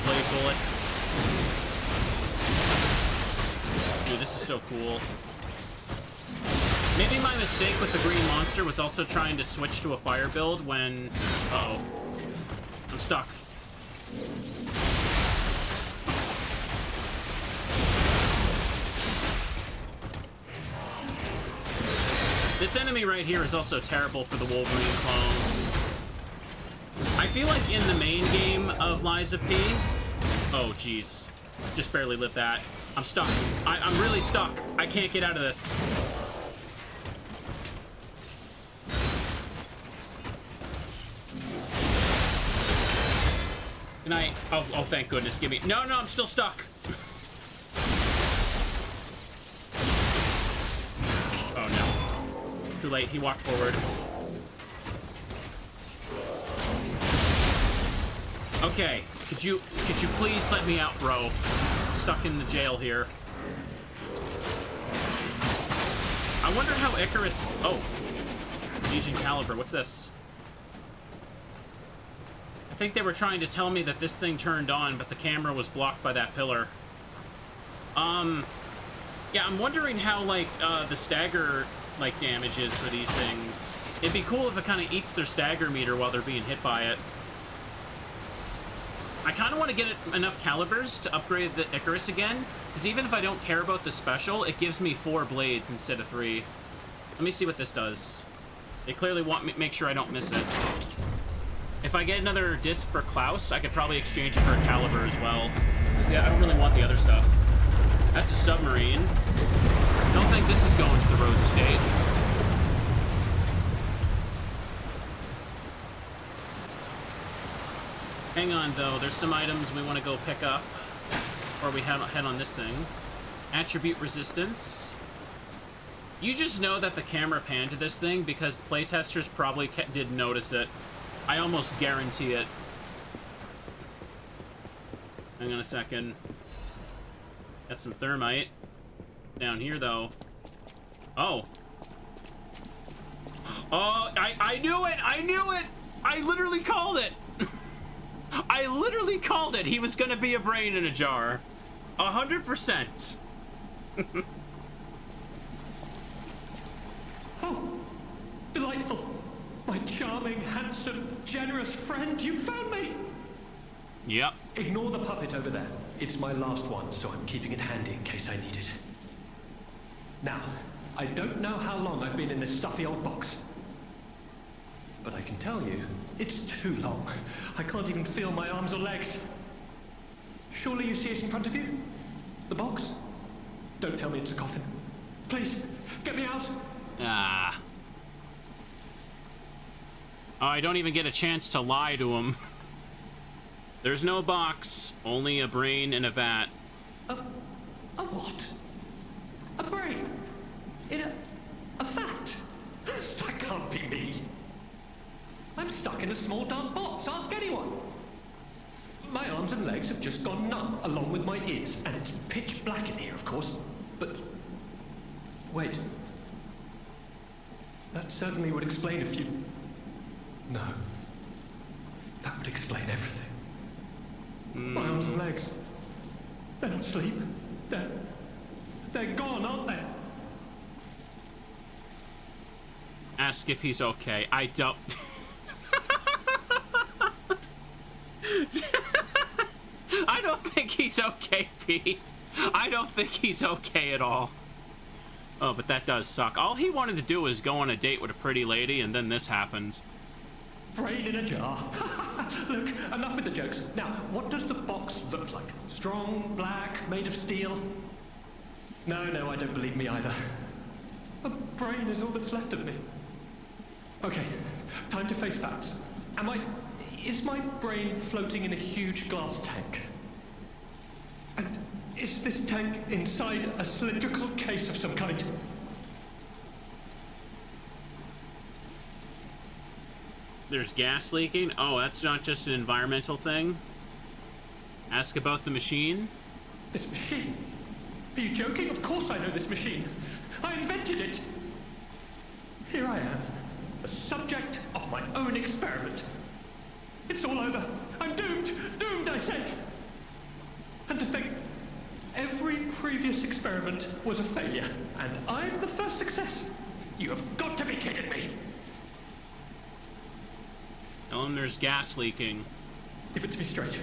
Blade bullets. Dude, this is so cool. Maybe my mistake with the green monster was also trying to switch to a fire build when... Uh-oh. I'm stuck. This enemy right here is also terrible for the Wolverine clones. I feel like in the main game of Lies of P... Oh, jeez. Just barely lived that. I'm stuck. I'm really stuck. I can't get out of this. Good night. Oh, thank goodness. Give me... No, I'm still stuck. Oh, no. Too late. He walked forward. Okay. Could you please let me out, bro? I'm stuck in the jail here. I wonder how Icarus... Oh. Legion Caliber. What's this? I think they were trying to tell me that this thing turned on, but the camera was blocked by that pillar. Yeah, I'm wondering how, like, the stagger, like, damage is for these things. It'd be cool if it kind of eats their stagger meter while they're being hit by it. I kind of want to get enough calibers to upgrade the Icarus again, because even if I don't care about the special, it gives me 4 blades instead of 3. Let me see what this does. They clearly want me to make sure I don't miss it. If I get another disc for Klaus, I could probably exchange it for a caliber as well. Because I don't really want the other stuff. That's a submarine. Don't think this is going to the Rose Estate. Hang on, though. There's some items we want to go pick up before we head on this thing. Attribute resistance. You just know that the camera panned to this thing because the playtesters probably did notice it. I almost guarantee it. Hang on a second. Got some thermite. Down here, though. Oh. Oh, I knew it! I knew it! I literally called it! I literally called it! He was gonna be a brain in a jar. 100%. Oh, delightful. My charming, handsome, generous friend, you found me! Yep. Ignore the puppet over there. It's my last one, so I'm keeping it handy in case I need it. Now, I don't know how long I've been in this stuffy old box. But I can tell you, it's too long. I can't even feel my arms or legs. Surely you see it in front of you? The box? Don't tell me it's a coffin. Please, get me out! Ah. Oh, I don't even get a chance to lie to him. There's no box, only a brain in a vat. A what? A brain? In a vat? That can't be me. I'm stuck in a small dark box, ask anyone. My arms and legs have just gone numb, along with my ears, and it's pitch black in here, of course. But... wait. That certainly would explain a few... No. That would explain everything. My arms and legs. They're not asleep. They're gone, aren't they? Ask if he's okay. I don't... I don't think he's okay, P. I don't think he's okay at all. Oh, but that does suck. All he wanted to do was go on a date with a pretty lady, and then this happened. Brain in a jar. Look, enough with the jokes. Now, what does the box look like? Strong, black, made of steel? No, I don't believe me either. A brain is all that's left of me. Okay, time to face facts. Is my brain floating in a huge glass tank? And is this tank inside a cylindrical case of some kind? There's gas leaking? Oh, that's not just an environmental thing? Ask about the machine? This machine? Are you joking? Of course I know this machine. I invented it. Here I am, the subject of my own experiment. It's all over. I'm doomed. Doomed, I say. And to think, every previous experiment was a failure, and I'm the first success. You have got to be kidding me. Tell him there's gas leaking. Give it to me straight.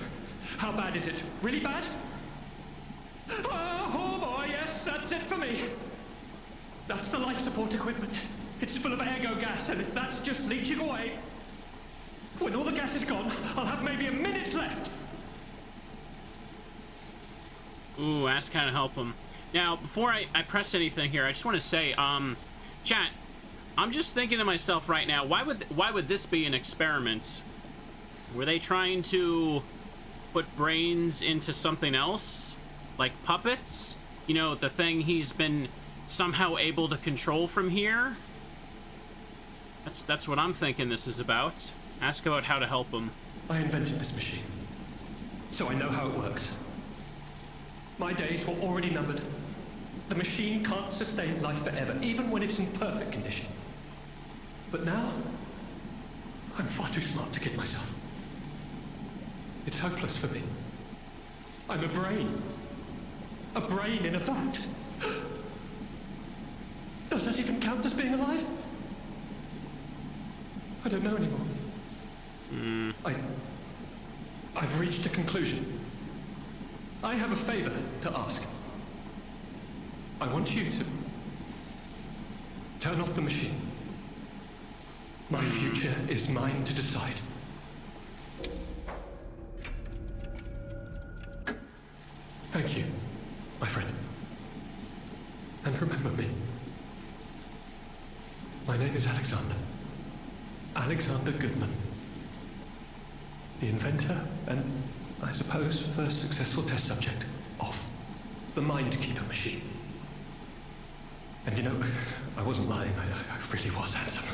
How bad is it? Really bad? Oh boy, yes, that's it for me. That's the life support equipment. It's full of ergo gas, and if that's just leaching away, when all the gas is gone, I'll have maybe a minute left. Ooh, ask how to help him. Now, before I press anything here, I just want to say, chat, I'm just thinking to myself right now, why would this be an experiment? Were they trying to put brains into something else? Like puppets? You know, the thing he's been somehow able to control from here? That's what I'm thinking this is about. Ask about how to help him. I invented this machine, so I know how it works. My days were already numbered. The machine can't sustain life forever, even when it's in perfect condition. But now, I'm far too smart to kid myself. It's hopeless for me. I'm a brain. A brain in a vat. Does that even count as being alive? I don't know anymore. I've reached a conclusion. I have a favor to ask. I want you to turn off the machine. My future is mine to decide. Thank you, my friend. And remember me. My name is Alexander. Alexander Goodman. The inventor and, I suppose, first successful test subject of the Mind Keeper machine. And you know, I wasn't lying, I really was handsome.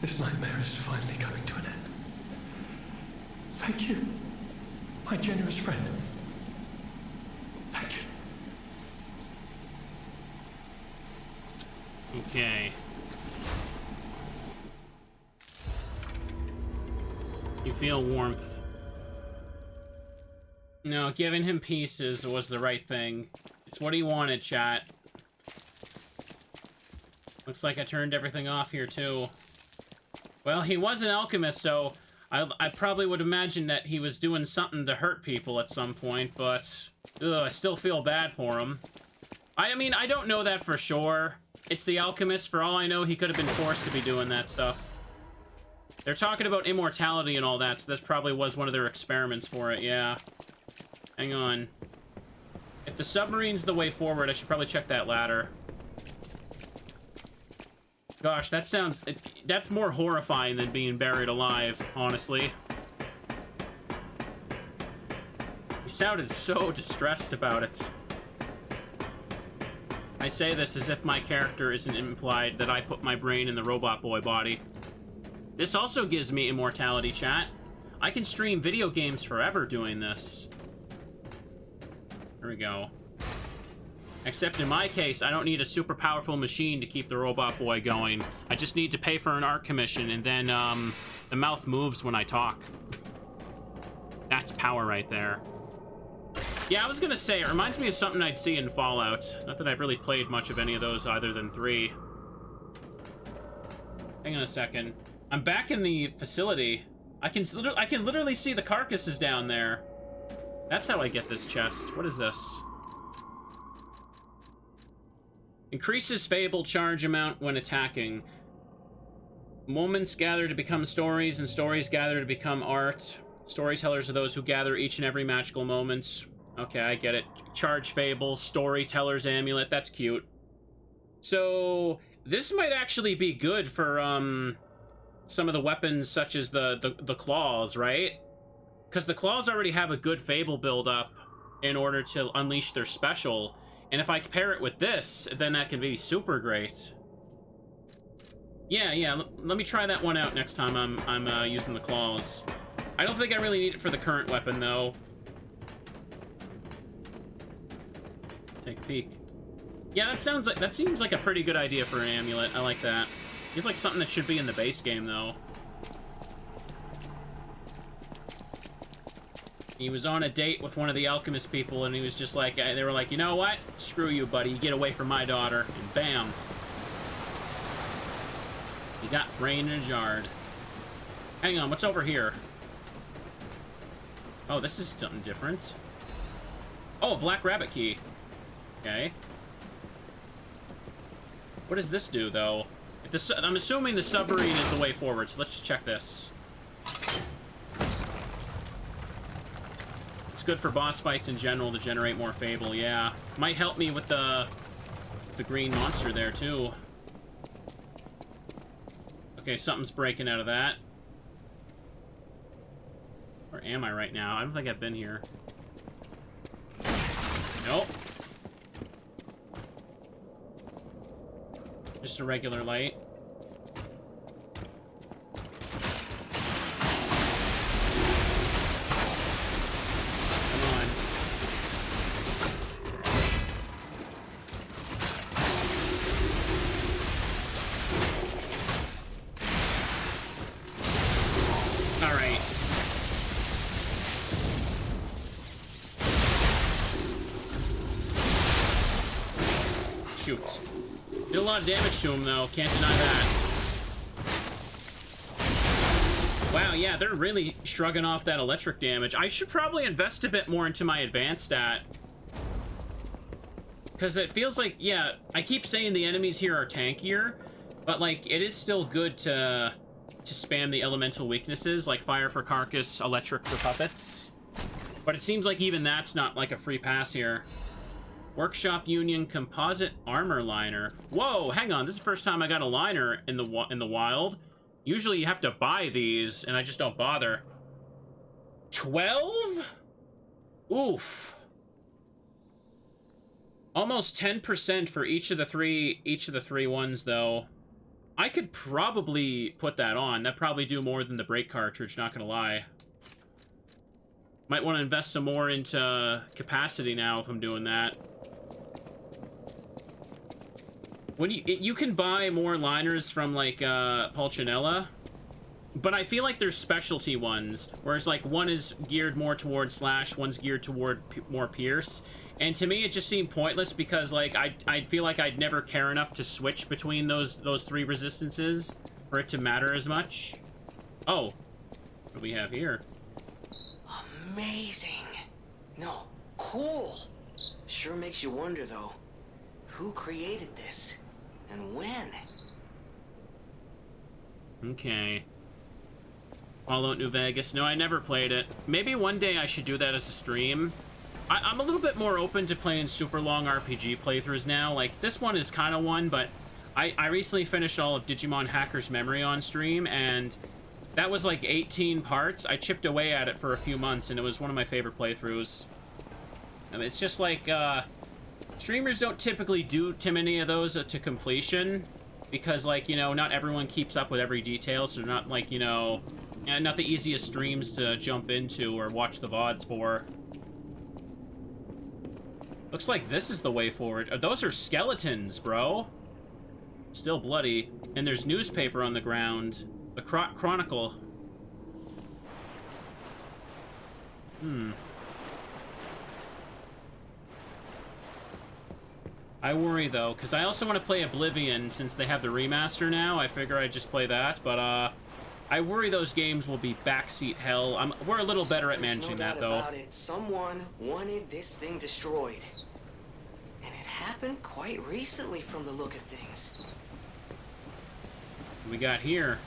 This nightmare is finally coming to an end. Thank you, my generous friend. Thank you. Okay. You feel warmth. No, giving him pieces was the right thing. It's what he wanted, chat. Looks like I turned everything off here, too. Well, he was an alchemist, so I probably would imagine that he was doing something to hurt people at some point, but I still feel bad for him. I mean, I don't know that for sure. It's the alchemist. For all I know, he could have been forced to be doing that stuff. They're talking about immortality and all that, so that probably was one of their experiments for it, yeah. Hang on. If the submarine's the way forward, I should probably check that ladder. Gosh, that sounds... that's more horrifying than being buried alive, honestly. He sounded so distressed about it. I say this as if my character isn't implied that I put my brain in the robot boy body. This also gives me immortality, chat. I can stream video games forever doing this. There we go. Except in my case, I don't need a super powerful machine to keep the robot boy going. I just need to pay for an art commission, and then the mouth moves when I talk. That's power right there. Yeah, I was gonna say, it reminds me of something I'd see in Fallout. Not that I've really played much of any of those other than 3. Hang on a second. I'm back in the facility. I can literally see the carcasses down there. That's how I get this chest. What is this? Increases Fable charge amount when attacking. Moments gather to become stories, and stories gather to become art. Storytellers are those who gather each and every magical moment. Okay, I get it. Charge Fable, Storyteller's Amulet, that's cute. So, this might actually be good for, some of the weapons such as the claws, right? Because the claws already have a good Fable build-up in order to unleash their special. And if I pair it with this, then that can be super great. Yeah, let me try that one out next time I'm using the claws. I don't think I really need it for the current weapon, though. Take a peek. Yeah, that seems like a pretty good idea for an amulet. I like that. It's like something that should be in the base game, though. He was on a date with one of the alchemist people, and he was just like, they were like, you know what? Screw you, buddy. You get away from my daughter. And bam. You got brain in a jar. Hang on, what's over here? Oh, this is something different. Oh, a black rabbit key. Okay. What does this do, though? I'm assuming the submarine is the way forward, so let's just check this. It's good for boss fights in general to generate more Fable, yeah. Might help me with the green monster there, too. Okay, something's breaking out of that. Where am I right now? I don't think I've been here. Nope. Just a regular light. Come on. All right. Shoot. Did a lot of damage to him, though. Can't deny that. Wow, yeah, they're really shrugging off that electric damage. I should probably invest a bit more into my advanced stat. Because it feels like, yeah, I keep saying the enemies here are tankier, but, like, it is still good to spam the elemental weaknesses, like fire for carcass, electric for puppets. But it seems like even that's not, like, a free pass here. Workshop Union Composite Armor Liner. Whoa, hang on. This is the first time I got a liner in the wild. Usually you have to buy these, and I just don't bother. 12? Oof. Almost 10% for each of the three ones, though. I could probably put that on. That'd probably do more than the brake cartridge, not gonna lie. Might want to invest some more into capacity now if I'm doing that. When you can buy more liners from, like, Pulcinella, but I feel like there's specialty ones, whereas, like, one is geared more toward slash, one's geared toward more pierce, and to me it just seemed pointless because, like, I feel like I'd never care enough to switch between those three resistances for it to matter as much. Oh, what do we have here? Amazing. No, cool. Sure makes you wonder, though. Who created this? And when? Okay. Fallout New Vegas. No, I never played it. Maybe one day I should do that as a stream. I'm a little bit more open to playing super long RPG playthroughs now. Like, this one is kind of one, but I recently finished all of Digimon Hacker's Memory on stream, and that was like 18 parts. I chipped away at it for a few months, and it was one of my favorite playthroughs. I mean, it's just like, streamers don't typically do too many of those to completion, because, like, you know, not everyone keeps up with every detail, so they're not, like, you know, not the easiest streams to jump into or watch the VODs for. Looks like this is the way forward. Those are skeletons, bro. Still bloody. And there's newspaper on the ground. The Chronicle. I worry, though, because I also want to play Oblivion since they have the remaster now. I figure I'd just play that, but, I worry those games will be backseat hell. We're a little better at managing that, though. About it. Someone wanted this thing destroyed. And it happened quite recently from the look of things. What we got here?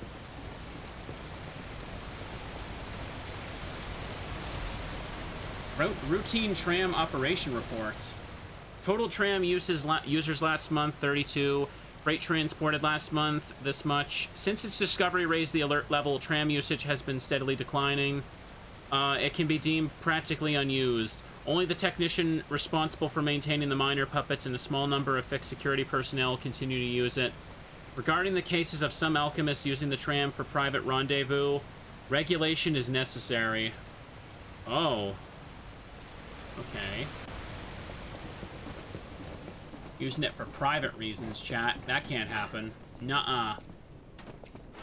Routine tram operation reports. Total tram users last month, 32. Freight transported last month, this much. Since its discovery raised the alert level, tram usage has been steadily declining. It can be deemed practically unused. Only the technician responsible for maintaining the minor puppets and a small number of fixed security personnel continue to use it. Regarding the cases of some alchemists using the tram for private rendezvous, regulation is necessary. Oh. Okay. Using it for private reasons, chat. That can't happen. Nuh-uh.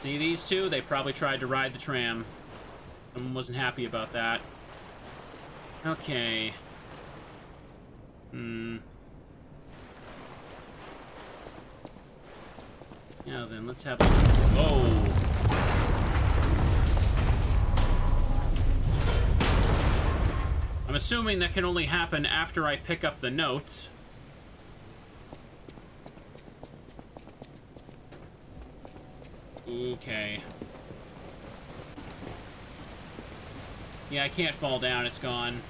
See these two? They probably tried to ride the tram. Someone wasn't happy about that. Okay. Now then, let's have a... Whoa! I'm assuming that can only happen after I pick up the notes. Okay. Yeah, I can't fall down. It's gone.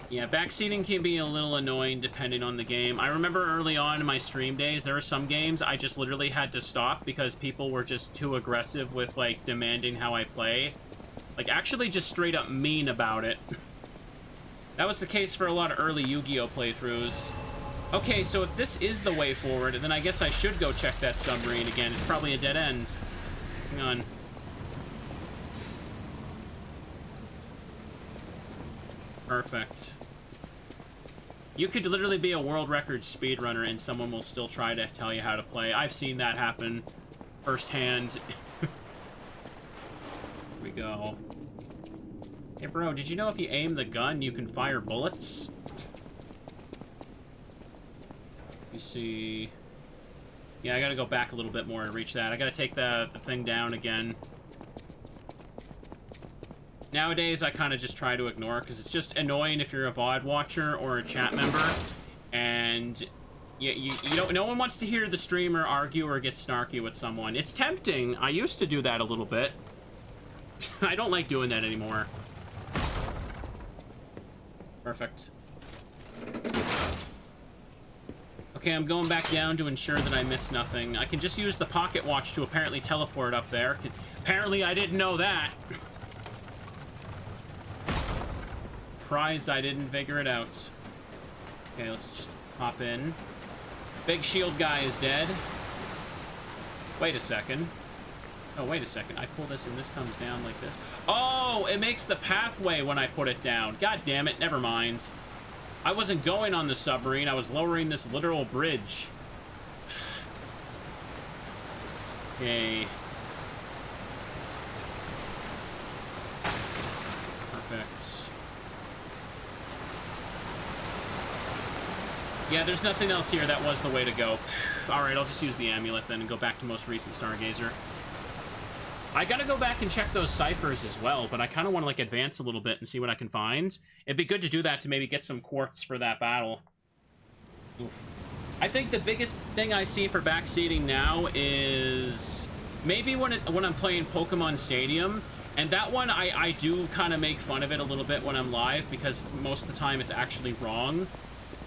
Yeah, backseating can be a little annoying depending on the game. I remember early on in my stream days, there were some games I just literally had to stop because people were just too aggressive with, like, demanding how I play. Like, actually just straight up mean about it. That was the case for a lot of early Yu-Gi-Oh! Playthroughs. Okay, so if this is the way forward, then I guess I should go check that submarine again. It's probably a dead end. Hang on. Perfect. You could literally be a world record speedrunner and someone will still try to tell you how to play. I've seen that happen firsthand. Here we go. Hey, bro, did you know if you aim the gun, you can fire bullets? You see... Yeah, I gotta go back a little bit more to reach that. I gotta take the thing down again. Nowadays, I kind of just try to ignore it, because it's just annoying if you're a VOD watcher or a chat member, and you don't, no one wants to hear the streamer argue or get snarky with someone. It's tempting. I used to do that a little bit. I don't like doing that anymore. Perfect. Okay, I'm going back down to ensure that I miss nothing. I can just use the pocket watch to apparently teleport up there, because apparently I didn't know that. Surprised I didn't figure it out. Okay, let's just hop in. Big shield guy is dead. Wait a second. Oh, wait a second. I pull this and this comes down like this. Oh, it makes the pathway when I put it down. God damn it, never mind. I wasn't going on the submarine, I was lowering this literal bridge. Okay. Perfect. Yeah, there's nothing else here. That was the way to go. Alright, I'll just use the amulet then and go back to most recent Stargazer. I gotta go back and check those ciphers as well, but I kind of want to, like, advance a little bit and see what I can find. It'd be good to do that to maybe get some quartz for that battle. Oof. I think the biggest thing I see for backseating now is maybe when I'm playing Pokemon Stadium, and that one I do kind of make fun of it a little bit when I'm live, because most of the time it's actually wrong.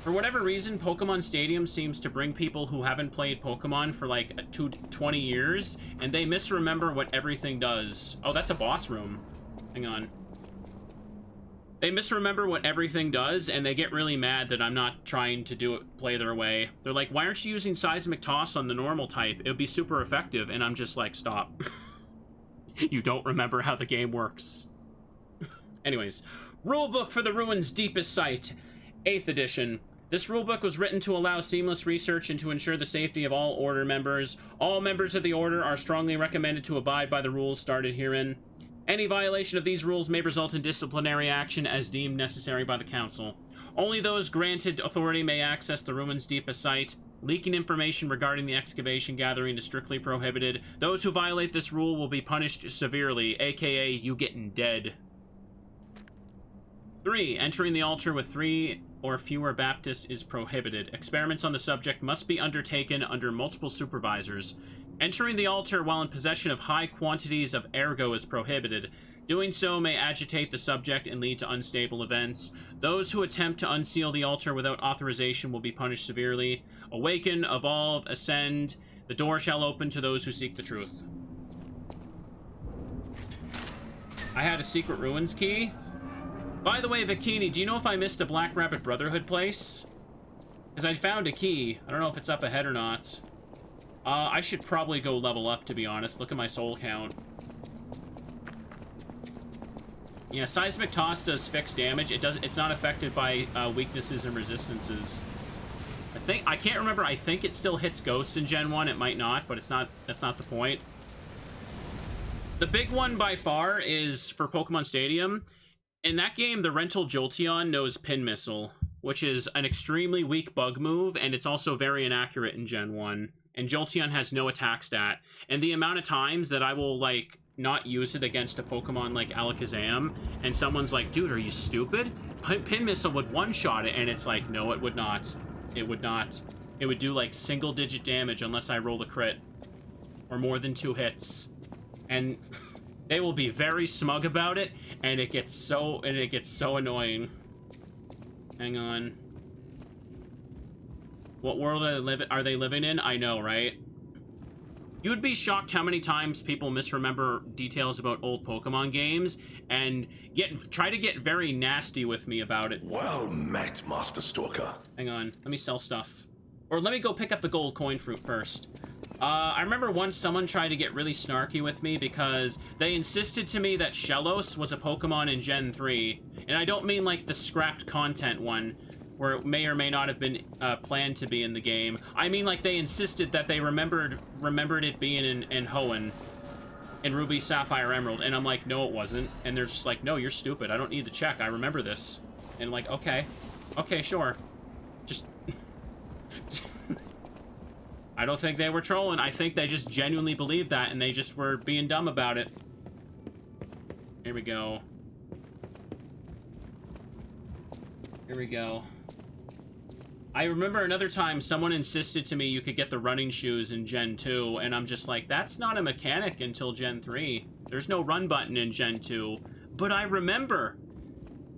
For whatever reason, Pokemon Stadium seems to bring people who haven't played Pokemon for like 20 years, and they misremember what everything does. Oh, that's a boss room. Hang on. They misremember what everything does, and they get really mad that I'm not trying to play their way. They're like, why aren't you using Seismic Toss on the normal type? It would be super effective, and I'm just like, stop. You don't remember how the game works. Anyways, Rulebook for the Ruins' Deepest Sight, 8th edition. This rulebook was written to allow seamless research and to ensure the safety of all Order members. All members of the Order are strongly recommended to abide by the rules started herein. Any violation of these rules may result in disciplinary action as deemed necessary by the Council. Only those granted authority may access the Ruins' Deepest Sight. Leaking information regarding the excavation gathering is strictly prohibited. Those who violate this rule will be punished severely, aka you getting dead. 3. Entering the altar with 3 or fewer Baptists is prohibited. Experiments on the subject must be undertaken under multiple supervisors. Entering the altar while in possession of high quantities of ergo is prohibited. Doing so may agitate the subject and lead to unstable events. Those who attempt to unseal the altar without authorization will be punished severely. Awaken, evolve, ascend. The door shall open to those who seek the truth. I had a secret ruins key. By the way, Victini, do you know if I missed a Black Rabbit Brotherhood place? Because I found a key. I don't know if it's up ahead or not. I should probably go level up, to be honest. Look at my soul count. Yeah, Seismic Toss does fixed damage. It's not affected by weaknesses and resistances. I can't remember. I think it still hits ghosts in Gen 1. It might not, but that's not the point. The big one by far is for Pokemon Stadium. In that game, the Rental Jolteon knows Pin Missile, which is an extremely weak bug move, and it's also very inaccurate in Gen 1. And Jolteon has no attack stat. And the amount of times that I will, like, not use it against a Pokemon like Alakazam, and someone's like, dude, are you stupid? Pin Missile would one-shot it, and it's like, no, it would not. It would not. It would do, like, single-digit damage unless I rolled a crit. Or more than 2 hits. And they will be very smug about it, and it gets so annoying. Hang on. What world are they living in? I know, right? You would be shocked how many times people misremember details about old Pokemon games and try to get very nasty with me about it. Well met, Master Stalker. Hang on, let me sell stuff. Or let me go pick up the gold coin fruit first. I remember once someone tried to get really snarky with me because they insisted to me that Shellos was a Pokemon in Gen 3. And I don't mean like the scrapped content one, where it may or may not have been planned to be in the game. I mean like they insisted that they remembered it being in Hoenn, in Ruby, Sapphire, Emerald. And I'm like, no, it wasn't. And they're just like, no, you're stupid. I don't need to check. I remember this. And I'm like, okay. Okay, sure. Just... I don't think they were trolling. I think they just genuinely believed that, and they just were being dumb about it. Here we go. Here we go. I remember another time someone insisted to me you could get the running shoes in Gen 2, and I'm just like, that's not a mechanic until Gen 3. There's no run button in Gen 2. But I remember.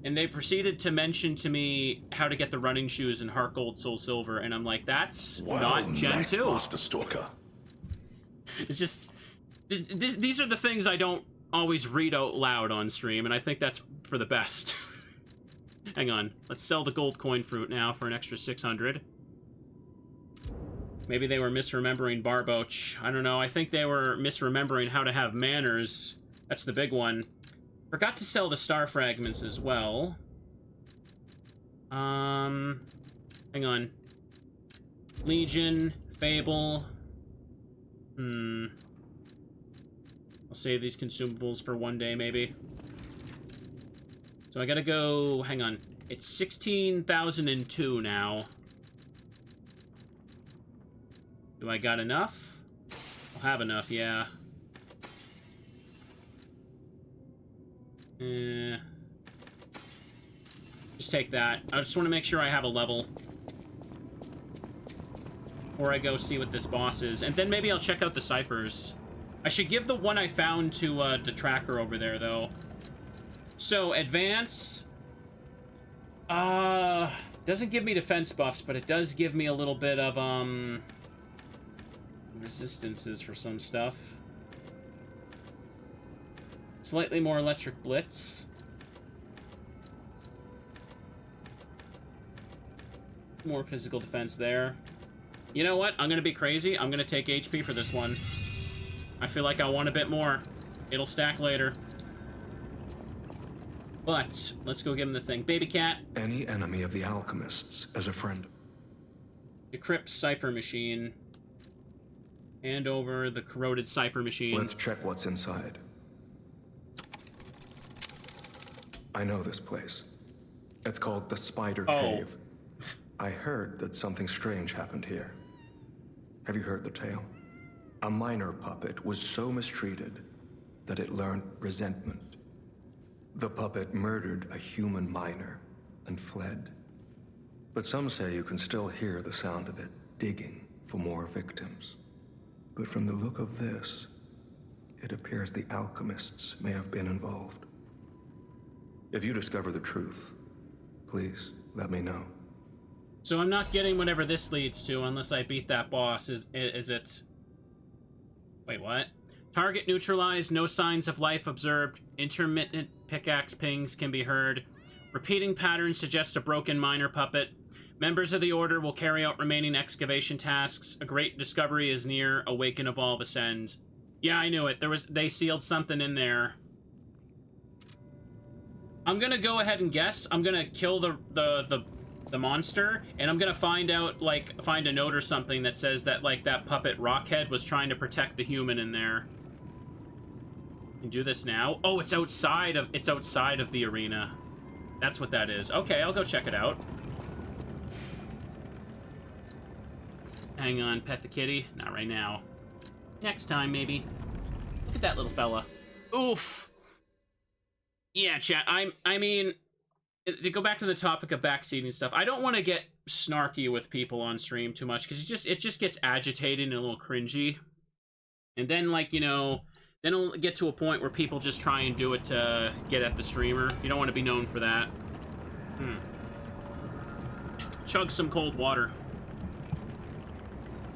And they proceeded to mention to me how to get the running shoes in Heart Gold, Soul Silver, and I'm like, that's not Gen 2. Master Stalker. It's just... These are the things I don't always read out loud on stream, and I think that's for the best. Hang on. Let's sell the gold coin fruit now for an extra 600. Maybe they were misremembering Barboach. I don't know. I think they were misremembering how to have manners. That's the big one. Forgot to sell the star fragments as well. Hang on. Legion, Fable. I'll save these consumables for one day, maybe. So I gotta go... Hang on. It's 16,002 now. Do I got enough? I'll have enough, yeah. Just take that. I just want to make sure I have a level before I go see what this boss is. And then maybe I'll check out the ciphers. I should give the one I found to the tracker over there, though. So, advance. Doesn't give me defense buffs, but it does give me a little bit of, resistances for some stuff. Slightly more electric blitz. More physical defense there. You know what? I'm gonna be crazy. I'm gonna take HP for this one. I feel like I want a bit more. It'll stack later. But let's go give him the thing. Baby cat. Any enemy of the alchemists as a friend. Decrypt cipher machine. Hand over the corroded cipher machine. Let's check what's inside. I know this place. It's called the Spider Cave. I heard that something strange happened here. Have you heard the tale? A miner puppet was so mistreated that it learned resentment. The puppet murdered a human miner and fled. But some say you can still hear the sound of it digging for more victims. But from the look of this, it appears the alchemists may have been involved. If you discover the truth, please let me know. So I'm not getting whatever this leads to unless I beat that boss. Is it... Wait, what? Target neutralized, no signs of life observed. Intermittent pickaxe pings can be heard. Repeating patterns suggest a broken miner puppet. Members of the Order will carry out remaining excavation tasks. A great discovery is near. Awaken, evolve, ascend. Yeah, I knew it. They sealed something in there. I'm gonna go ahead and guess. I'm gonna kill the monster, and I'm gonna find out, like, find a note or something that says that, like, that puppet Rockhead was trying to protect the human in there. Can do this now. Oh, it's outside of the arena. That's what that is. Okay, I'll go check it out. Hang on, pet the kitty. Not right now. Next time, maybe. Look at that little fella. Oof. Yeah, chat. I mean, to go back to the topic of backseating stuff, I don't want to get snarky with people on stream too much, because it just gets agitated and a little cringy. And then, like, you know, then it'll get to a point where people just try and do it to get at the streamer. You don't want to be known for that. Chug some cold water.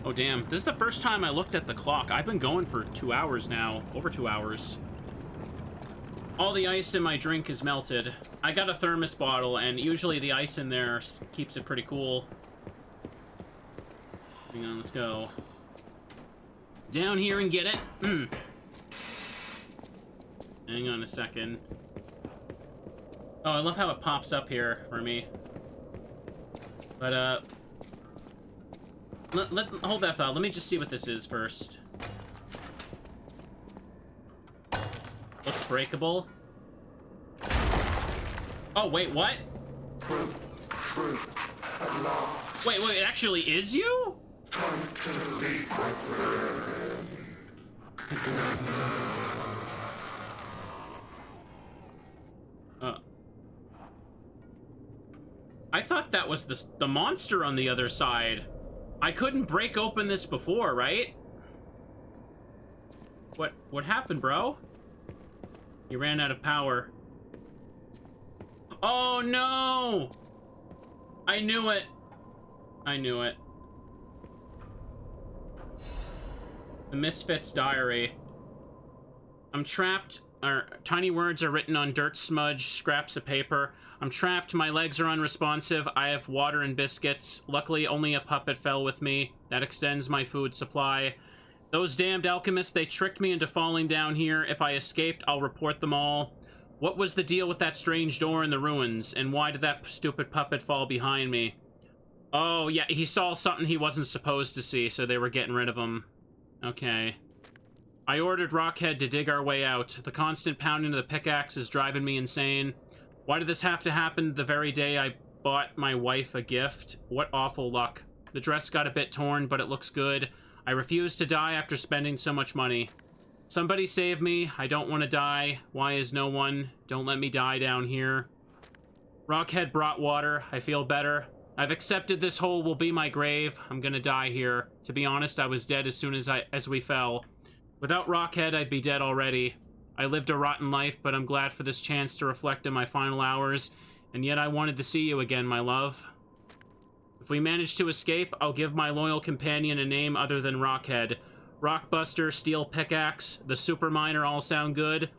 Oh, damn. This is the first time I looked at the clock. I've been going for 2 hours now. Over 2 hours. All the ice in my drink is melted. I got a thermos bottle, and usually the ice in there keeps it pretty cool. Hang on, let's go. Down here and get it. Hang on a second. Oh, I love how it pops up here for me. But, hold that thought. Let me just see what this is first. Looks breakable. Oh, wait, what? Wait, it actually is you? I thought that was the monster on the other side. I couldn't break open this before, right? What happened, bro? You ran out of power. Oh, no! I knew it. I knew it. The Misfits Diary. I'm trapped. Tiny words are written on dirt smudge, scraps of paper. I'm trapped, my legs are unresponsive, I have water and biscuits. Luckily, only a puppet fell with me. That extends my food supply. Those damned alchemists, they tricked me into falling down here. If I escaped, I'll report them all. What was the deal with that strange door in the ruins? And why did that stupid puppet fall behind me? Oh, yeah, he saw something he wasn't supposed to see, so they were getting rid of him. Okay. I ordered Rockhead to dig our way out. The constant pounding of the pickaxe is driving me insane. Why did this have to happen the very day I bought my wife a gift? What awful luck. The dress got a bit torn, but it looks good. I refuse to die after spending so much money. Somebody save me. I don't want to die. Why is no one? Don't let me die down here. Rockhead brought water. I feel better. I've accepted this hole will be my grave. I'm gonna die here. To be honest, I was dead as soon as we fell. Without Rockhead, I'd be dead already. I lived a rotten life, but I'm glad for this chance to reflect in my final hours, and yet I wanted to see you again, my love. If we manage to escape, I'll give my loyal companion a name other than Rockhead. Rockbuster, Steel Pickaxe, the Super Miner all sound good.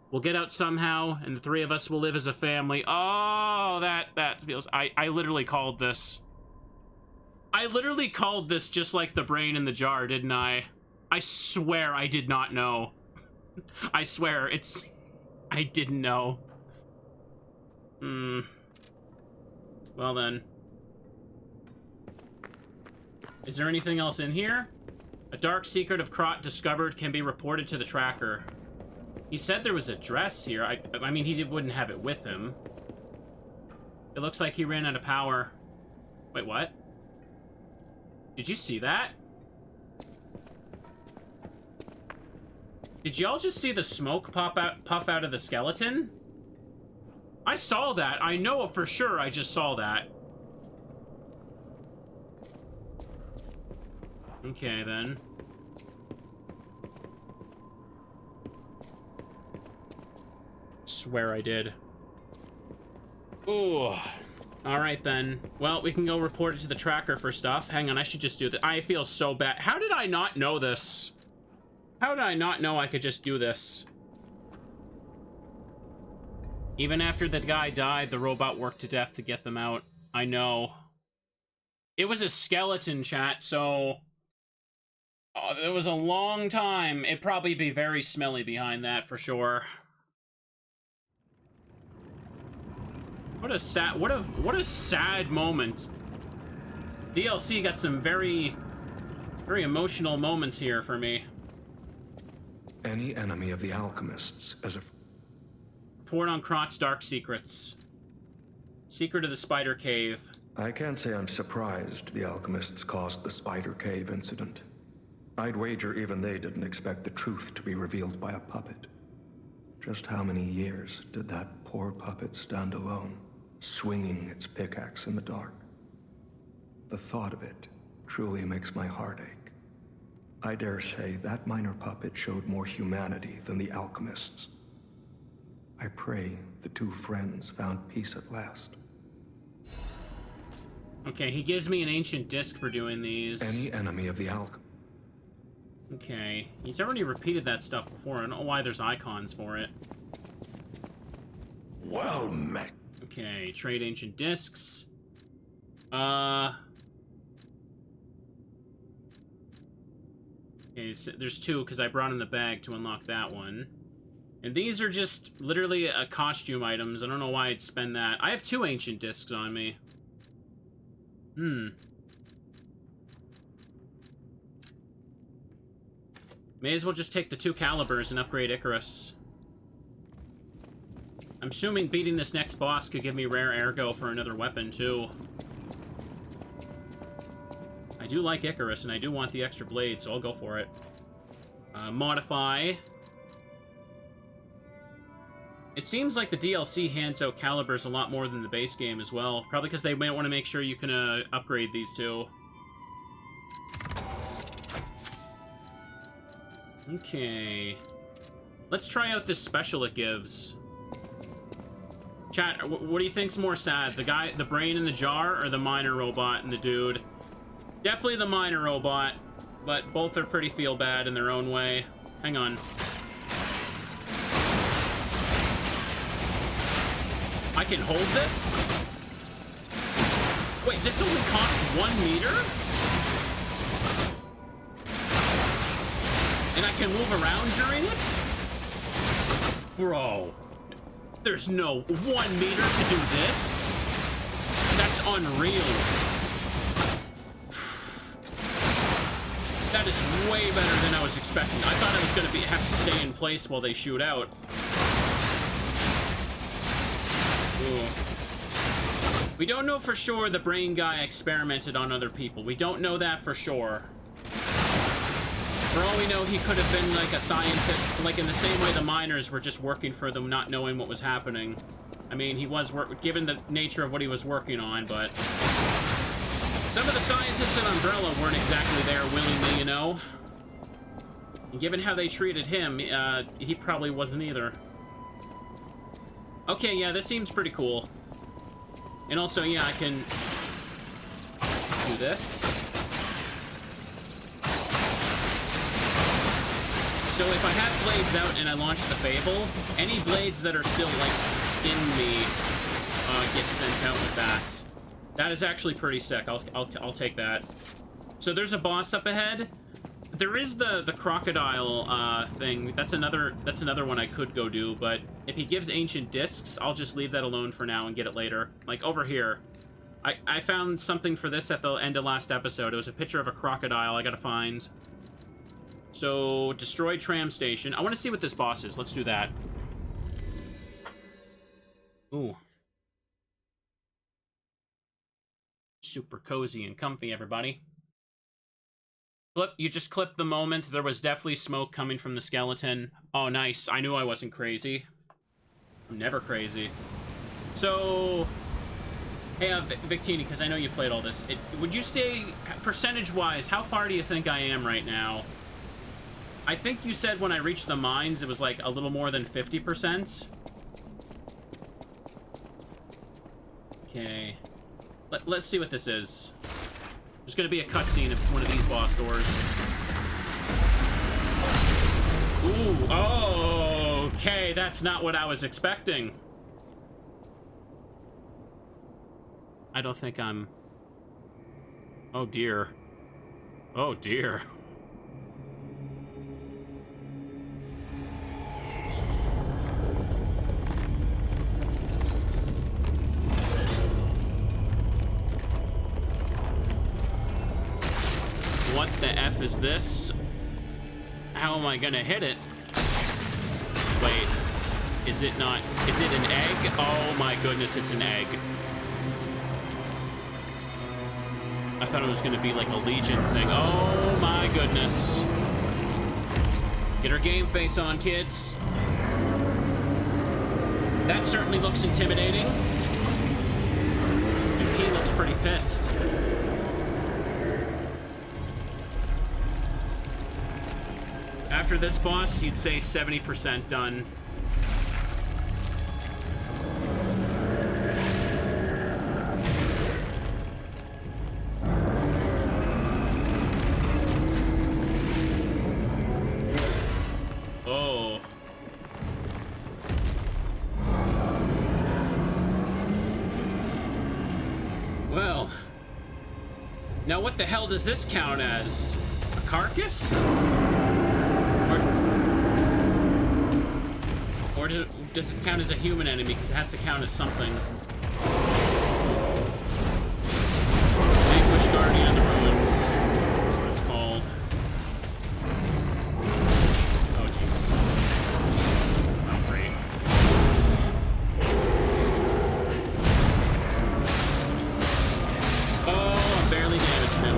We'll get out somehow, and the three of us will live as a family. Oh, that feels... I literally called this. I literally called this just like the brain in the jar, didn't I? I swear I did not know. I swear, I didn't know. Well then. Is there anything else in here? A dark secret of Krot discovered can be reported to the tracker. He said there was a dress here. I mean, he wouldn't have it with him. It looks like he ran out of power. Wait, what? Did you see that? Did y'all just see the smoke puff out of the skeleton? I saw that. I know for sure I just saw that. Okay, then. Swear I did. Ooh. Alright, then. Well, we can go report it to the tracker for stuff. Hang on, I should just do this. I feel so bad. How did I not know this? How did I not know I could just do this? Even after the guy died, the robot worked to death to get them out. I know. It was a skeleton, chat, so... Oh, it was a long time. It'd probably be very smelly behind that, for sure. What a sad moment. DLC got some very emotional moments here for me. Any enemy of the alchemists as a... Report on Krot's dark secrets. Secret of the Spider Cave. I can't say I'm surprised the alchemists caused the Spider Cave incident. I'd wager even they didn't expect the truth to be revealed by a puppet. Just how many years did that poor puppet stand alone, swinging its pickaxe in the dark? The thought of it truly makes my heart ache. I dare say that minor puppet showed more humanity than the alchemists. I pray the two friends found peace at last. Okay, he gives me an ancient disc for doing these. Any enemy of the alchemists. Okay, he's already repeated that stuff before. I don't know why there's icons for it. Well met. Okay, trade ancient discs. Okay, so there's two because I brought in the bag to unlock that one. And these are just literally costume items. I don't know why I'd spend that. I have 2 ancient discs on me. May as well just take the 2 calibers and upgrade Icarus. I'm assuming beating this next boss could give me rare ergo for another weapon, too. I do like Icarus, and I do want the extra blade, so I'll go for it. Modify. It seems like the DLC hands out calibers a lot more than the base game as well. Probably because they might want to make sure you can upgrade these 2. Okay. Let's try out this special it gives. Chat, what do you think's more sad? The brain in the jar, or the miner robot and the dude? Definitely the miner robot, but both are pretty feel bad in their own way. Hang on. I can hold this? Wait, this only costs 1 meter? And I can move around during it? Bro. There's no 1 meter to do this? That's unreal. That is way better than I was expecting. I thought I was going to have to stay in place while they shoot out. Ooh. We don't know for sure the brain guy experimented on other people. We don't know that for sure. For all we know, he could have been like a scientist, like in the same way the miners were just working for them, not knowing what was happening. I mean, he was given the nature of what he was working on, but some of the scientists in Umbrella weren't exactly there willingly, you know? And given how they treated him, he probably wasn't either. Okay, yeah, this seems pretty cool. And also, yeah, I can do this. So if I have blades out and I launch the Fable, any blades that are still, like, in me get sent out with that. That is actually pretty sick. I'll take that. So there's a boss up ahead. There is the crocodile thing. That's another one I could go do, but if he gives ancient discs, I'll just leave that alone for now and get it later. Like over here. I found something for this at the end of last episode. It was a picture of a crocodile I gotta find. So, destroy tram station. I want to see what this boss is. Let's do that. Ooh. Super cozy and comfy, everybody. You just clipped the moment. There was definitely smoke coming from the skeleton. Oh, nice. I knew I wasn't crazy. I'm never crazy. So, hey, Victini, because I know you played all this. Would you say, percentage-wise, how far do you think I am right now? I think you said when I reached the mines, it was like a little more than 50%. Okay. Let's see what this is. There's gonna be a cutscene of one of these boss doors. Ooh, oh, okay, that's not what I was expecting. I don't think I'm... Oh, dear. Oh, dear. What the F is this? How am I gonna hit it? Wait, is it not? Is it an egg? Oh my goodness, it's an egg. I thought it was gonna be like a Legion thing. Oh my goodness. Get her game face on, kids. That certainly looks intimidating. And P looks pretty pissed. After this boss, you'd say 70% done. Oh. Well. Now what the hell does this count as? A carcass? Or does it count as a human enemy? Because it has to count as something. Vanquish Guardian of the Ruins. That's what it's called. Oh, jeez. Oh, great. Oh, I'm barely damaging him.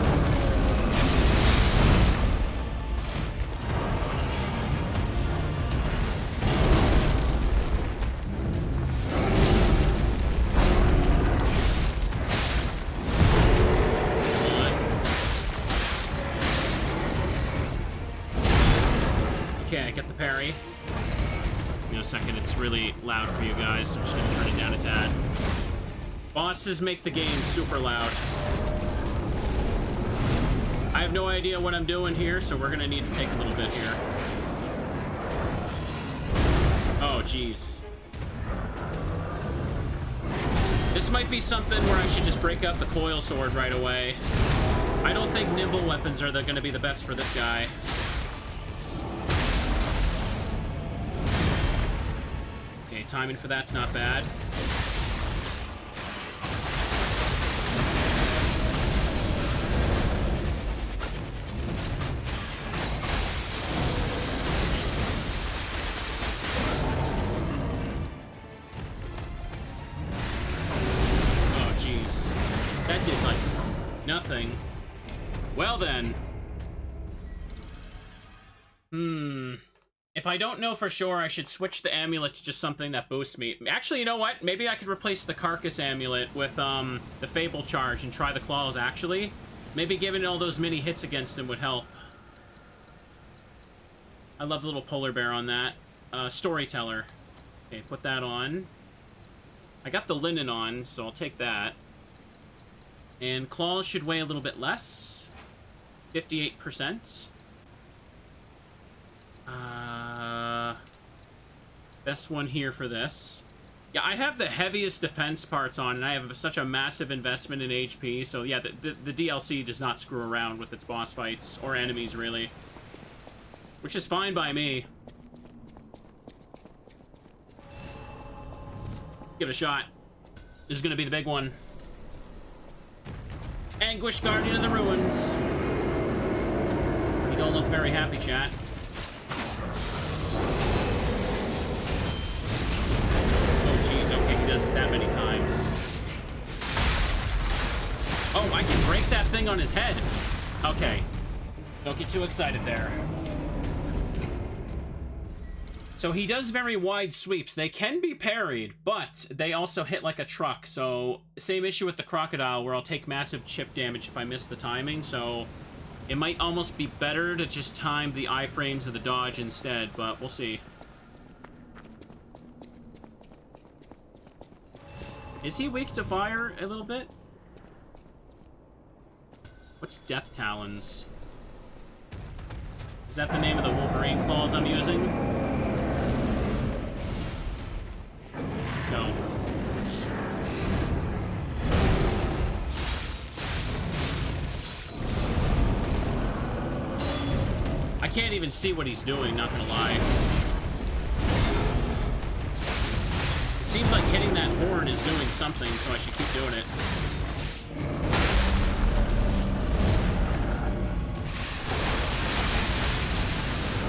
Parry. In a second, it's really loud for you guys, so I'm just gonna turn it down a tad. Bosses make the game super loud. I have no idea what I'm doing here, so we're gonna need to take a little bit here. Oh, jeez. This might be something where I should just break out the coil sword right away. I don't think nimble weapons are gonna be the best for this guy. Timing for that's not bad. Oh, jeez. That did, like, nothing. Well, then. If I don't know for sure, I should switch the amulet to just something that boosts me. Actually, you know what? Maybe I could replace the Carcass amulet with the Fable charge and try the claws, actually. Maybe giving all those mini hits against him would help. I love the little polar bear on that. Storyteller. Okay, put that on. I got the linen on, so I'll take that. And claws should weigh a little bit less. 58%. Best one here for this. Yeah, I have the heaviest defense parts on, and I have such a massive investment in HP, so yeah, the DLC does not screw around with its boss fights, or enemies, really. which is fine by me. Give it a shot. This is gonna be the big one. Anguish, Guardian of the Ruins. You don't look very happy, chat. Oh, jeez, okay, he does it that many times. Oh, I can break that thing on his head. Okay. Don't get too excited there. So he does very wide sweeps. They can be parried, but they also hit like a truck. So same issue with the crocodile, where I'll take massive chip damage if I miss the timing. So it might almost be better to just time the iframes of the dodge instead, but we'll see. Is he weak to fire a little bit? What's Death Talons? Is that the name of the Wolverine claws I'm using? Let's go. I can't even see what he's doing, not gonna lie. It seems like hitting that horn is doing something, so I should keep doing it.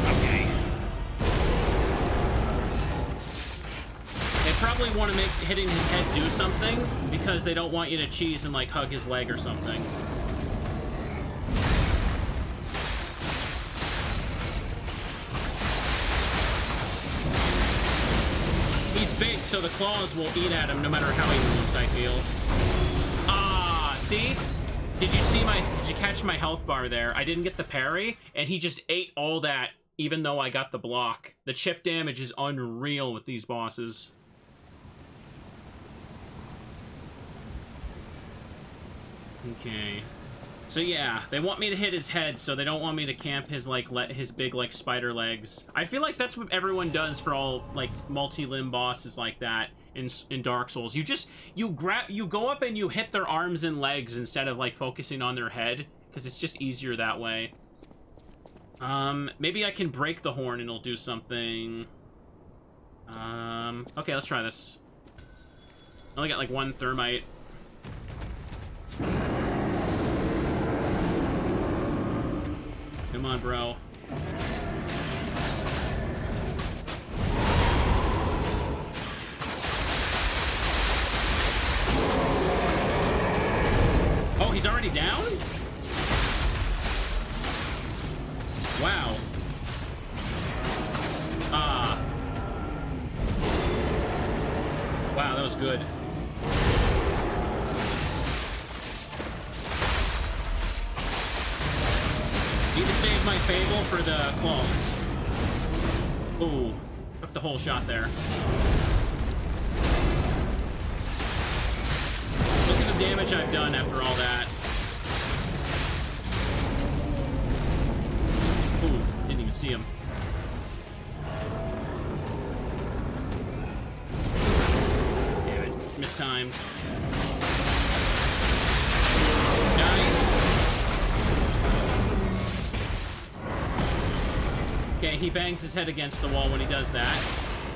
Okay. They probably want to make hitting his head do something, because they don't want you to cheese and, like, hug his leg or something. He's big, so the claws will eat at him no matter how he moves, I feel. Ah, see? Did you catch my health bar there? I didn't get the parry, and he just ate all that, even though I got the block. The chip damage is unreal with these bosses. Okay. So yeah, they want me to hit his head, so they don't want me to camp his, like, his big, like, spider legs. I feel like that's what everyone does for all, like, multi-limb bosses like that in Dark Souls. You go up and you hit their arms and legs instead of, like, focusing on their head, because it's just easier that way. Maybe I can break the horn and it'll do something. Okay, let's try this. I only got, like, one thermite. Come on, bro. Oh, he's already down? Wow. Wow, that was good. Need to save my Fable for the claws. Ooh, took the whole shot there. Look at the damage I've done after all that. Ooh, didn't even see him. Damn it, mistimed. Nice. Okay, he bangs his head against the wall when he does that.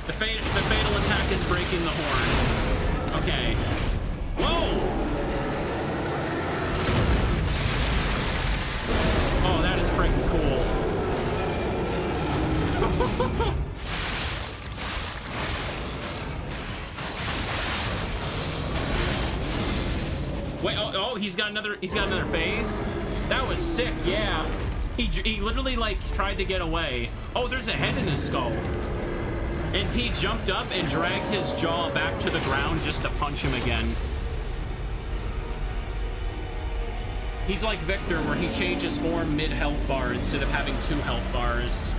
The fatal attack is breaking the horn. Okay. Whoa! Oh, that is freaking cool. Wait, oh, he's got another phase? That was sick, yeah. He literally, like, tried to get away. Oh, there's a head in his skull. And he jumped up and dragged his jaw back to the ground just to punch him again. He's like Victor, where he changes form mid-health bar instead of having 2 health bars.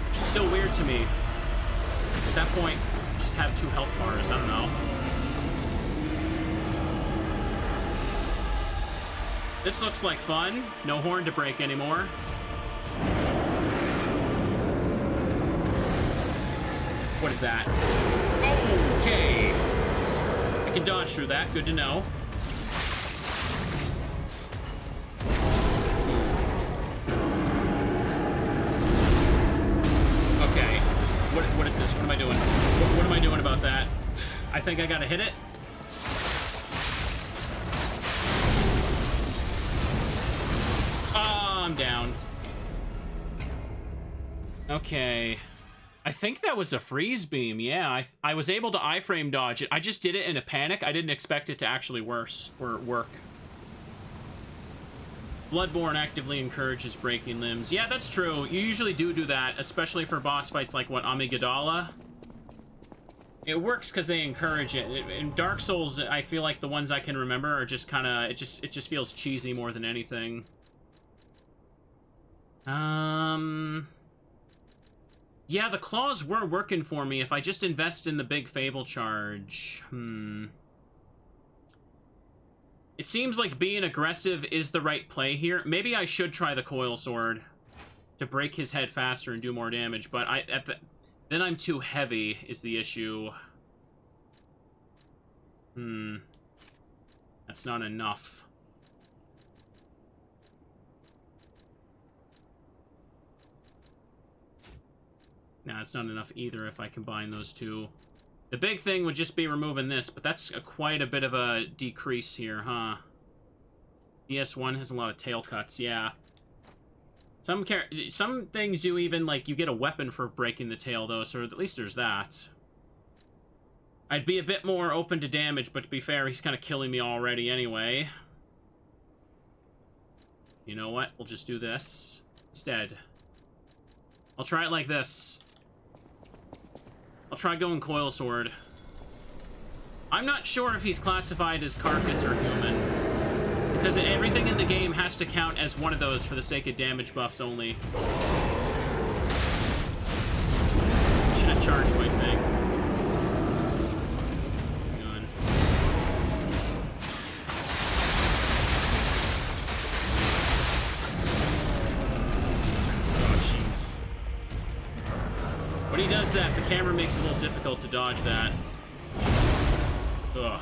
Which is still weird to me. At that point, just have 2 health bars, I don't know. This looks like fun. No horn to break anymore. What is that? Okay. I can dodge through that. Good to know. is this? What am I doing? What am I doing about that? I think I gotta hit it. Oh, I'm downed. Okay. I think that was a freeze beam. Yeah, I was able to iframe dodge it. I just did it in a panic. I didn't expect it to actually work. Bloodborne actively encourages breaking limbs. Yeah, that's true. You usually do that, especially for boss fights like, what, Amygdala? It works because they encourage it. In Dark Souls, I feel like the ones I can remember are just kind of... It just feels cheesy more than anything. Yeah, the claws were working for me if I just invest in the big Fable charge. It seems like being aggressive is the right play here. Maybe I should try the coil sword to break his head faster and do more damage, but then I'm too heavy is the issue. That's not enough. Nah, it's not enough either if I combine those two. The big thing would just be removing this, but that's quite a bit of a decrease here, huh? DS1 has a lot of tail cuts, yeah. Some things you even, like, you get a weapon for breaking the tail, though, so at least there's that. I'd be a bit more open to damage, but to be fair, he's kind of killing me already anyway. You know what? We'll just do this instead. I'll try it like this. I'll try going coil sword. I'm not sure if he's classified as carcass or human, because everything in the game has to count as one of those for the sake of damage buffs only. Should have charged my thing. Hang on. Oh, jeez. When he does that, the camera makes it a little difficult to dodge that. Ugh.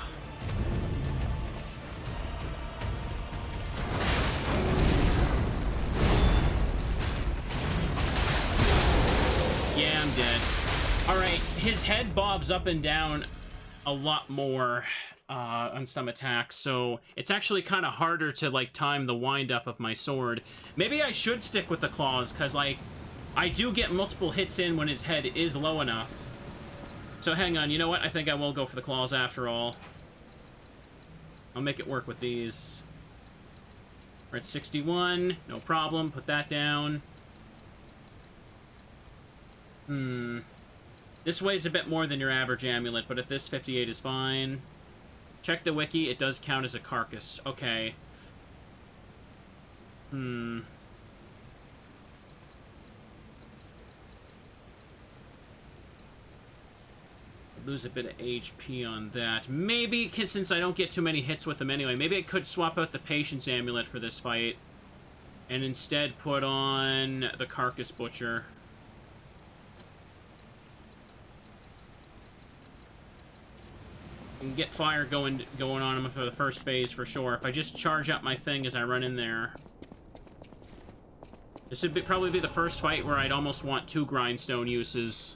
Yeah, I'm dead. Alright, his head bobs up and down a lot more on some attacks, so it's actually kind of harder to, like, time the wind-up of my sword. Maybe I should stick with the claws, because, like, I do get multiple hits in when his head is low enough. So hang on, you know what? I think I will go for the claws after all. I'll make it work with these. We're at 61, no problem. Put that down. This weighs a bit more than your average amulet, but at this 58 is fine. Check the wiki, it does count as a carcass. Okay. Lose a bit of HP on that. Maybe, since I don't get too many hits with them anyway, maybe I could swap out the Patience Amulet for this fight and instead put on the Carcass Butcher. And get fire going on him for the first phase for sure. If I just charge up my thing as I run in there. This would probably be the first fight where I'd almost want 2 grindstone uses.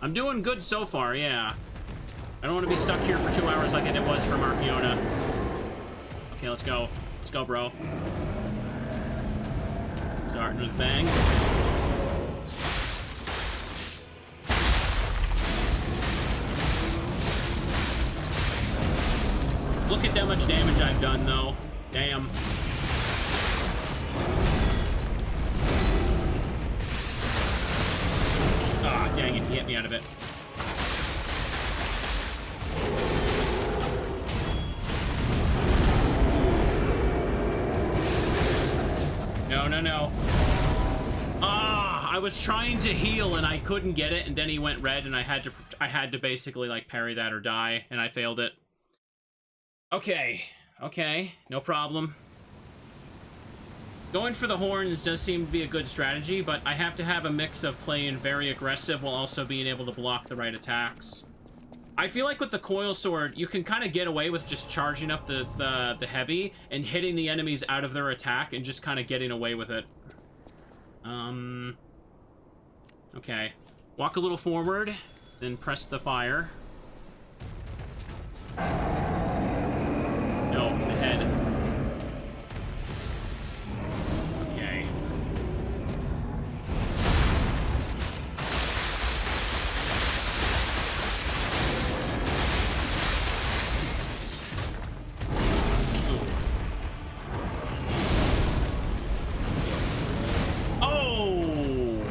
I'm doing good so far, yeah. I don't want to be stuck here for 2 hours like it was for Markiona. Okay, let's go. Let's go, bro. Starting with bang. Look at how much damage I've done, though. Damn. Ah, dang it, he hit me out of it. No, no, no. Ah, I was trying to heal and I couldn't get it, and then he went red, and I had to basically, like, parry that or die, and I failed it. Okay, okay, no problem. Going for the horns does seem to be a good strategy, but I have to have a mix of playing very aggressive while also being able to block the right attacks. I feel like with the coil sword, you can kind of get away with just charging up the heavy and hitting the enemies out of their attack and just kind of getting away with it. Okay. Walk a little forward, then press the fire. No, the head. Okay. Oh!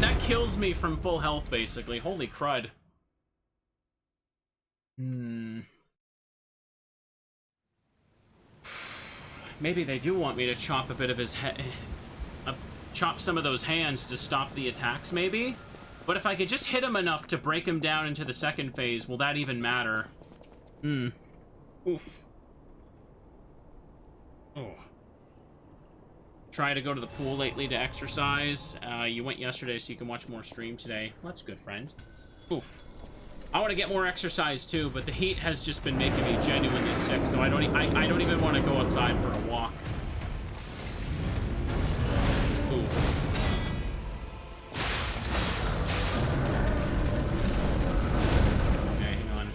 That kills me from full health, basically. Holy crud. Maybe they do want me to chop a bit of his head. Chop some of those hands to stop the attacks, maybe? But if I could just hit him enough to break him down into the second phase, will that even matter? Oof. Oh. Try to go to the pool lately to exercise. You went yesterday, so you can watch more stream today. Well, that's good, friend. Oof. I want to get more exercise too, but the heat has just been making me genuinely sick, so I don't even want to go outside for a walk. Ooh. Okay, hang on.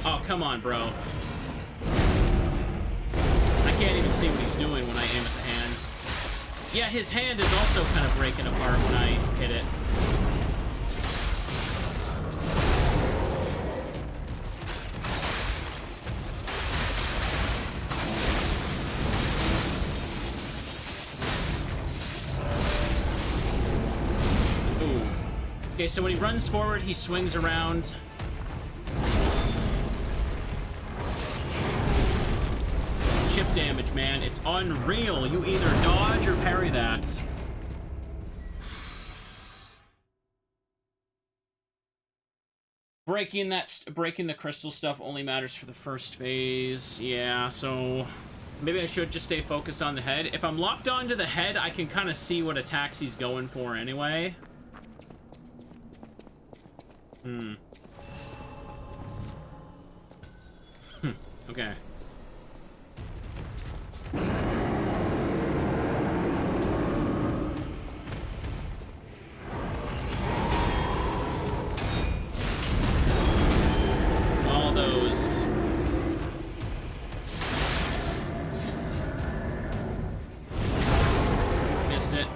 Oh, come on, bro. I can't even see what he's doing when I aim at the hands. Yeah, his hand is also kind of breaking apart when I hit it. Ooh. Okay, so when he runs forward, he swings around. Chip damage, man. It's unreal. You either dodge or parry that. Breaking the crystal stuff only matters for the first phase. Yeah, so maybe I should just stay focused on the head. If I'm locked onto the head, I can kind of see what attacks he's going for anyway. Okay. All those. Missed it.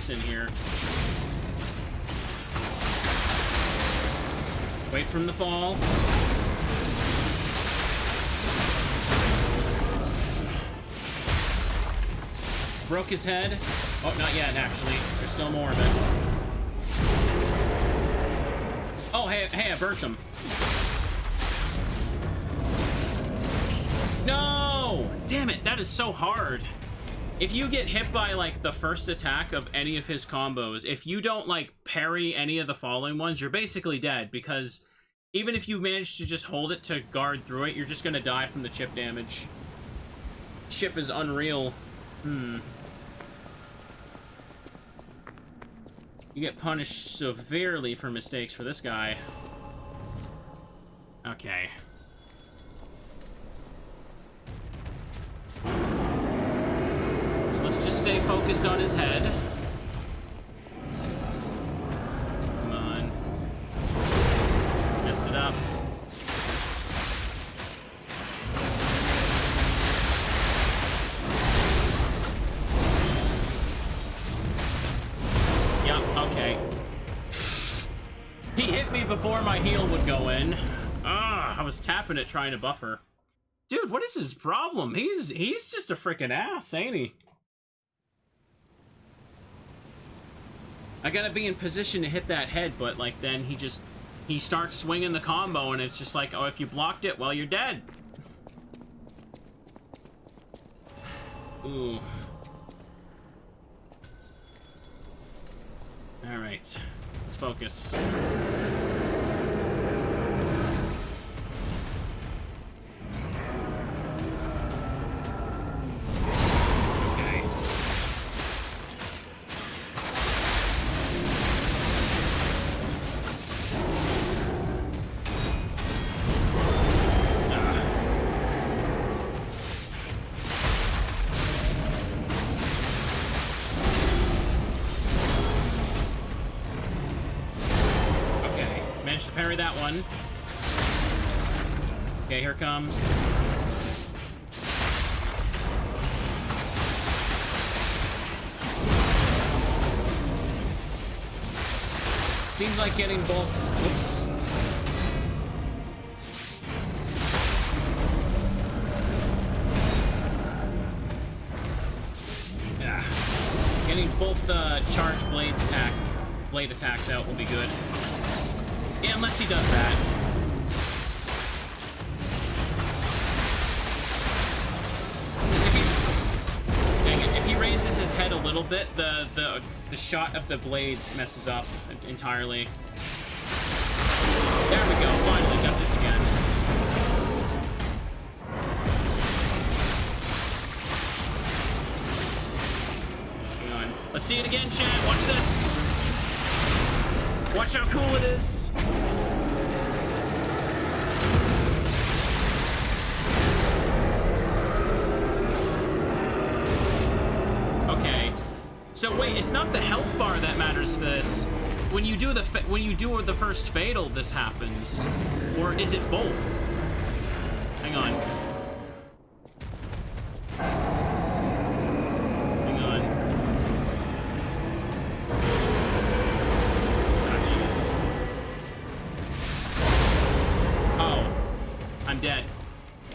In here. Wait from the fall. Broke his head. Oh, not yet, actually. There's still more of it. Oh, hey, I burnt him. No! Damn it, that is so hard. If you get hit by, like, the first attack of any of his combos, if you don't, like, parry any of the following ones, you're basically dead, because even if you manage to just hold it to guard through it, you're just gonna die from the chip damage. Chip is unreal. You get punished severely for mistakes for this guy. Okay. So let's just stay focused on his head. Come on. Messed it up. Yep, okay. He hit me before my heal would go in. I was tapping it trying to buffer. Dude, what is his problem? He's just a freaking ass, ain't he? I gotta be in position to hit that head, but, like, then he starts swinging the combo, and it's just like, oh, if you blocked it, well, you're dead. Ooh. Alright. Let's focus. Managed to parry that one. Okay, here comes. Seems like getting both. Whoops. Yeah. Getting both the charge blade attacks out will be good. Yeah, unless he does that. Dang it, if he raises his head a little bit, the shot of the blades messes up entirely. There we go, finally got this again. Hang on. Let's see it again, chat. Watch this. Watch how cool it is. Okay. So wait, it's not the health bar that matters for this. When you do the first fatal, this happens, or is it both? Hang on. Hang on. Oh, jeez. Oh, I'm dead.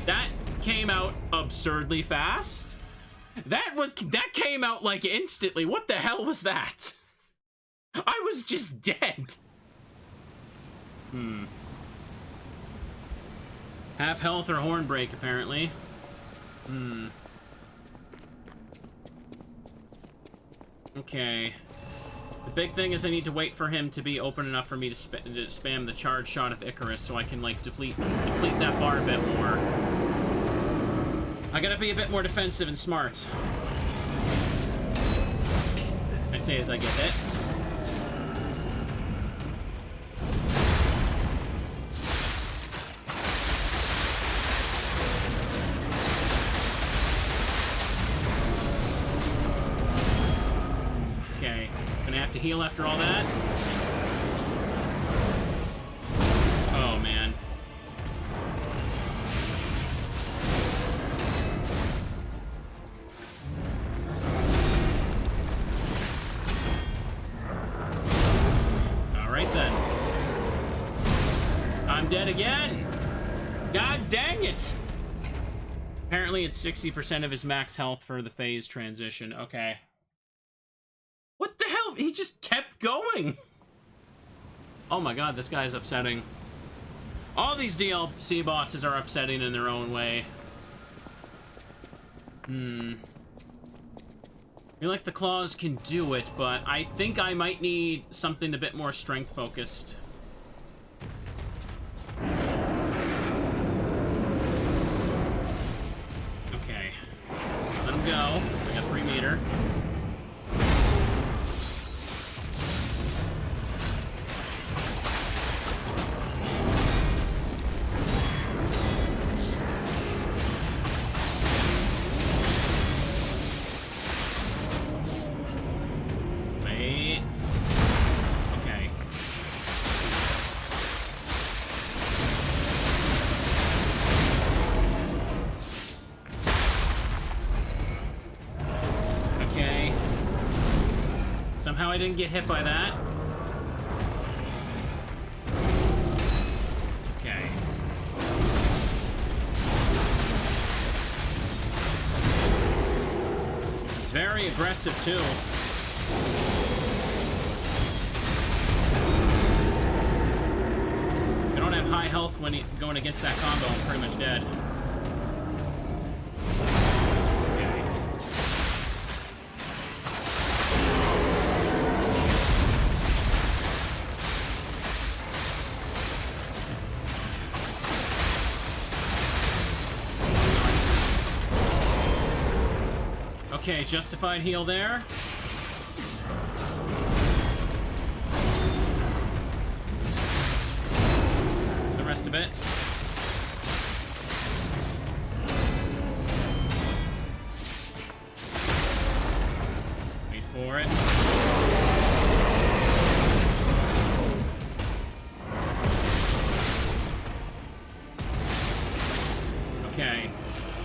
That came out absurdly fast. That came out like instantly. What the hell was that? I was just dead. Half health or horn break, apparently. Okay. The big thing is I need to wait for him to be open enough for me to spam the charge shot of Icarus so I can, like, deplete that bar a bit more. I gotta be a bit more defensive and smart. I say as I get hit. Okay, gonna have to heal after all that. Oh, man. Alright then. I'm dead again! God dang it! Apparently it's 60% of his max health for the phase transition. Okay. What the hell? He just kept going! Oh my god, this guy is upsetting. All these DLC bosses are upsetting in their own way. I feel like the claws can do it, but I think I might need something a bit more strength-focused. Okay. Let him go. I got 3 meter. Wait. Okay. Okay. Somehow I didn't get hit by that. Okay. He's very aggressive too. If I don't have high health when going against that combo, I'm pretty much dead. Okay. Okay, justified heal there. The rest of it. Wait for it.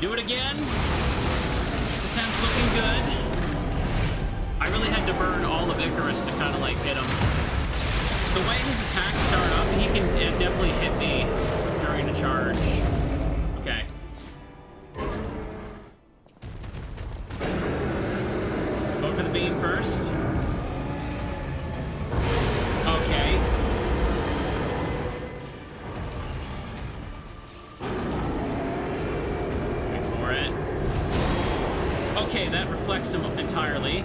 Do it again. This attempt's looking good. I really had to burn all of Icarus to kind of like hit him. The way his attacks start up, he can definitely hit me during a charge. Okay. Go for the beam first. Okay. Wait for it. Okay, that reflects him entirely.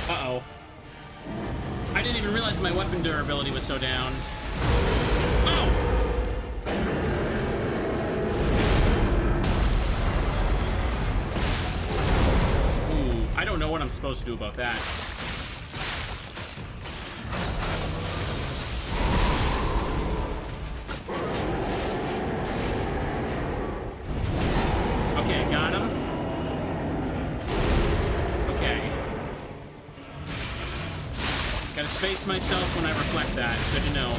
Uh-oh. I didn't even realize my weapon durability was so down. Oh! Ooh, I don't know what I'm supposed to do about that. Okay, got him. Okay. Gotta space myself when I reflect that. Good to know.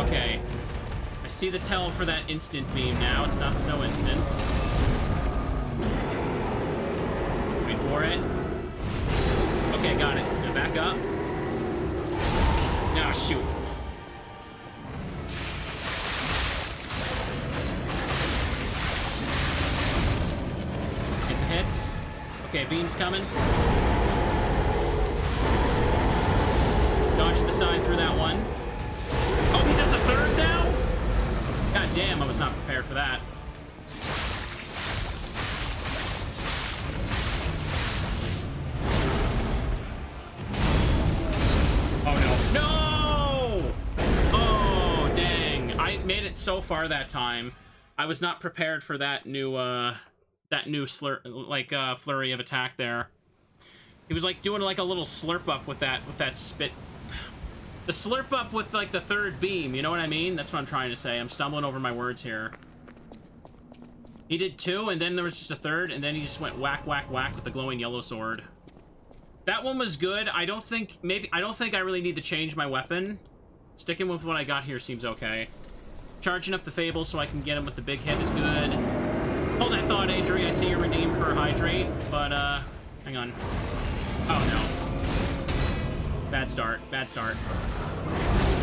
Okay. I see the tell for that instant beam now. It's not so instant. Wait for it. Okay, got it. Now back up. Now shoot. Hits. Okay, beam's coming. Dodge to the side through that one. Oh, he does a third now? God damn, I was not prepared for that. Oh no. No! Oh, dang. I made it so far that time. I was not prepared for that new, flurry of attack there. He was like doing like a little slurp up with that spit. The slurp up with like the third beam, you know what I mean? That's what I'm trying to say. I'm stumbling over my words here. He did two, and then there was just a third, and then he just went whack, whack, whack with the glowing yellow sword. That one was good. I don't think I really need to change my weapon. Sticking with what I got here seems okay. Charging up the Fable so I can get him with the big hit is good. Hold that thought, Adri. I see you're redeemed for Hydrate, but, hang on. Oh, no. Bad start. Bad start.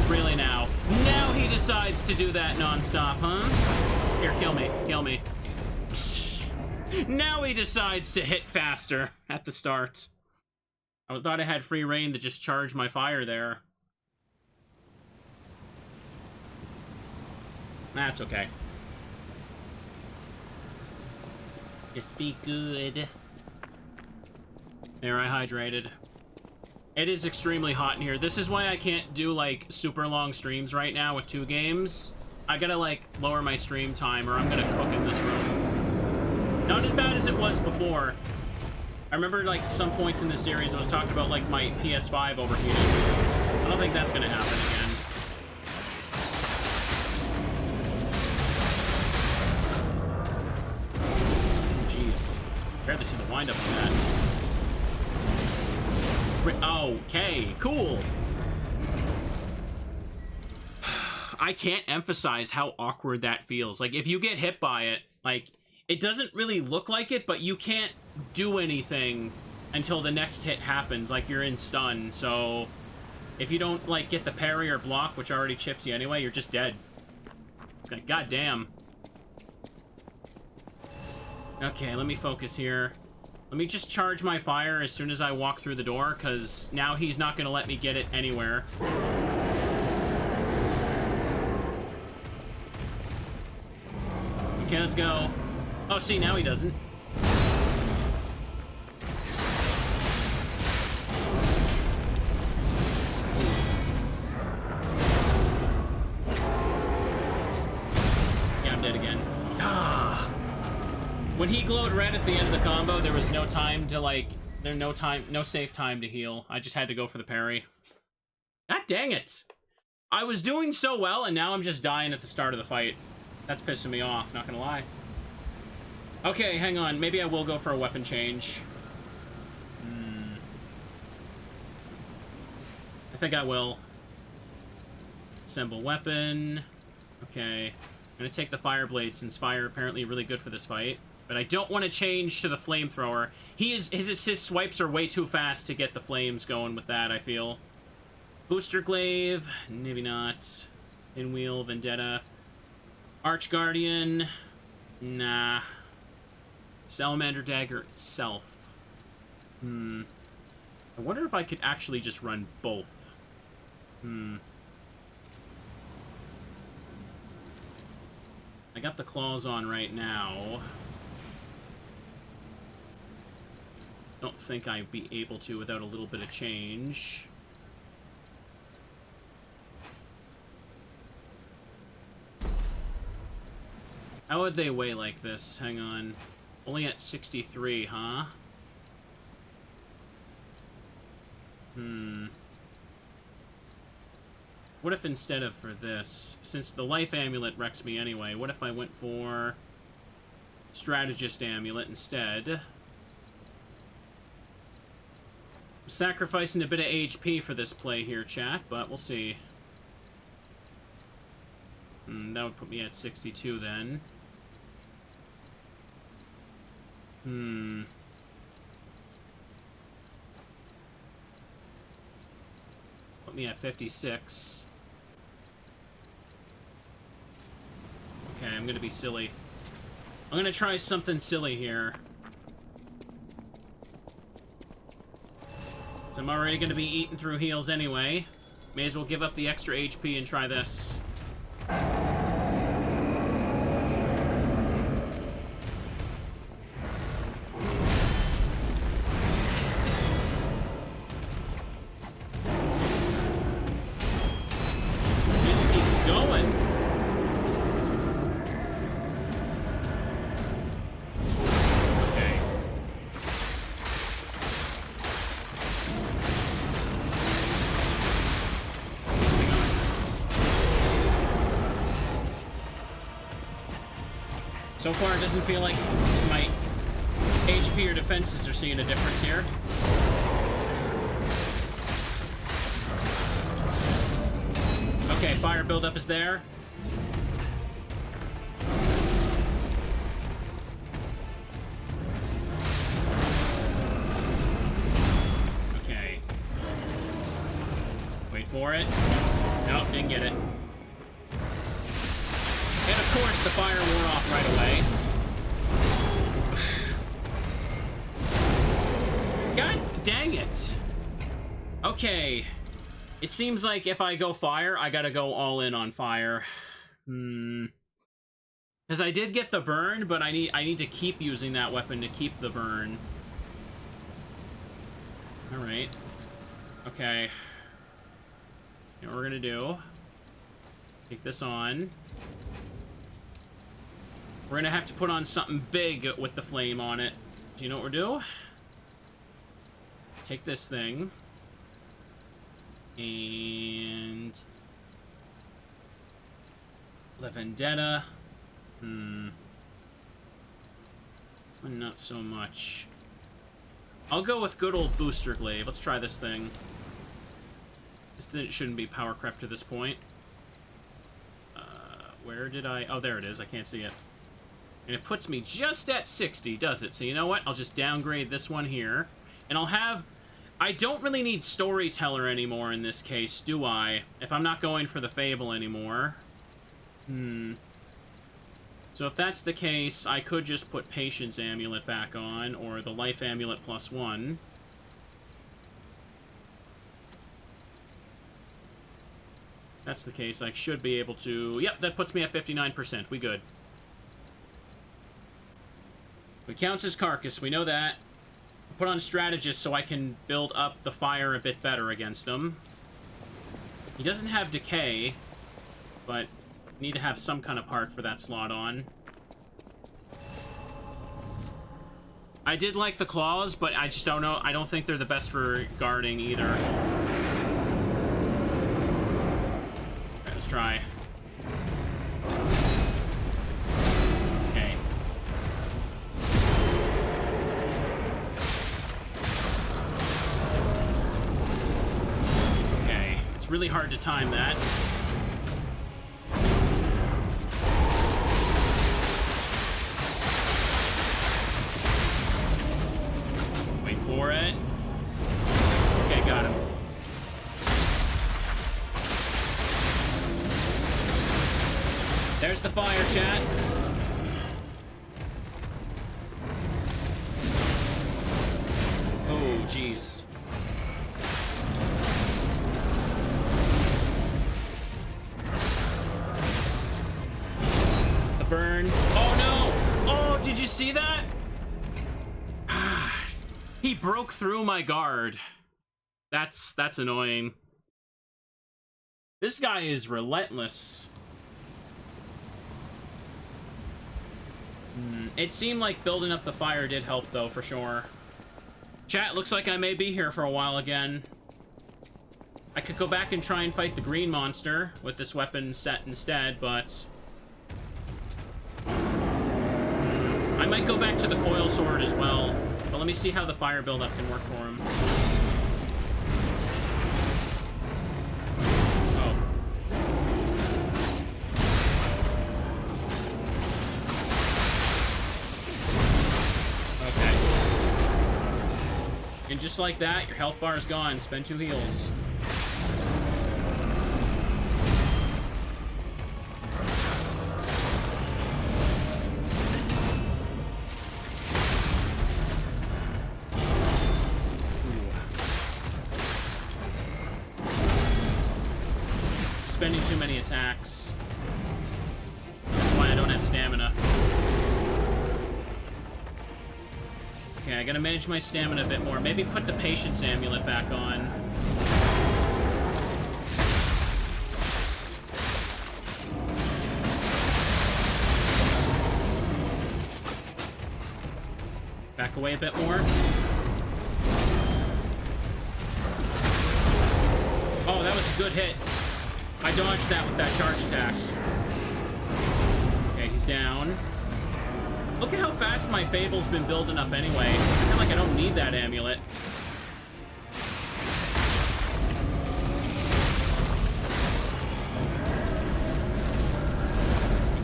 Really now? Now he decides to do that nonstop, huh? Here, kill me. Kill me. Now he decides to hit faster at the start. I thought I had free reign to just charge my fire there. That's okay. Just be good. There, I hydrated. It is extremely hot in here. This is why I can't do, like, super long streams right now with 2 games. I gotta, like, lower my stream time or I'm gonna cook in this room. Not as bad as it was before. I remember, like, some points in this series I was talking about, like, my PS5 overheating. I don't think that's gonna happen again. Barely see the wind-up on that. Okay, cool. I can't emphasize how awkward that feels. Like, if you get hit by it, like, it doesn't really look like it, but you can't do anything until the next hit happens. Like, you're in stun, so if you don't, like, get the parry or block, which already chips you anyway, you're just dead. It's like, goddamn. Okay, let me focus here. Let me just charge my fire as soon as I walk through the door, because now he's not going to let me get it anywhere. Okay, let's go. Oh, see, now he doesn't. Yeah, I'm dead again. Ah! When he glowed red at the end of the combo, there was no time to, like, no safe time to heal. I just had to go for the parry. God dang it! I was doing so well, and now I'm just dying at the start of the fight. That's pissing me off, not gonna lie. Okay, hang on. Maybe I will go for a weapon change. I think I will. Assemble weapon. Okay. I'm gonna take the fire blade since fire apparently really good for this fight. But I don't want to change to the flamethrower. His swipes are way too fast to get the flames going with that, I feel. Booster Glaive. Maybe not. Pinwheel, Vendetta. Arch Guardian. Nah. Salamander Dagger itself. I wonder if I could actually just run both. I got the claws on right now. Don't think I'd be able to without a little bit of change. How would they weigh like this? Hang on. Only at 63, huh? What if instead of for this, since the life amulet wrecks me anyway, what if I went for strategist amulet instead? I'm sacrificing a bit of HP for this play here, chat, but we'll see. That would put me at 62 then. Put me at 56. Okay, I'm gonna be silly. I'm gonna try something silly here. So I'm already gonna be eating through heals anyway. May as well give up the extra HP and try this. So far, it doesn't feel like my HP or defenses are seeing a difference here. Okay, fire buildup is there. Okay. Wait for it. Nope, didn't get it. And of course, the fire wore off right away. God dang it. Okay. It seems like if I go fire, I gotta go all in on fire. Because I did get the burn, but I need to keep using that weapon to keep the burn. Alright. Okay. You know what we're gonna do? Take this on. We're gonna have to put on something big with the flame on it. Do you know what we're doing? Take this thing. And... La Vendetta. Not so much. I'll go with good old Booster Glaive. Let's try this thing. This thing shouldn't be power crept to this point. Where did I... Oh, there it is. I can't see it. And it puts me just at 60, does it? So you know what? I'll just downgrade this one here. And I'll have... I don't really need Storyteller anymore in this case, do I? If I'm not going for the Fable anymore. So if that's the case, I could just put Patience Amulet back on, or the Life Amulet +1. That's the case, I should be able to... Yep, that puts me at 59%. We good. It counts as Carcass, we know that. Put on Strategist so I can build up the fire a bit better against him. He doesn't have Decay, but need to have some kind of part for that slot on. I did like the claws, but I just don't know. I don't think they're the best for guarding either. Alright, let's try. Okay. Okay. It's really hard to time that. Wait for it. Okay, got him. There's the fire, chat. Oh, jeez. The burn. Oh, no! Oh, did you see that? He broke through my guard. That's annoying. This guy is relentless. It seemed like building up the fire did help, though, for sure. Chat, looks like I may be here for a while again. I could go back and try and fight the green monster with this weapon set instead, but... I might go back to the coil sword as well. But let me see how the fire buildup can work for him. And just like that, your health bar is gone. Spend 2 heals. Spending too many attacks. That's why I don't have stamina. Okay, I gotta manage my stamina a bit more. Maybe put the patience amulet back on. Back away a bit more. Oh, that was a good hit. I dodged that with that charge attack. Okay, he's down. Look at how fast my Fable's been building up anyway. I feel like I don't need that amulet.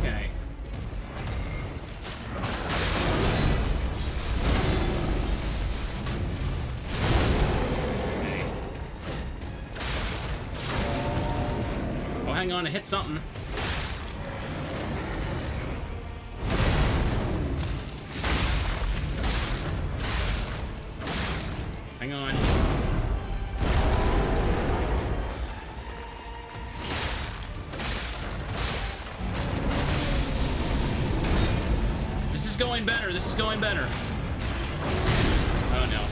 Okay. Oh, hang on, I hit something. Hang on. This is going better. This is going better. Oh, no.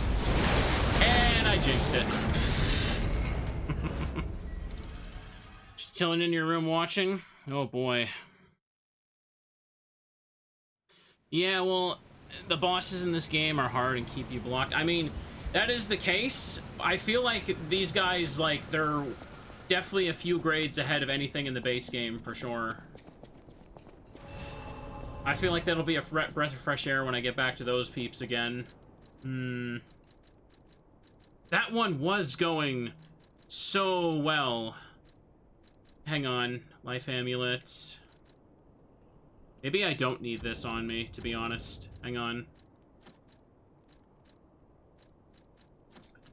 And I jinxed it. Just chilling in your room watching? Oh, boy. Yeah, well, the bosses in this game are hard and keep you blocked. I mean... That is the case. I feel like these guys, like, they're definitely a few grades ahead of anything in the base game, for sure. I feel like that'll be a breath of fresh air when I get back to those peeps again. That one was going so well. Hang on. Life amulets. Maybe I don't need this on me, to be honest. Hang on.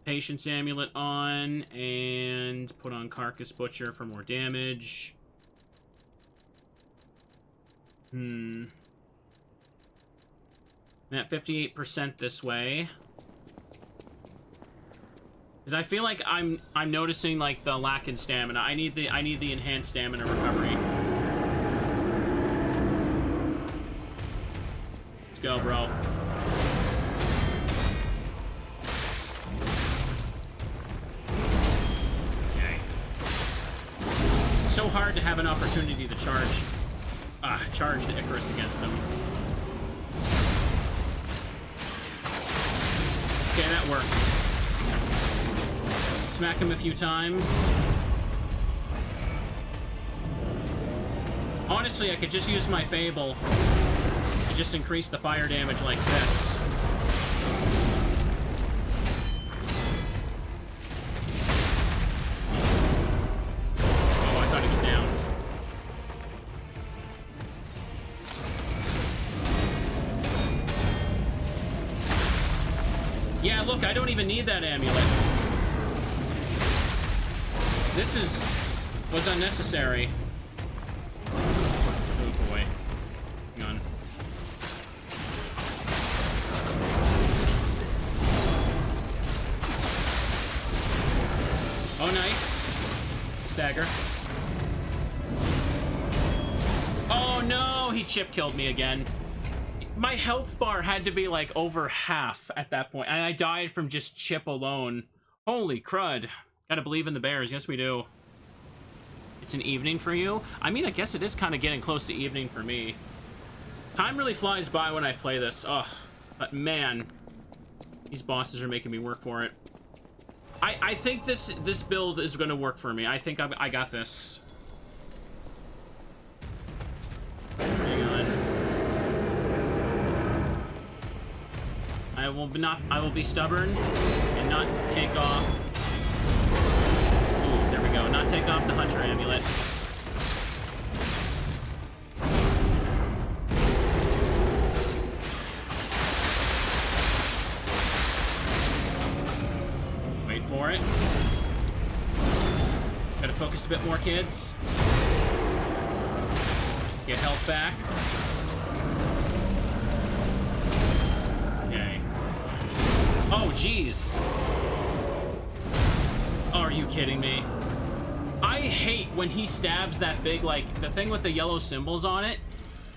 Patience amulet on, and put on Carcass Butcher for more damage. At 58% this way. Because I feel like I'm noticing like the lack in stamina. I need the enhanced stamina recovery. Let's go, bro. So hard to have an opportunity to charge the Icarus against him. Okay, that works. Smack him a few times. Honestly, I could just use my Fable to just increase the fire damage like this. Yeah, look, I don't even need that amulet. This was unnecessary. Oh boy. Hang on. Oh, nice. Stagger. Oh no, he chip killed me again. My health bar had to be like over half at that point, and I died from just chip alone. Holy crud. Gotta believe in the bears. Yes, we do. It's an evening for you? I mean, I guess it is kind of getting close to evening for me. Time really flies by when I play this. Ugh. But man, these bosses are making me work for it. I think this build is going to work for me. I think I got this. Hang on. I will be stubborn and not take off. Ooh, there we go. Not take off the Hunter Amulet. Wait for it. Gotta focus a bit more, kids. Get health back. Okay. Oh, jeez. Oh, are you kidding me? I hate when he stabs that big, like, the thing with the yellow symbols on it.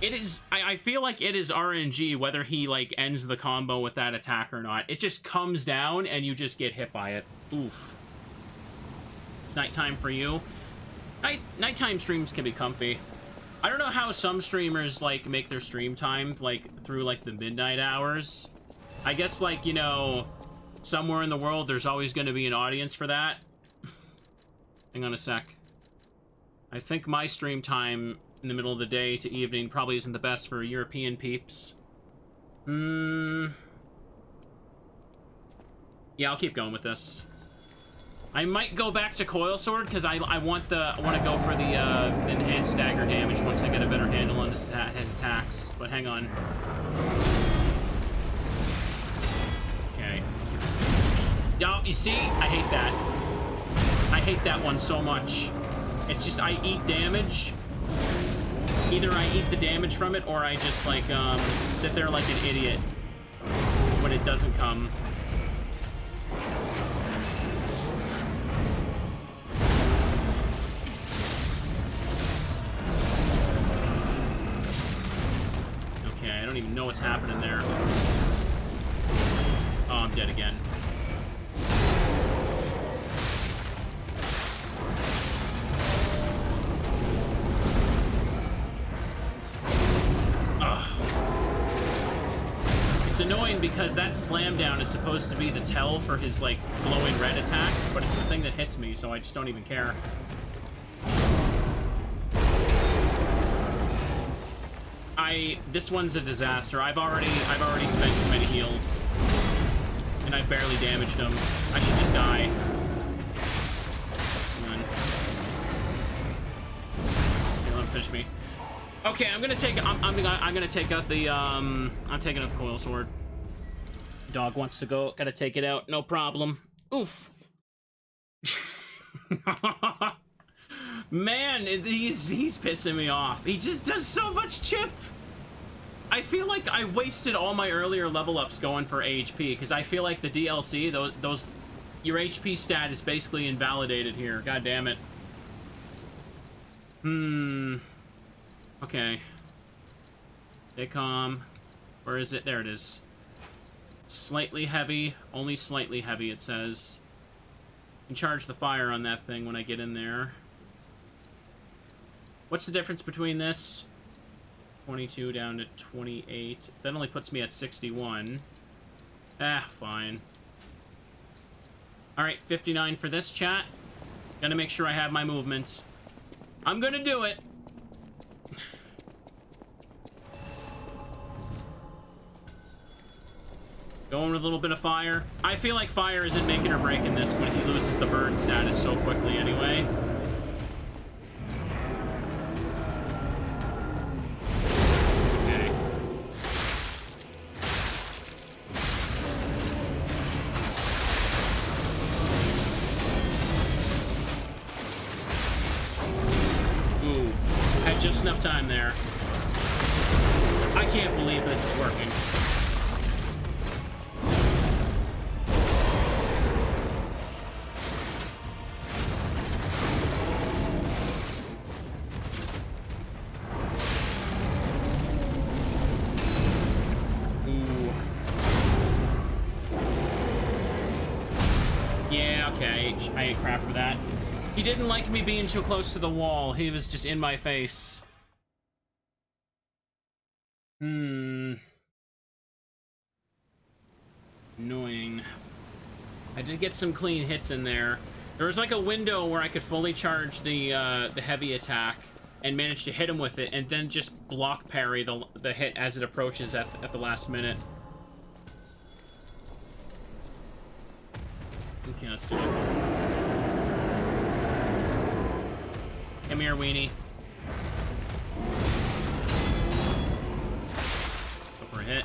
It is, I feel like it is RNG whether he, like, ends the combo with that attack or not. It just comes down and you just get hit by it. Oof. It's nighttime for you. Nighttime streams can be comfy. I don't know how some streamers, like, make their stream time, like, through, like, the midnight hours. I guess, like, you know, somewhere in the world there's always going to be an audience for that. Hang on a sec. I think my stream time in the middle of the day to evening probably isn't the best for European peeps. Yeah, I'll keep going with this. I might go back to Coil Sword because I want to go for the enhanced stagger damage once I get a better handle on his attacks. But hang on. Okay. Oh, you see? I hate that. I hate that one so much. It's just I eat damage. Either I eat the damage from it or I just like sit there like an idiot when it doesn't come. I don't even know what's happening there. Oh, I'm dead again. Ugh. It's annoying because that slam down is supposed to be the tell for his, like, glowing red attack, but it's the thing that hits me, so I just don't even care. This one's a disaster. I've already spent too many heals. And I barely damaged him. I should just die. Come on. Here, let him finish me. Okay, I'm gonna take out the I'm taking out the Coil Sword. Dog wants to go, gotta take it out, no problem. Oof. Man, he's pissing me off. He just does so much chip. I feel like I wasted all my earlier level ups going for AHP because I feel like the DLC, those your HP stat is basically invalidated here. God damn it. Okay. Stay calm. Where is it? There it is. Slightly heavy. Only slightly heavy, it says. I can charge the fire on that thing when I get in there. What's the difference between this? 22 down to 28. That only puts me at 61. Ah, fine. Alright, 59 for this, chat. Gotta make sure I have my movements. I'm gonna do it. Going with a little bit of fire. I feel like fire isn't making or breaking this when he loses the burn status so quickly anyway. Just enough time there. I can't believe this is working. Ooh. Yeah, okay. I ate crap for that. He didn't like me being too close to the wall. He was just in my face. Annoying. I did get some clean hits in there. There was like a window where I could fully charge the heavy attack and manage to hit him with it, and then just block parry the hit as it approaches at the last minute. Okay, let's do it. Come here, weenie. Go for a hit.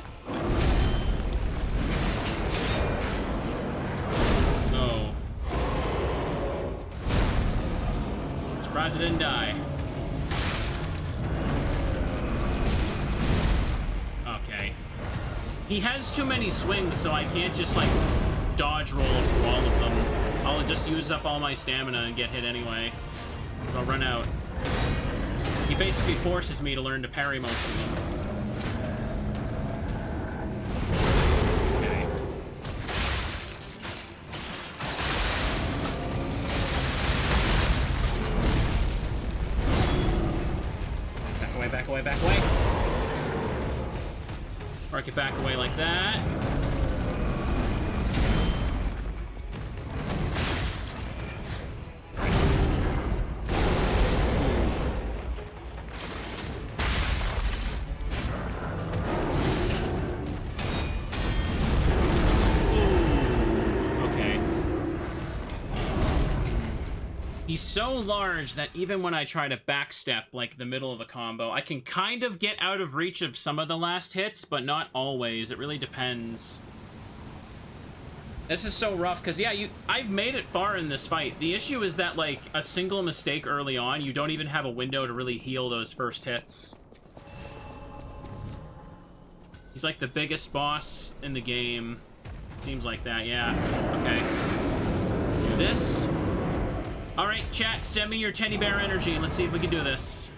Oh. Surprised I didn't die. Okay. He has too many swings, so I can't just, like, dodge roll through all of them. I'll just use up all my stamina and get hit anyway, because I'll run out. He basically forces me to learn to parry most of them. Okay. Back away, back away, back away. Mark it back away like that. He's so large that even when I try to backstep, like, the middle of a combo, I can kind of get out of reach of some of the last hits, but not always. It really depends. This is so rough, because, yeah, I've made it far in this fight. The issue is that, like, a single mistake early on, you don't even have a window to really heal those first hits. He's, like, the biggest boss in the game. Seems like that, yeah. Okay. Do this. All right, chat, send me your teddy bear energy. Let's see if we can do this.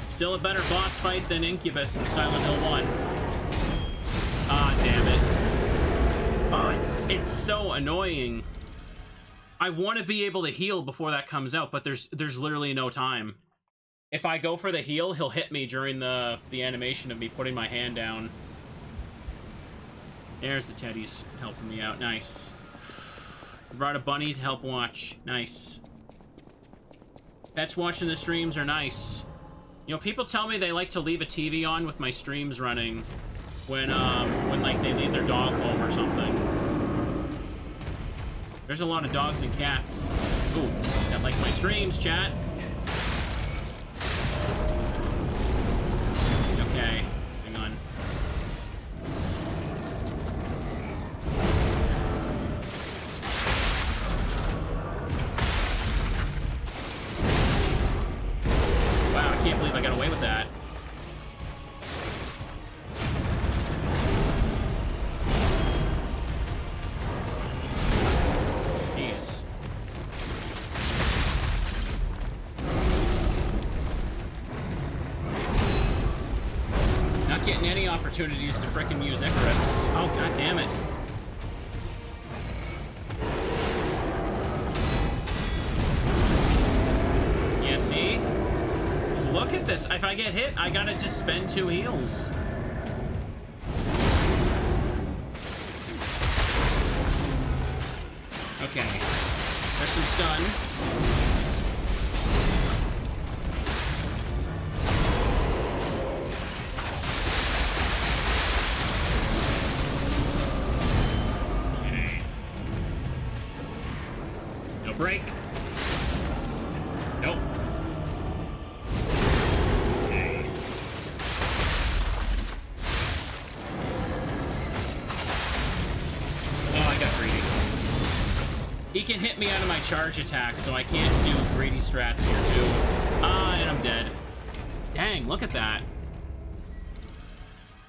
Still a better boss fight than Incubus in Silent Hill 1. Ah, damn it. Oh, it's so annoying. I want to be able to heal before that comes out, but there's literally no time. If I go for the heal, he'll hit me during the animation of me putting my hand down. There's the teddies helping me out. Nice. Brought a bunny to help watch. Nice. Pets watching the streams are nice. You know, people tell me they like to leave a TV on with my streams running when like they leave their dog home or something. There's a lot of dogs and cats. Ooh, that like my streams, chat. Okay, hang on. Wow, I can't believe I got away with that. Jeez. Not getting any opportunities to frickin' use Icarus. Oh, god damn it. Yeah, see? Just look at this. If I get hit, I gotta just spend 2 heals. Okay. There's some stun. Break. Nope. Okay. He can hit me out of my charge attack, so I can't do greedy strats here, too. And I'm dead. Dang, look at that.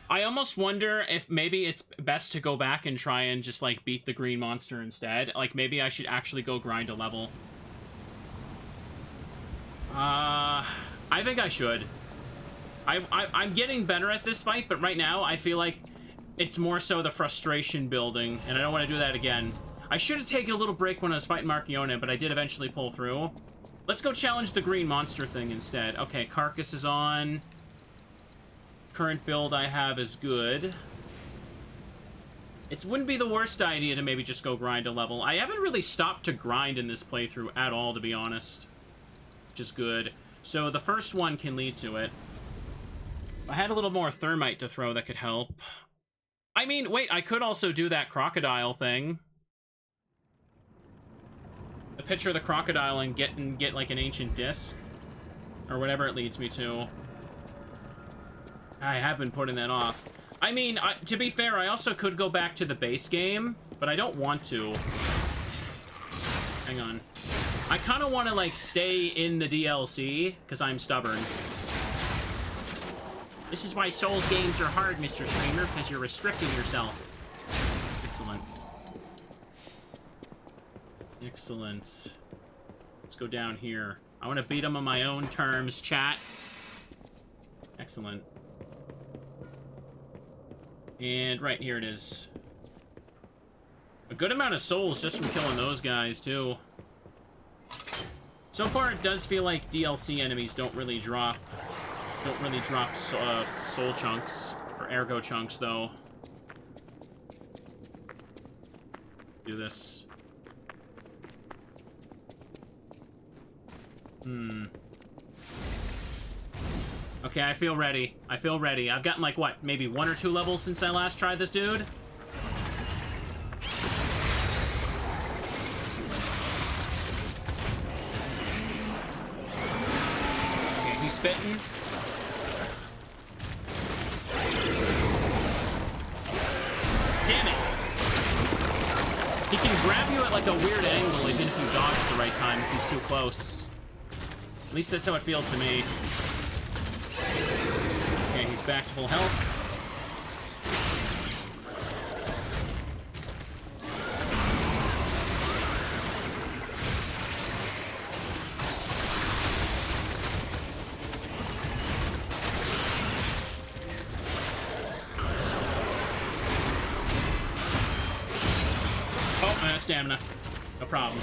I almost wonder if maybe it's best to go back and try and just, like, beat the green monster instead. Like, maybe I should actually go grind a level. I think I should. I'm getting better at this fight, but right now I feel like it's more so the frustration building, and I don't want to do that again. I should have taken a little break when I was fighting Marchione, but I did eventually pull through. Let's go challenge the green monster thing instead. Okay, Carcass is on. Current build I have is good. It wouldn't be the worst idea to maybe just go grind a level. I haven't really stopped to grind in this playthrough at all, to be honest. Which is good. So the first one can lead to it. I had a little more thermite to throw that could help. I mean, wait, I could also do that crocodile thing. The picture of the crocodile and get like an ancient disc. Or whatever it leads me to. I have been putting that off. I mean, to be fair, I also could go back to the base game, but I don't want to. Hang on. I kind of want to, like, stay in the DLC, because I'm stubborn. This is why Souls games are hard, Mr. Streamer, because you're restricting yourself. Excellent. Excellent. Let's go down here. I want to beat him on my own terms, chat. Excellent. And right here it is. A good amount of souls just from killing those guys, too. So far, it does feel like DLC enemies don't really drop soul chunks, or ergo chunks, though. Do this. Okay, I feel ready. I feel ready. I've gotten, like, what, maybe 1 or 2 levels since I last tried this dude? Okay, he's spitting. Damn it! He can grab you at, like, a weird angle, even if you dodge at the right time, if he's too close. At least that's how it feels to me. Okay, he's back to full health. Oh, and stamina. No problem.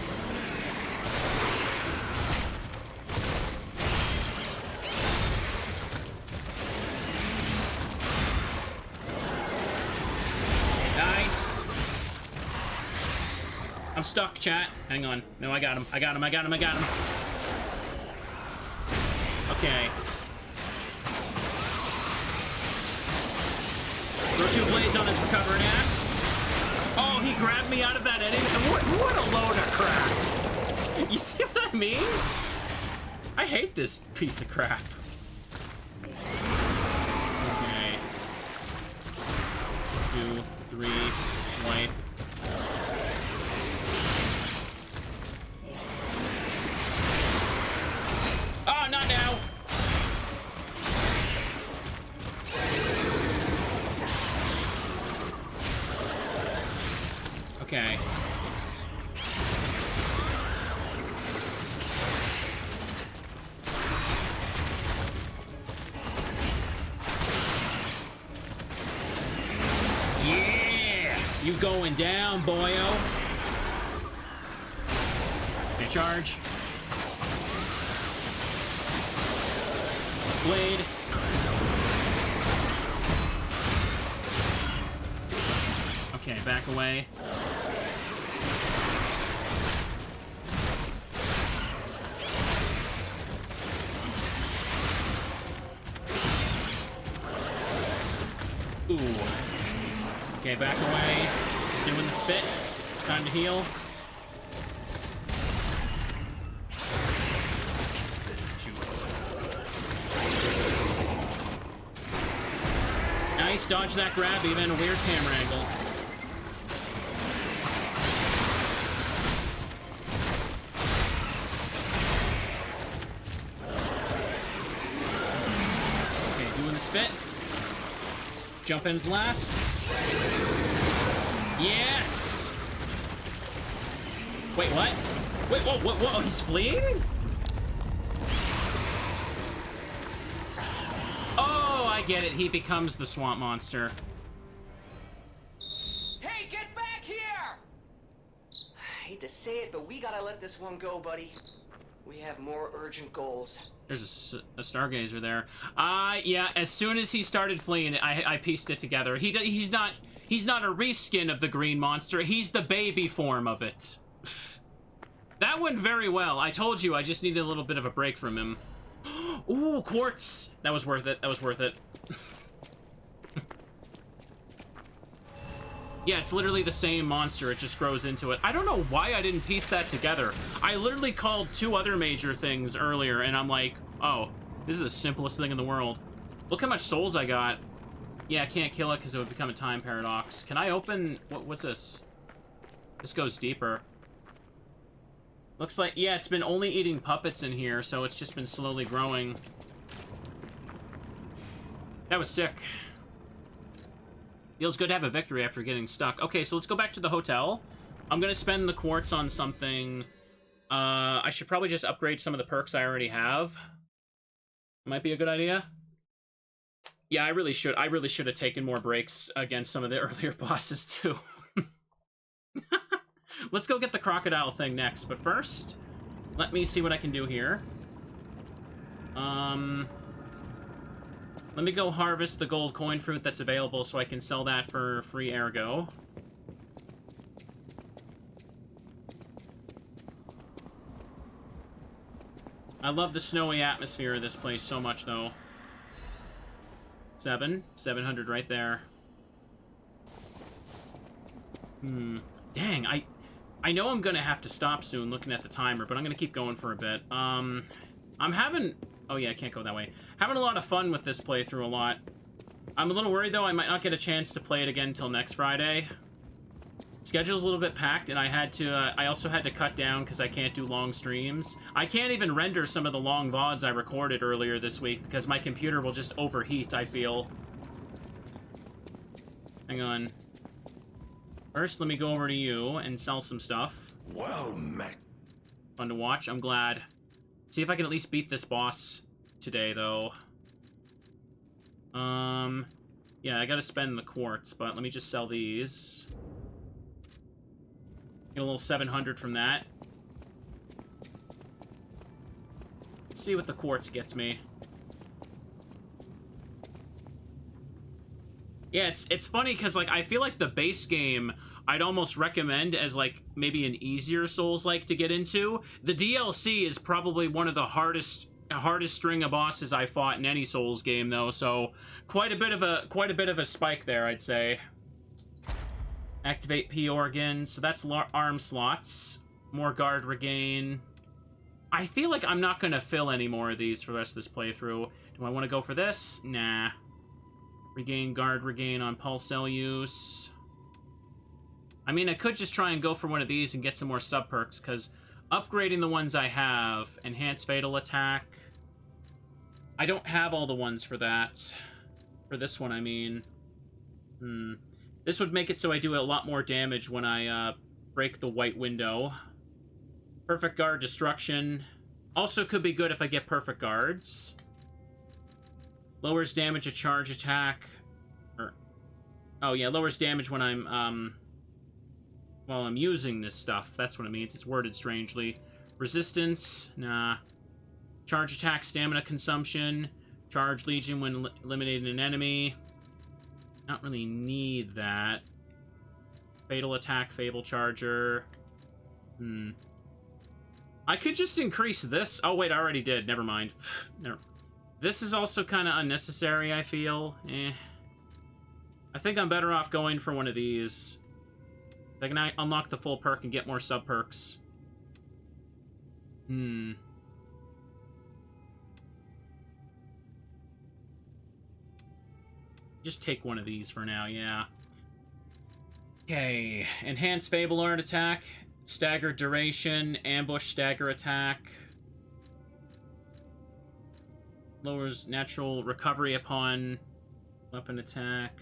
I'm stuck, chat. Hang on. No, I got him. I got him. I got him. I got him. Okay. Throw 2 blades on his recovering ass. Oh, he grabbed me out of that enemy. What a load of crap. You see what I mean? I hate this piece of crap. Okay. 2, 3, swipe. Oh, not now! Okay. Yeah! You going down, boyo. Okay, charge. Blade. Okay, back away. Ooh. Okay, back away. He's doing the spit. Time to heal. Nice, dodge that grab, even a weird camera angle. fit. Jump in last. Yes! Wait, what? Wait, whoa, he's fleeing? Oh, I get it. He becomes the swamp monster. Hey, get back here! I hate to say it, but we gotta let this one go, buddy. We have more urgent goals. There's a stargazer there. Yeah, as soon as he started fleeing, I pieced it together. He's not a reskin of the green monster. He's the baby form of it. That went very well. I told you, I just needed a little bit of a break from him. Ooh, quartz! That was worth it. That was worth it. Yeah, it's literally the same monster. It just grows into it. I don't know why I didn't piece that together. I literally called 2 other major things earlier, and I'm like, oh, this is the simplest thing in the world. Look how much souls I got. Yeah, I can't kill it because it would become a time paradox. Can I open... What's this? This goes deeper. Looks like... Yeah, it's been only eating puppets in here, so it's just been slowly growing. That was sick. Feels good to have a victory after getting stuck. Okay, so let's go back to the hotel. I'm gonna spend the quartz on something. I should probably just upgrade some of the perks I already have. Might be a good idea. Yeah, I really should. I really should have taken more breaks against some of the earlier bosses, too. Let's go get the crocodile thing next. But first, let me see what I can do here. Let me go harvest the gold coin fruit that's available so I can sell that for free ergo. I love the snowy atmosphere of this place so much, though. 700 right there. Dang, I know I'm gonna have to stop soon looking at the timer, but I'm gonna keep going for a bit. I'm having... Oh yeah, I can't go that way. Having a lot of fun with this playthrough a lot. I'm a little worried, though, I might not get a chance to play it again until next Friday. Schedule's a little bit packed, and I also had to cut down because I can't do long streams. I can't even render some of the long VODs I recorded earlier this week because my computer will just overheat, I feel. Hang on. First, let me go over to you and sell some stuff. Well met. Fun to watch, I'm glad. See if I can at least beat this boss today, though. Yeah, I gotta spend the quartz, but let me just sell these. Get a little 700 from that. Let's see what the quartz gets me. Yeah, it's funny because, like, I feel like the base game I'd almost recommend as, like, maybe an easier Souls-like to get into. The DLC is probably one of the hardest string of bosses I fought in any Souls game, though, so quite a bit of a spike there, I'd say. Activate P organ, so that's arm slots. More guard regain. I feel like I'm not gonna fill any more of these for the rest of this playthrough. Do I want to go for this? Nah. Regain guard regain on pulse cell use. I mean, I could just try and go for one of these and get some more sub perks, because upgrading the ones I have, enhanced fatal attack. I don't have all the ones for that. For this one, I mean. This would make it so I do a lot more damage when I break the white window. Perfect guard destruction. Also could be good if I get perfect guards. Lowers damage a charge attack. Oh yeah, lowers damage when I'm while I'm using this stuff. That's what it means. It's worded strangely. Resistance, nah. Charge attack, stamina consumption. Charge legion when eliminating an enemy. Not really need that. Fatal attack, Fable Charger. I could just increase this. Oh, wait, I already did. Never mind. This is also kind of unnecessary, I feel. I think I'm better off going for one of these. I can unlock the full perk and get more sub-perks. Just take one of these for now, yeah. Okay, enhanced Fable Art attack, staggered duration, ambush stagger attack. lowers natural recovery upon weapon attack.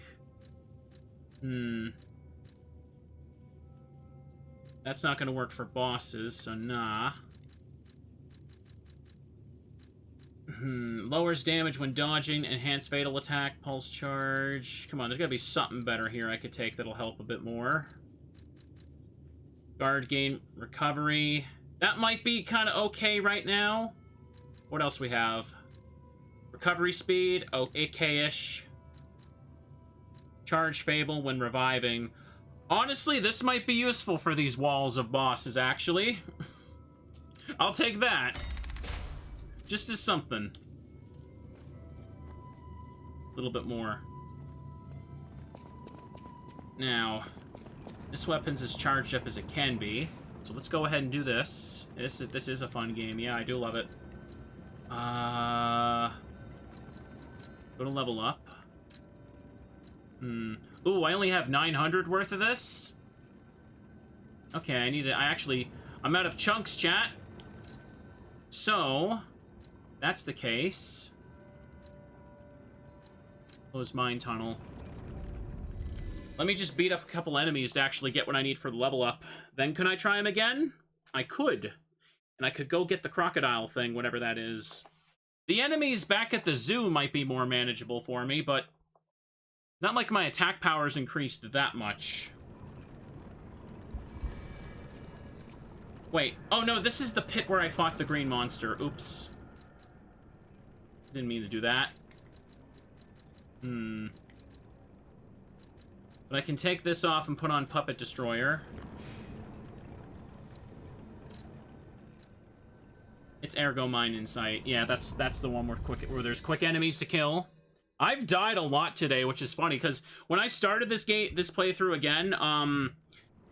That's not going to work for bosses, so nah. Lowers damage when dodging, enhanced fatal attack, pulse charge. Come on, there's got to be something better here I could take that'll help a bit more. Guard gain recovery. That might be kind of okay right now. What else we have? Recovery speed, okay-ish. Charge Fable when reviving. Honestly, this might be useful for these walls of bosses, actually. I'll take that. Just as something. A little bit more. Now, this weapon's as charged up as it can be. So let's go ahead and do this. This is a fun game. Yeah, I do love it. Go to level up. Ooh, I only have 900 worth of this? Okay, I need to... I'm out of chunks, chat. So, that's the case. Close mine tunnel. Let me just beat up a couple enemies to actually get what I need for the level up. Then can I try them again? I could. And I could go get the crocodile thing, whatever that is. The enemies back at the zoo might be more manageable for me, but... not like my attack power's increased that much. Wait. Oh, no, this is the pit where I fought the green monster. Oops. Didn't mean to do that. But I can take this off and put on Puppet Destroyer. It's Ergo Mine Insight. Yeah, that's the one where there's quick enemies to kill. I've died a lot today, which is funny, because when I started this playthrough again,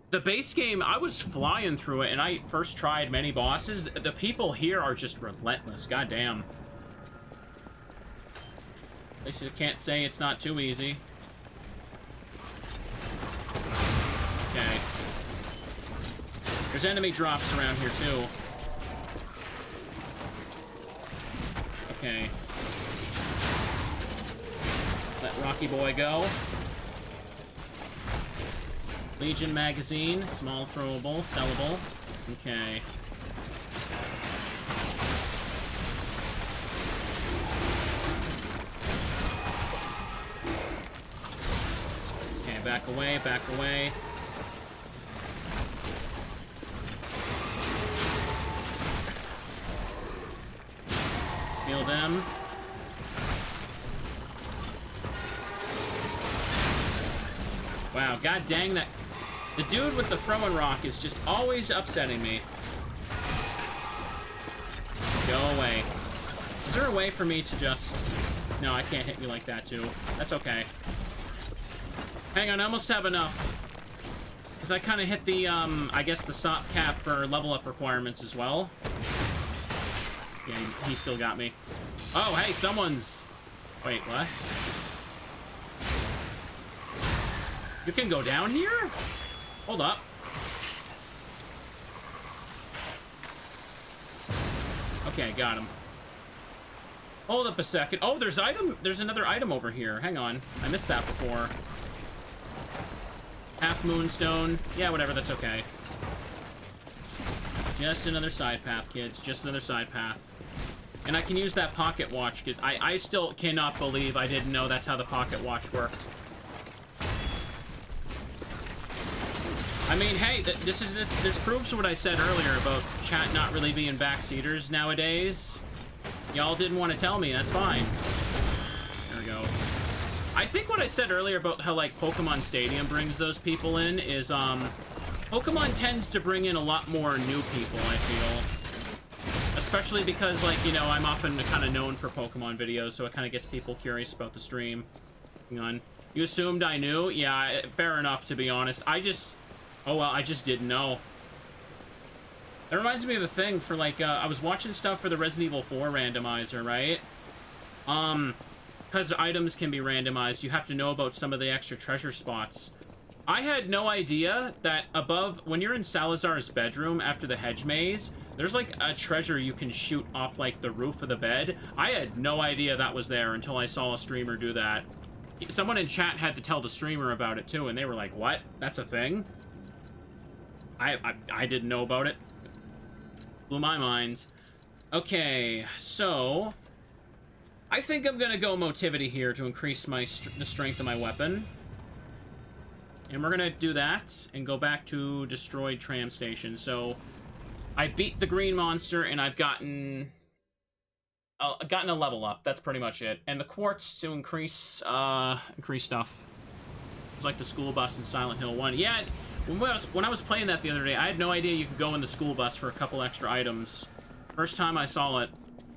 the base game, I was flying through it, and I first tried many bosses. The people here are just relentless, goddamn. At least I can't say it's not too easy. Okay. There's enemy drops around here, too. Okay. Let Rocky Boy go. Legion magazine, small throwable, sellable. Okay. Okay, back away, back away. Heal them. Wow, god dang that. The dude with the throwing rock is just always upsetting me. Go away. Is there a way for me to just... no, I can't hit you like that, too. That's okay. Hang on, I almost have enough. Because I kind of hit the, I guess the stop cap for level up requirements as well. Yeah, he still got me. Oh, hey, someone's... wait, what? You can go down here? Hold up. Okay, got him. Hold up a second. Oh, there's another item over here. Hang on. I missed that before. Half moonstone. Yeah, whatever, that's okay. Just another side path, kids. Just another side path. And I can use that pocket watch, because I still cannot believe I didn't know that's how the pocket watch worked. I mean, hey, this proves what I said earlier about chat not really being backseaters nowadays. Y'all didn't want to tell me, that's fine. There we go. I think what I said earlier about how, like, Pokemon Stadium brings those people in is, Pokemon tends to bring in a lot more new people, I feel. Especially because, like, you know, I'm often kind of known for Pokemon videos, so it kind of gets people curious about the stream. Hang on. You assumed I knew? Yeah, fair enough, to be honest. Oh, well, I just didn't know. That reminds me of a thing for, like, I was watching stuff for the Resident Evil 4 randomizer, right? Because items can be randomized, you have to know about some of the extra treasure spots. I had no idea that above, when you're in Salazar's bedroom after the hedge maze, there's like a treasure you can shoot off like the roof of the bed. I had no idea that was there until I saw a streamer do that. Someone in chat had to tell the streamer about it too, and they were like, what? That's a thing? I didn't know about it. Blew my mind. Okay, so I think I'm gonna go motivity here to increase my the strength of my weapon. And we're gonna do that and go back to destroyed tram station. So I beat the green monster and I've gotten a level up. That's pretty much it. And the quartz to increase stuff. It's like the school bus in Silent Hill 1. Yeah, when I was playing that the other day, I had no idea you could go in the school bus for a couple extra items. First time I saw it.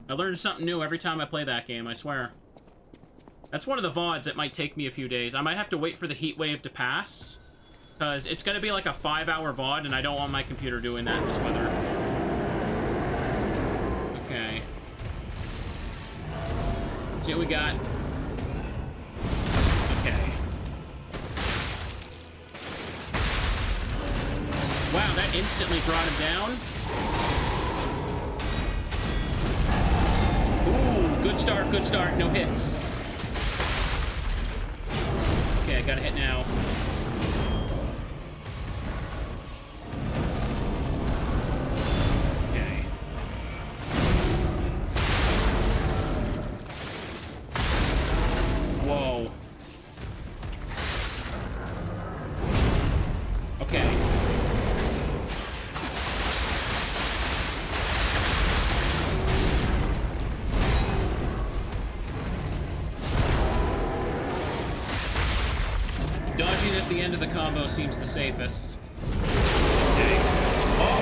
I learned something new every time I play that game, I swear. That's one of the VODs that might take me a few days. I might have to wait for the heat wave to pass, because it's going to be like a 5-hour VOD, and I don't want my computer doing that in this weather. Okay. Let's see what we got. Okay. Wow, that instantly brought him down. Ooh, good start, no hits. Okay, I got a hit now. Okay. Whoa. Okay. Dodging at the end of the combo seems the safest. Okay. Oh!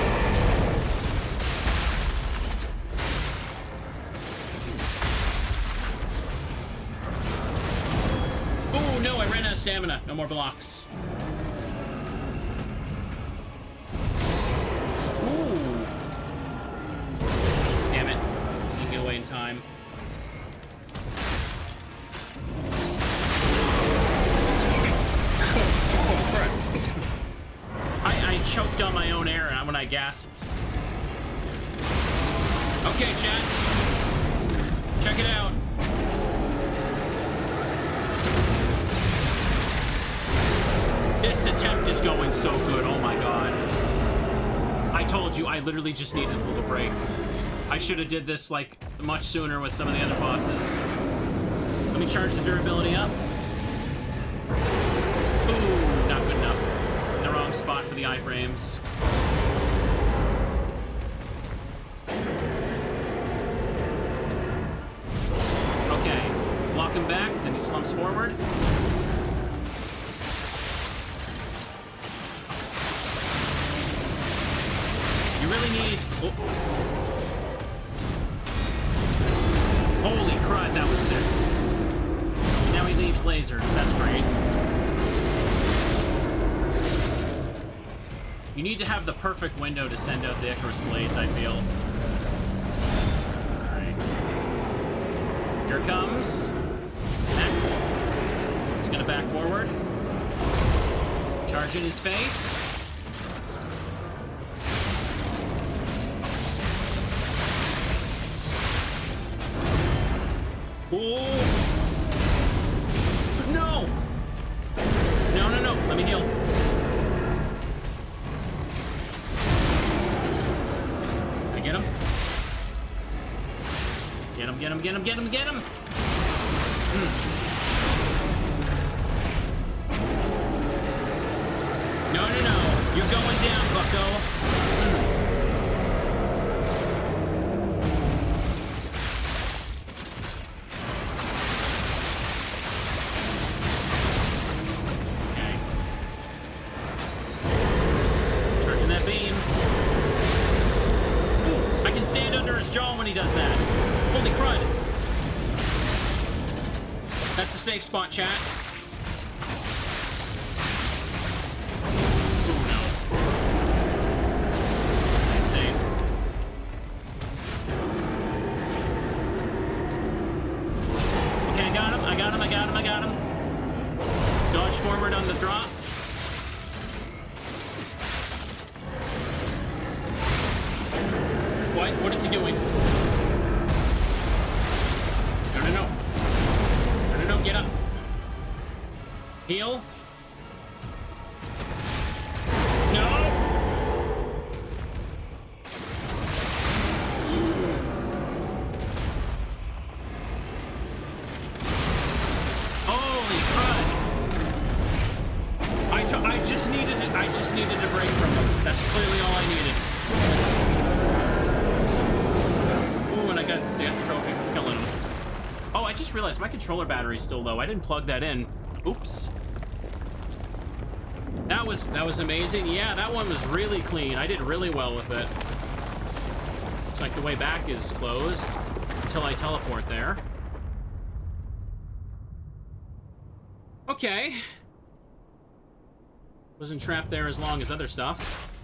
Ooh, no, I ran out of stamina. No more blocks. Ooh. Damn it. Didn't get away in time. I choked on my own air when I gasped. Okay, chat. Check it out. This attempt is going so good. Oh my god. I told you, I literally just needed a little break. I should have did this like much sooner with some of the other bosses. Let me charge the durability up. Ooh, not good enough. The wrong spot for the iframes. Okay, block him back, then he slumps forward. You really need... Oh. Holy crud, that was sick. Now he leaves lasers, that's great. You need to have the perfect window to send out the Icarus blades, I feel. Alright. Here it comes. Smack. He's gonna back forward. Charge in his face. Ooh. No! No, no, no. Let me heal. Get him. Get him, get him, get him, get him, get him! No, no, no. You're going down, bucko. Okay. Charging that beam. I can stand under his jaw when he does that. Holy crud. That's a safe spot, chat. Oh no. That's safe. Okay, I got him, I got him, I got him, I got him. Dodge forward on the drop. What? What is he doing? No, no, no. No, no, no, get up. Heal. No! Holy crud! I just needed a break from him. That's clearly all I needed. Ooh, and I got the trophy for killing him. Oh, I just realized my controller battery's still low. I didn't plug that in. Oops. That was amazing. Yeah, that one was really clean. I did really well with it. Looks like the way back is closed until I teleport there. Okay. Wasn't trapped there as long as other stuff.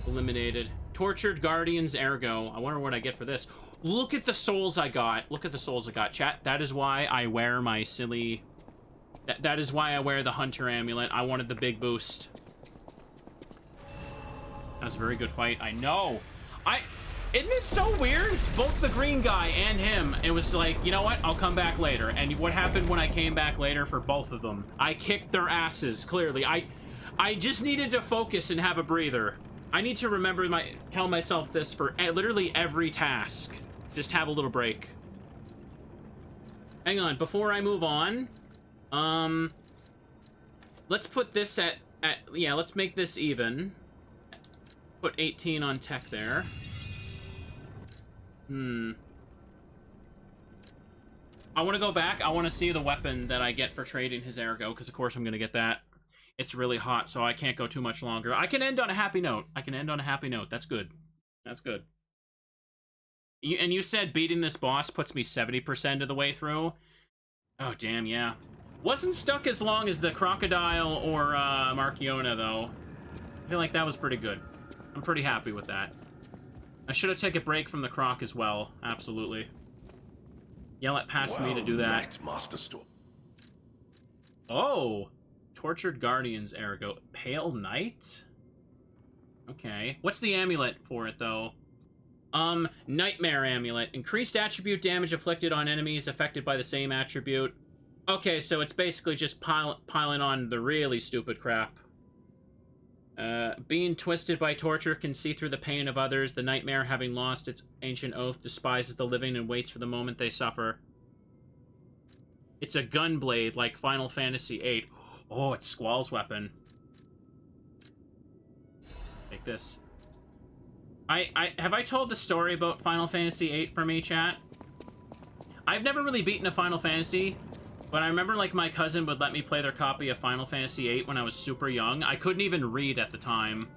Eliminated. Tortured Guardians Ergo. I wonder what I get for this. Look at the souls I got. Look at the souls I got. Chat, that is why I wear my silly... That is why I wear the Hunter Amulet. I wanted the big boost. That was a very good fight. I know. Isn't it so weird? Both the green guy and him, it was like, you know what? I'll come back later. And what happened when I came back later for both of them? I kicked their asses, clearly. I just needed to focus and have a breather. I need to remember tell myself this for literally every task. Just have a little break. Hang on, before I move on, let's put this yeah, let's make this even. Put 18 on tech there. I want to go back. I want to see the weapon that I get for trading his Ergo, because of course I'm going to get that. It's really hot, so I can't go too much longer. I can end on a happy note. That's good. That's good. And you said beating this boss puts me 70% of the way through? Oh, damn, yeah. Wasn't stuck as long as the Crocodile or Marchiona, though. I feel like that was pretty good. I'm pretty happy with that. I should have taken a break from the Croc as well. Absolutely. Yell it past me to do that. Master Storm. Oh! Tortured Guardians Ergo. Pale Knight? Okay. What's the amulet for it, though? Nightmare Amulet. Increased attribute damage inflicted on enemies affected by the same attribute. Okay, so it's basically just piling on the really stupid crap. Being twisted by torture can see through the pain of others. The nightmare, having lost its ancient oath, despises the living and waits for the moment they suffer. It's a gun blade like Final Fantasy VIII. Oh, it's Squall's weapon. Take this. Have I told the story about Final Fantasy VIII for me, chat? I've never really beaten a Final Fantasy, but I remember, like, my cousin would let me play their copy of Final Fantasy VIII when I was super young. I couldn't even read at the time.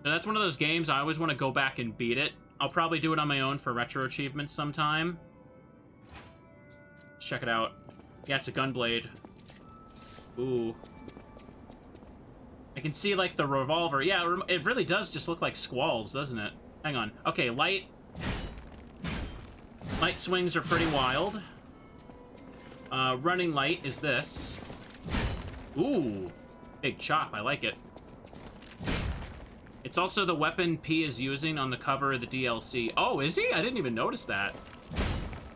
So that's one of those games I always want to go back and beat it. I'll probably do it on my own for retro achievements sometime. Let's check it out. Yeah, it's a gunblade. Ooh. I can see, like, the revolver. Yeah, it really does just look like Squall's, doesn't it? Hang on. Okay, light. Light swings are pretty wild. Running light is this. Ooh. Big chop. I like it. It's also the weapon P is using on the cover of the DLC. Oh, is he? I didn't even notice that.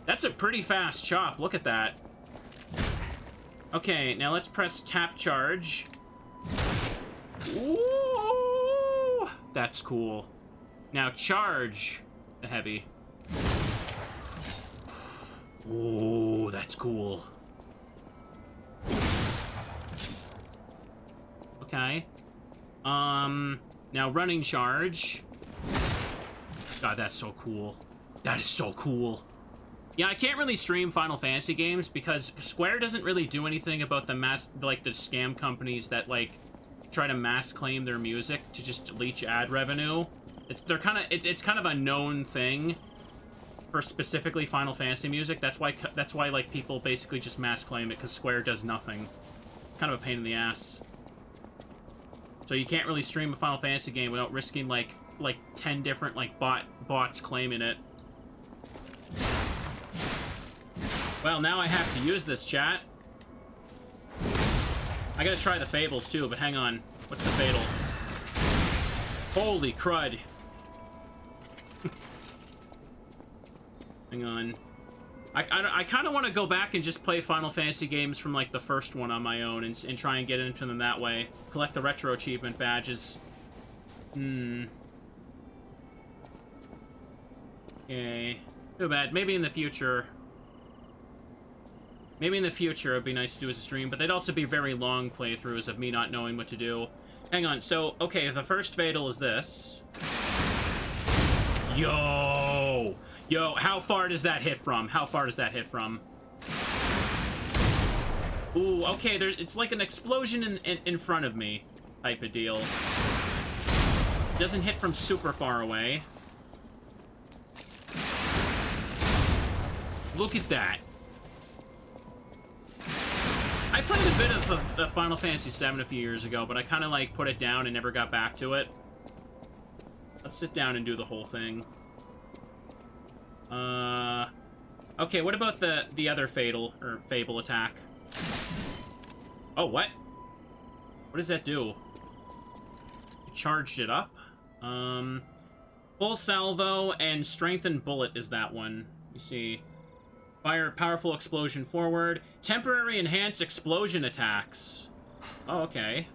That's a pretty fast chop. Look at that. Okay, now let's press tap charge. Ooh! That's cool. Now charge the heavy. Ooh, that's cool. Okay. Now running charge. God, that's so cool. That is so cool. Yeah, I can't really stream Final Fantasy games because Square doesn't really do anything about the the scam companies that, like, try to mass claim their music to just leech ad revenue. It's kind of a known thing for specifically Final Fantasy music. That's why like people basically just mass claim it because Square does nothing. It's kind of a pain in the ass. So you can't really stream a Final Fantasy game without risking like 10 different like bots claiming it. Well, now I have to use this, chat. I gotta try the Fables too, but hang on. What's the Fatal? Holy crud. Hang on. I kind of want to go back and just play Final Fantasy games from, like, the first one on my own and try and get into them that way. Collect the retro achievement badges. Okay. Too bad. Maybe in the future. Maybe in the future it'd be nice to do as a stream, but they'd also be very long playthroughs of me not knowing what to do. Hang on, so, okay, the first fatal is this. Yo! Yo, how far does that hit from? How far does that hit from? Ooh, okay, it's like an explosion in front of me type of deal. Doesn't hit from super far away. Look at that. I played a bit of Final Fantasy VII a few years ago, but I kind of, like, put it down and never got back to it. Let's sit down and do the whole thing. Okay, what about the other fatal, or fable attack? Oh, what? What does that do? You charged it up? Full salvo and strengthened bullet is that one. You see. Fire powerful explosion forward. Temporary enhanced explosion attacks. Oh, okay.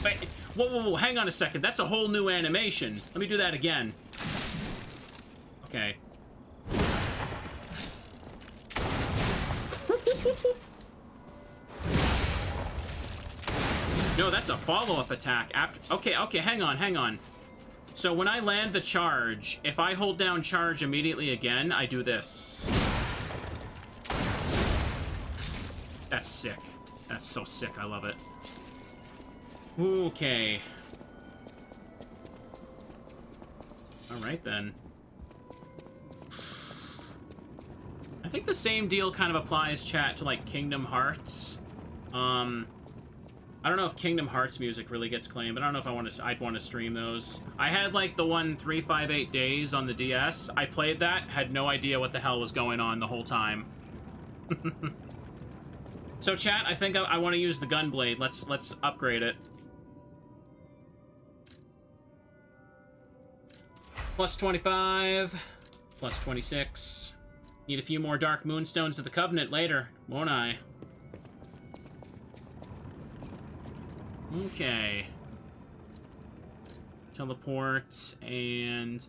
Wait, whoa, hang on a second. That's a whole new animation. Let me do that again. Okay. No, that's a follow-up attack after... Okay, hang on. So when I land the charge, if I hold down charge immediately again, I do this. That's sick. That's so sick, I love it. Okay. Alright then. I think the same deal kind of applies, chat, to, like, Kingdom Hearts. I don't know if Kingdom Hearts music really gets claimed, but I don't know if I'd want to stream those. I had, like, the one 358 Days on the DS. I played that, had no idea what the hell was going on the whole time. So, chat, I think I want to use the Gunblade. Let's upgrade it. Plus 25. Plus 26. Need a few more Dark Moonstones of the Covenant later, won't I? Okay. Teleport, and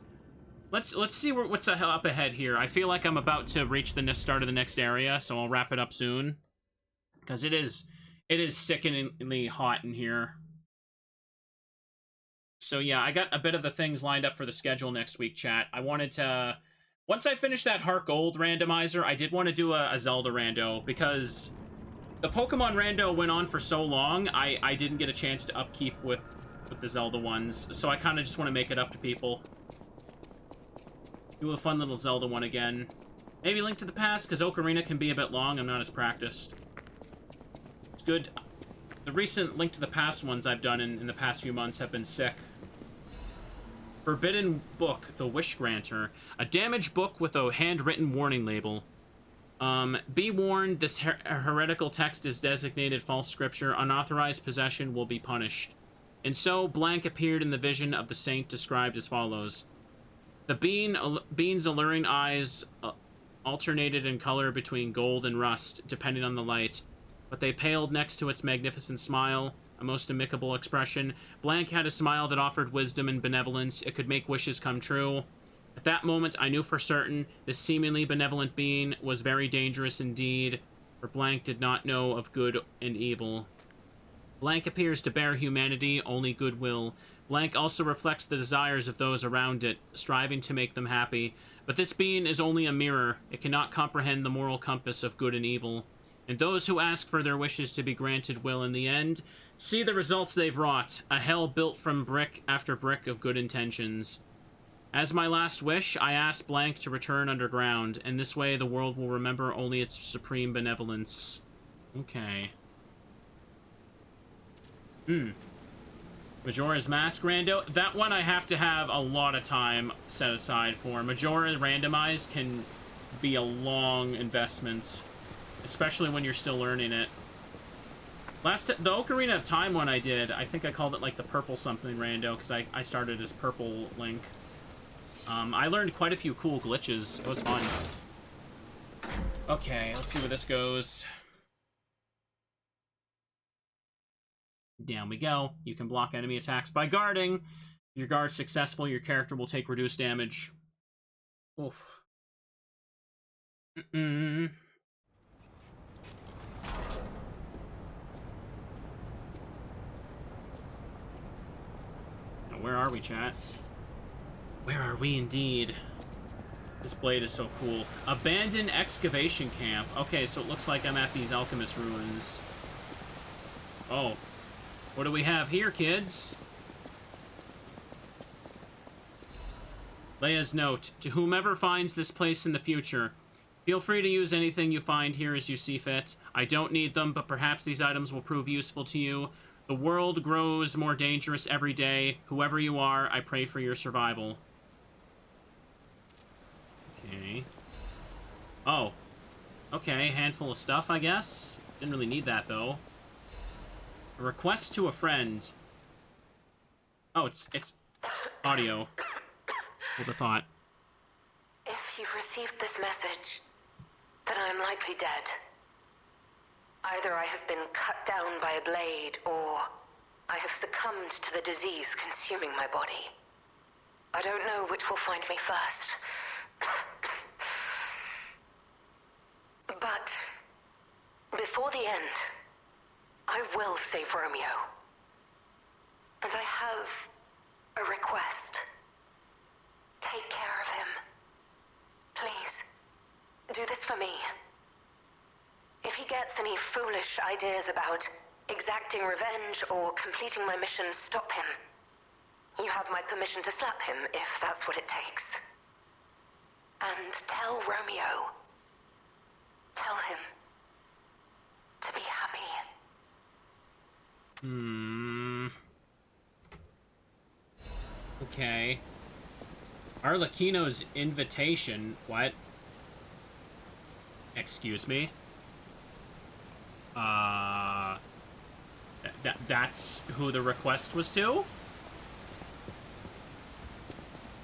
let's see what's up ahead here. I feel like I'm about to reach the start of the next area, so I'll wrap it up soon. Because it is sickeningly hot in here. So yeah, I got a bit of the things lined up for the schedule next week, chat. I wanted to... Once I finish that Heart Gold randomizer, I did want to do a Zelda rando, because... The Pokemon rando went on for so long, I didn't get a chance to upkeep with the Zelda ones, so I kind of just want to make it up to people. Do a fun little Zelda one again. Maybe Link to the Past, because Ocarina can be a bit long, I'm not as practiced. It's good. The recent Link to the Past ones I've done in the past few months have been sick. Forbidden Book, the Wish Granter. A damaged book with a handwritten warning label. Be warned, this heretical text is designated false scripture. Unauthorized possession will be punished. And so, blank appeared in the vision of the saint described as follows. The bean's alluring eyes alternated in color between gold and rust, depending on the light. But they paled next to its magnificent smile, a most amicable expression. Blank had a smile that offered wisdom and benevolence. It could make wishes come true. At that moment, I knew for certain this seemingly benevolent being was very dangerous indeed, for Blank did not know of good and evil. Blank appears to bear humanity, only goodwill. Blank also reflects the desires of those around it, striving to make them happy. But this being is only a mirror. It cannot comprehend the moral compass of good and evil. And those who ask for their wishes to be granted will, in the end, see the results they've wrought, a hell built from brick after brick of good intentions. As my last wish, I asked Blank to return underground, and this way the world will remember only its supreme benevolence. Okay. Majora's Mask rando. That one I have to have a lot of time set aside for. Majora randomized can be a long investment, especially when you're still learning it. The Ocarina of Time one I did, I think I called it like the purple something rando, because I started as Purple Link. I learned quite a few cool glitches. It was fun. Okay, let's see where this goes. Down we go. You can block enemy attacks by guarding. If your guard's successful, your character will take reduced damage. Oof. Mm-mm. Now, where are we, chat? Where are we indeed? This blade is so cool. Abandoned excavation camp. Okay, so it looks like I'm at these alchemist ruins. Oh. What do we have here, kids? Leia's note. To whomever finds this place in the future, feel free to use anything you find here as you see fit. I don't need them, but perhaps these items will prove useful to you. The world grows more dangerous every day. Whoever you are, I pray for your survival. Okay. Oh. Okay, handful of stuff, I guess. Didn't really need that, though. A request to a friend. Oh, it's audio. Hold the thought. If you've received this message, then I am likely dead. Either I have been cut down by a blade, or I have succumbed to the disease consuming my body. I don't know which will find me first. But before the end, I will save Romeo. And I have a request. Take care of him. Please, do this for me. If he gets any foolish ideas about exacting revenge or completing my mission, stop him. You have my permission to slap him if that's what it takes. And tell Romeo. Tell him to be happy. Okay. Arlecchino's invitation. What? Excuse me? That's who the request was to?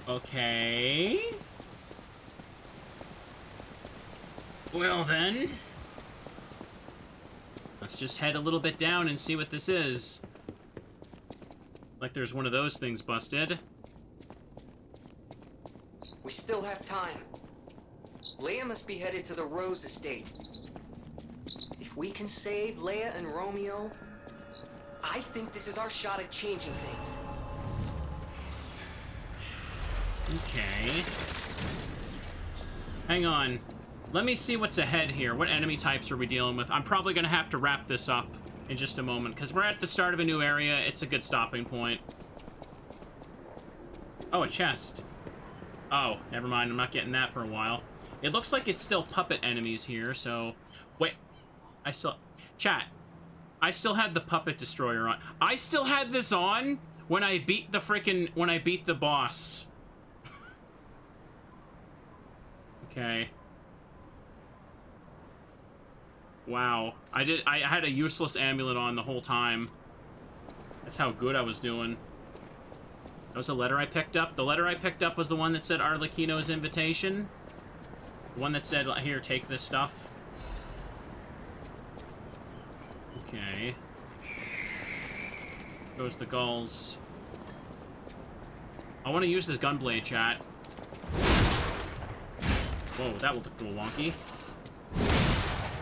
Okay. Well then. Let's just head a little bit down and see what this is. Like there's one of those things busted. We still have time. Leia must be headed to the Rose Estate. If we can save Leia and Romeo, I think this is our shot at changing things. Okay. Hang on. Let me see what's ahead here. What enemy types are we dealing with? I'm probably going to have to wrap this up in just a moment, because we're at the start of a new area. It's a good stopping point. Oh, a chest. Oh, never mind. I'm not getting that for a while. It looks like it's still puppet enemies here, so... Wait. I still... Chat. I still had the puppet destroyer on. I still had this on when I beat the frickin'... When I beat the boss. Okay. Wow. I had a useless amulet on the whole time. That's how good I was doing. That was a letter I picked up. The letter I picked up was the one that said Arlecchino's invitation. The one that said, here, take this stuff. Okay. Goes the gulls. I want to use this gunblade, chat. Whoa, that will look a little wonky.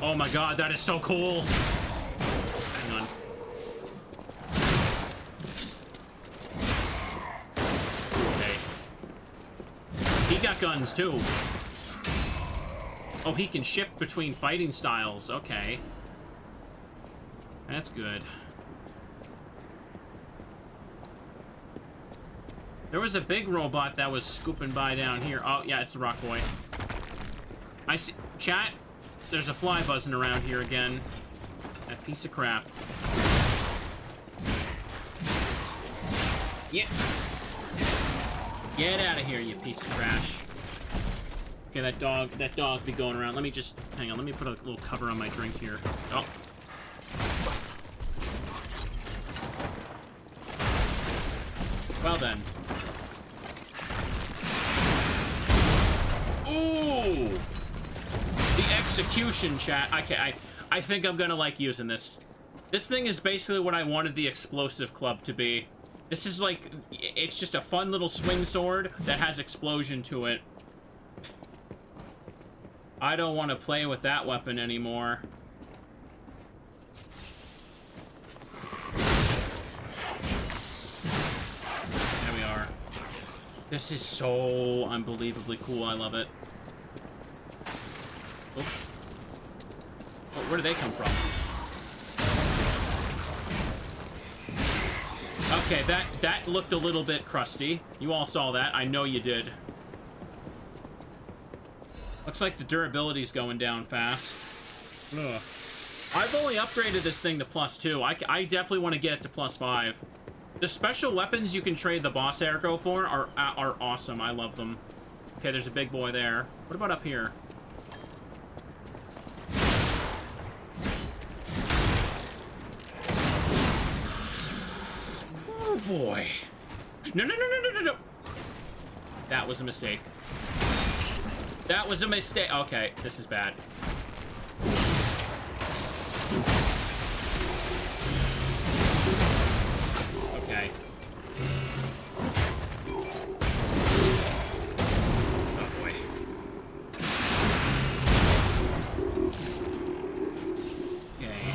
Oh my god, that is so cool! Hang on. Okay. He got guns, too. Oh, he can shift between fighting styles. Okay. That's good. There was a big robot that was scooping by down here. Oh, yeah, it's the Rock Boy. I see... Chat, there's a fly buzzing around here again. That piece of crap. Yeah. Get out of here, you piece of trash. Okay, that dog be going around. Let me just... Hang on, let me put a little cover on my drink here. Oh. Well then. Execution, chat. I think I'm gonna like using this. This thing is basically what I wanted the explosive club to be. This is like, it's just a fun little swing sword that has explosion to it. I don't want to play with that weapon anymore. There we are. This is so unbelievably cool. I love it. Oh. Oh, where do they come from? Okay, that looked a little bit crusty. You all saw that. I know you did. Looks like the durability's going down fast. Ugh. I've only upgraded this thing to +2. I definitely want to get it to +5. The special weapons you can trade the boss ergo for are awesome. I love them. Okay, there's a big boy there. What about up here? Oh boy. No, no, no, no, no, no, no. That was a mistake. That was a mistake. Okay, this is bad. Okay. Oh boy. Okay.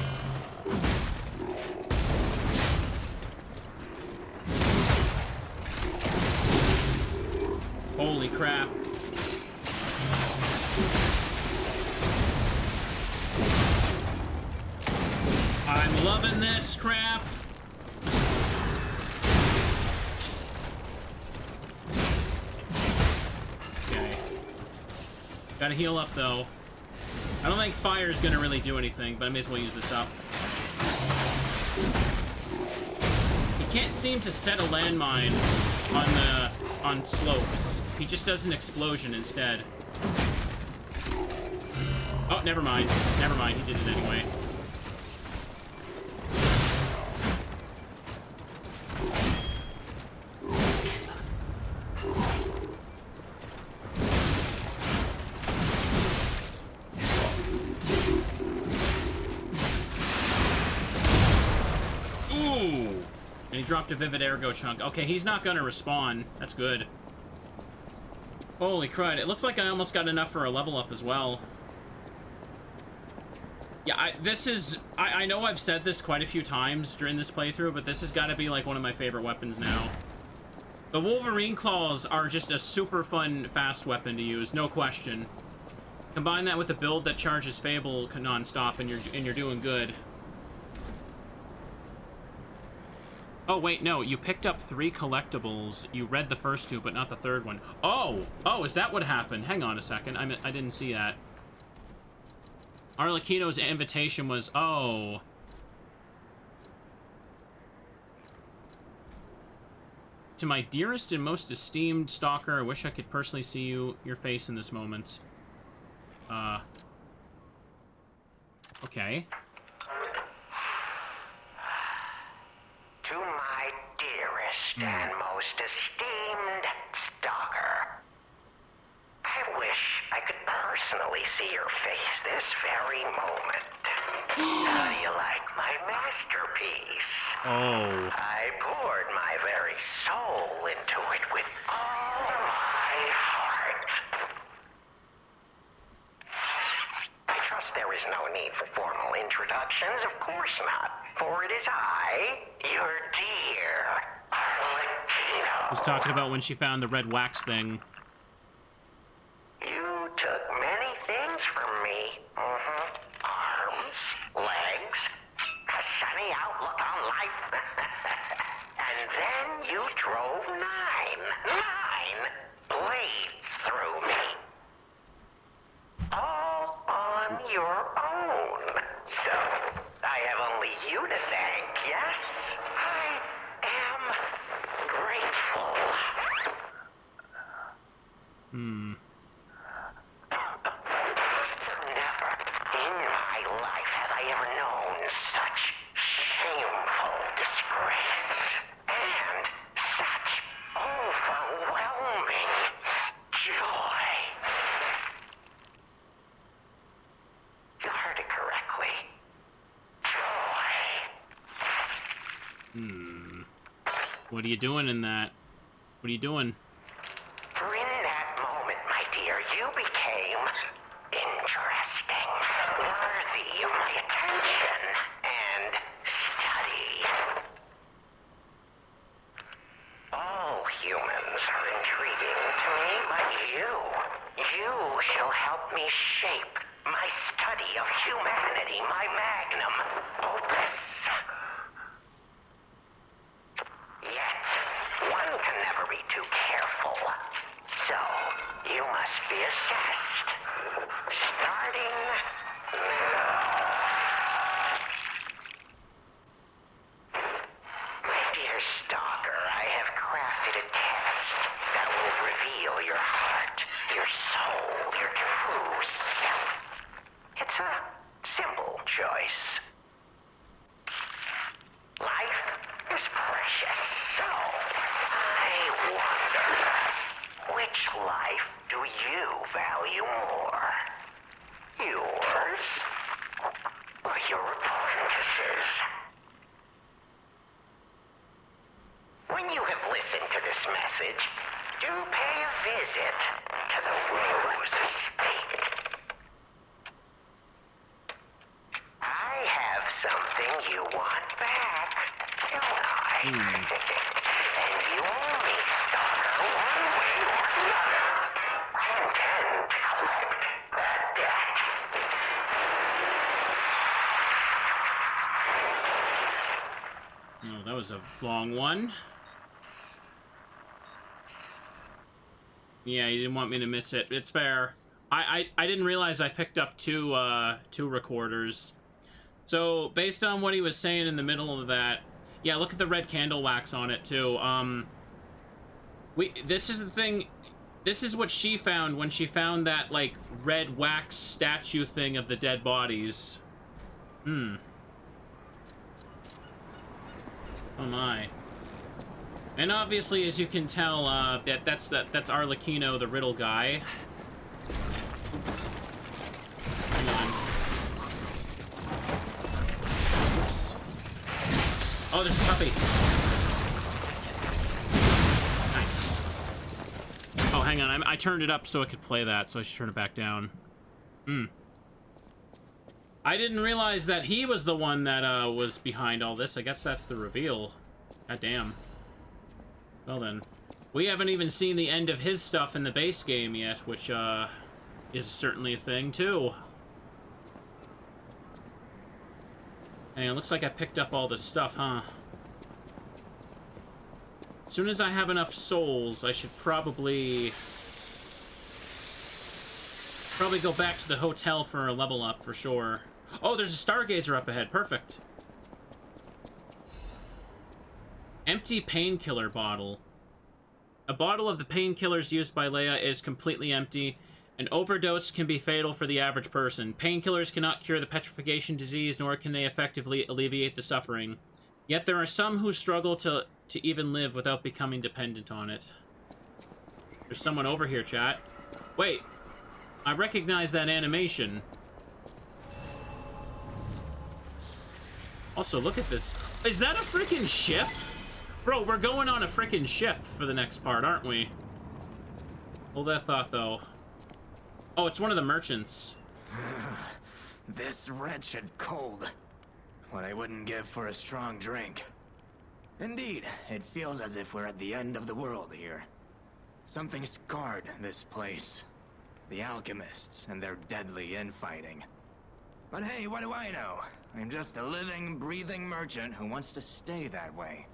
Holy crap. I'm loving this crap. Okay. Gotta heal up, though. I don't think fire is gonna really do anything, but I may as well use this up. He can't seem to set a landmine on slopes. He just does an explosion instead. Oh, never mind. Never mind, he did it anyway. Ooh! And he dropped a Vivid Ergo chunk. Okay, he's not gonna respawn. That's good. Holy crud, it looks like I almost got enough for a level up as well. Yeah, I know I've said this quite a few times during this playthrough, but this has got to be like one of my favorite weapons now. The Wolverine Claws are just a super fun, fast weapon to use, no question. Combine that with a build that charges Fable non-stop, and you're doing good. Oh, wait, no, you picked up 3 collectibles. You read the first 2, but not the third one. Oh! Oh, is that what happened? Hang on a second. I didn't see that. Arlecchino's invitation was... Oh. To my dearest and most esteemed stalker, I wish I could personally see your face in this moment. Okay. To my dearest and most esteemed stalker, I wish I could personally see your face this very moment. How do you like my masterpiece? Oh. I poured my very soul into it with all my heart. I trust there is no need for formal introductions, of course not. For it is I, your dear Arlecchino. He's talking about when she found the red wax thing. You took many things from me. Arms, legs, a sunny outlook on life. And then you drove 9 blades through me. All on your own. So, I have only you to thank, yes? I am grateful. Never in my life have I ever known such shameful disgrace. And such overwhelming joy. What are you doing in that? What are you doing? For in that moment, my dear, you became interesting, worthy of my attention and study. All humans are intriguing to me, but you shall help me shape my study of humanity, my magnum opus. Yet, one can never be too careful. So, you must be assessed. Starting now. My dear Stalker, I have crafted a test that will reveal your heart, your soul, your true self. It's a simple choice. Life is precious, so I wonder, which life do you value more? Yours or your apprentice's? When you have listened to this message, do pay a visit to the Rose Estate. I have something you want back, don't I? And you owe me, Stalker, one way or another. I intend to collect that debt. Oh, that was a long one. Yeah, you didn't want me to miss it. It's fair. I didn't realize I picked up two recorders. So, based on what he was saying in the middle of that, yeah, look at the red candle wax on it, too. This is the thing, this is what she found when she found that, like, red wax statue thing of the dead bodies. Oh my. And obviously, as you can tell, that's Arlecchino, the riddle guy. Oops. Hang on. Oops. Oh, there's a puppy. Nice. Oh, hang on. I turned it up so I could play that, so I should turn it back down. I didn't realize that he was the one that was behind all this. I guess that's the reveal. God damn. Well then. We haven't even seen the end of his stuff in the base game yet, which is certainly a thing, too. Hey, it looks like I picked up all this stuff, huh? As soon as I have enough souls, I should probably go back to the hotel for a level up, for sure. Oh, there's a Stargazer up ahead. Perfect. Empty painkiller bottle. A bottle of the painkillers used by Leia is completely empty. An overdose can be fatal for the average person. Painkillers cannot cure the petrification disease, nor can they effectively alleviate the suffering. Yet there are some who struggle to even live without becoming dependent on it. There's someone over here, chat. Wait. I recognize that animation. Also, look at this. Is that a freaking ship? Bro, we're going on a freaking ship for the next part, aren't we? Hold that thought, though. Oh, it's one of the merchants. This wretched cold. What I wouldn't give for a strong drink. Indeed, it feels as if we're at the end of the world here. Something scarred this place. The alchemists and their deadly infighting. But hey, what do I know? I'm just a living, breathing merchant who wants to stay that way.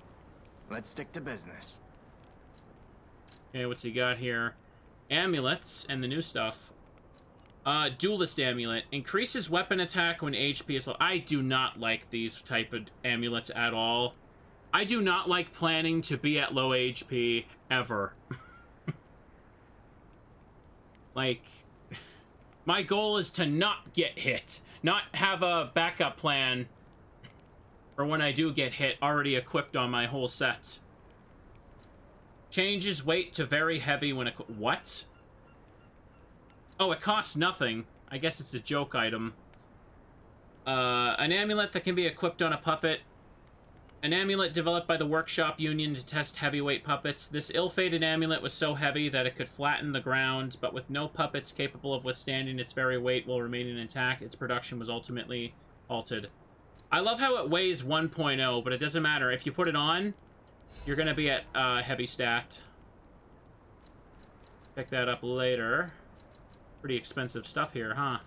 Let's stick to business. Okay, what's he got here? Amulets and the new stuff. Duelist amulet. Increases weapon attack when HP is low. I do not like these type of amulets at all. I do not like planning to be at low HP ever. Like, my goal is to not get hit. Not have a backup plan for when I do get hit already equipped on my whole set. Changes weight to very heavy when what? Oh, it costs nothing. I guess it's a joke item. An amulet that can be equipped on a puppet. An amulet developed by the Workshop Union to test heavyweight puppets. This ill-fated amulet was so heavy that it could flatten the ground, but with no puppets capable of withstanding its very weight while remaining intact, its production was ultimately halted. I love how it weighs 1.0, but it doesn't matter. If you put it on, you're going to be at heavy stat. Pick that up later. Pretty expensive stuff here, huh?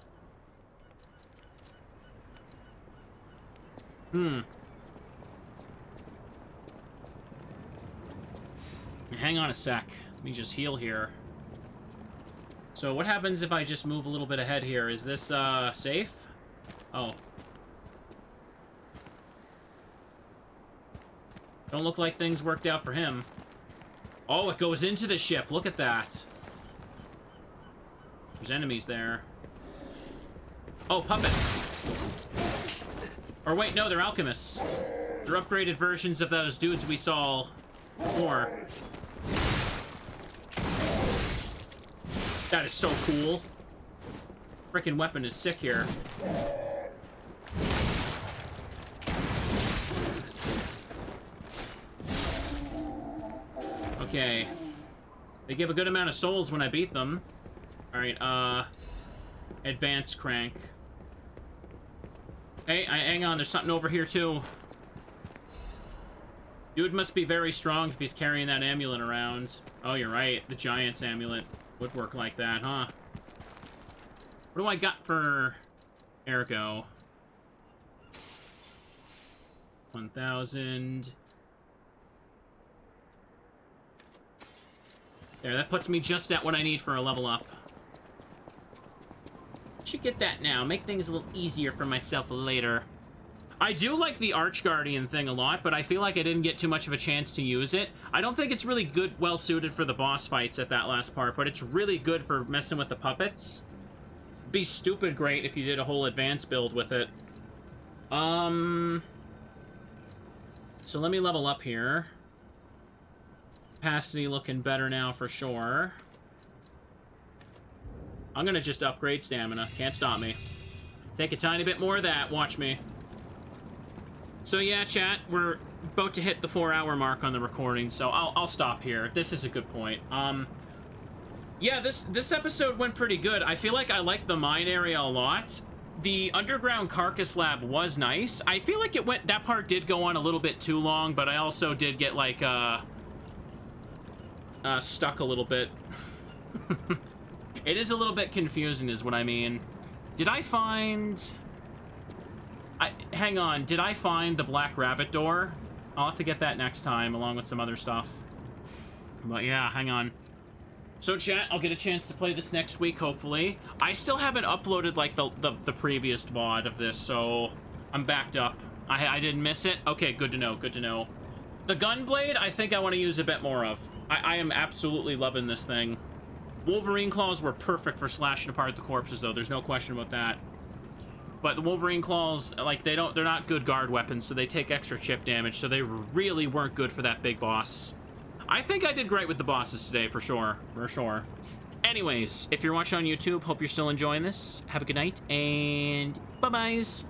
Hang on a sec. Let me just heal here. So what happens if I just move a little bit ahead here? Is this, safe? Oh. Don't look like things worked out for him. Oh, it goes into the ship. Look at that. There's enemies there. Oh, puppets. Or wait, no, they're alchemists. They're upgraded versions of those dudes we saw before. That is so cool. Frickin' weapon is sick here. Okay. They give a good amount of souls when I beat them. Alright, advance crank. Hey, hang on, there's something over here too. Dude must be very strong if he's carrying that amulet around. Oh, you're right, the Giant's amulet would work like that, huh? What do I got for Ergo? 1,000. There, that puts me just at what I need for a level up. Should get that now. Make things a little easier for myself later. I do like the Arch Guardian thing a lot, but I feel like I didn't get too much of a chance to use it. I don't think it's really good, well suited for the boss fights at that last part, but it's really good for messing with the puppets. Be stupid great if you did a whole advanced build with it. So let me level up here. Capacity looking better now for sure. I'm gonna just upgrade stamina. Can't stop me. Take a tiny bit more of that. Watch me. So yeah, chat, we're about to hit the 4-hour mark on the recording, so I'll stop here. This is a good point. Yeah, this episode went pretty good. I feel like I liked the mine area a lot. The underground carcass lab was nice. I feel like that part did go on a little bit too long, but I also did get like stuck a little bit. It is a little bit confusing is what I mean. Did I find... hang on, did I find the Black Rabbit door? I'll have to get that next time, along with some other stuff. But yeah, hang on. So chat, I'll get a chance to play this next week, hopefully. I still haven't uploaded, like, the previous VOD of this, so I'm backed up. I didn't miss it? Okay, good to know, good to know. The Gunblade, I think I want to use a bit more of. I am absolutely loving this thing. Wolverine claws were perfect for slashing apart the corpses, though. There's no question about that. But the Wolverine claws, like, they're not good guard weapons, so they take extra chip damage, so they really weren't good for that big boss. I think I did great with the bosses today, for sure. For sure. Anyways, if you're watching on YouTube, hope you're still enjoying this. Have a good night, and bye-byes.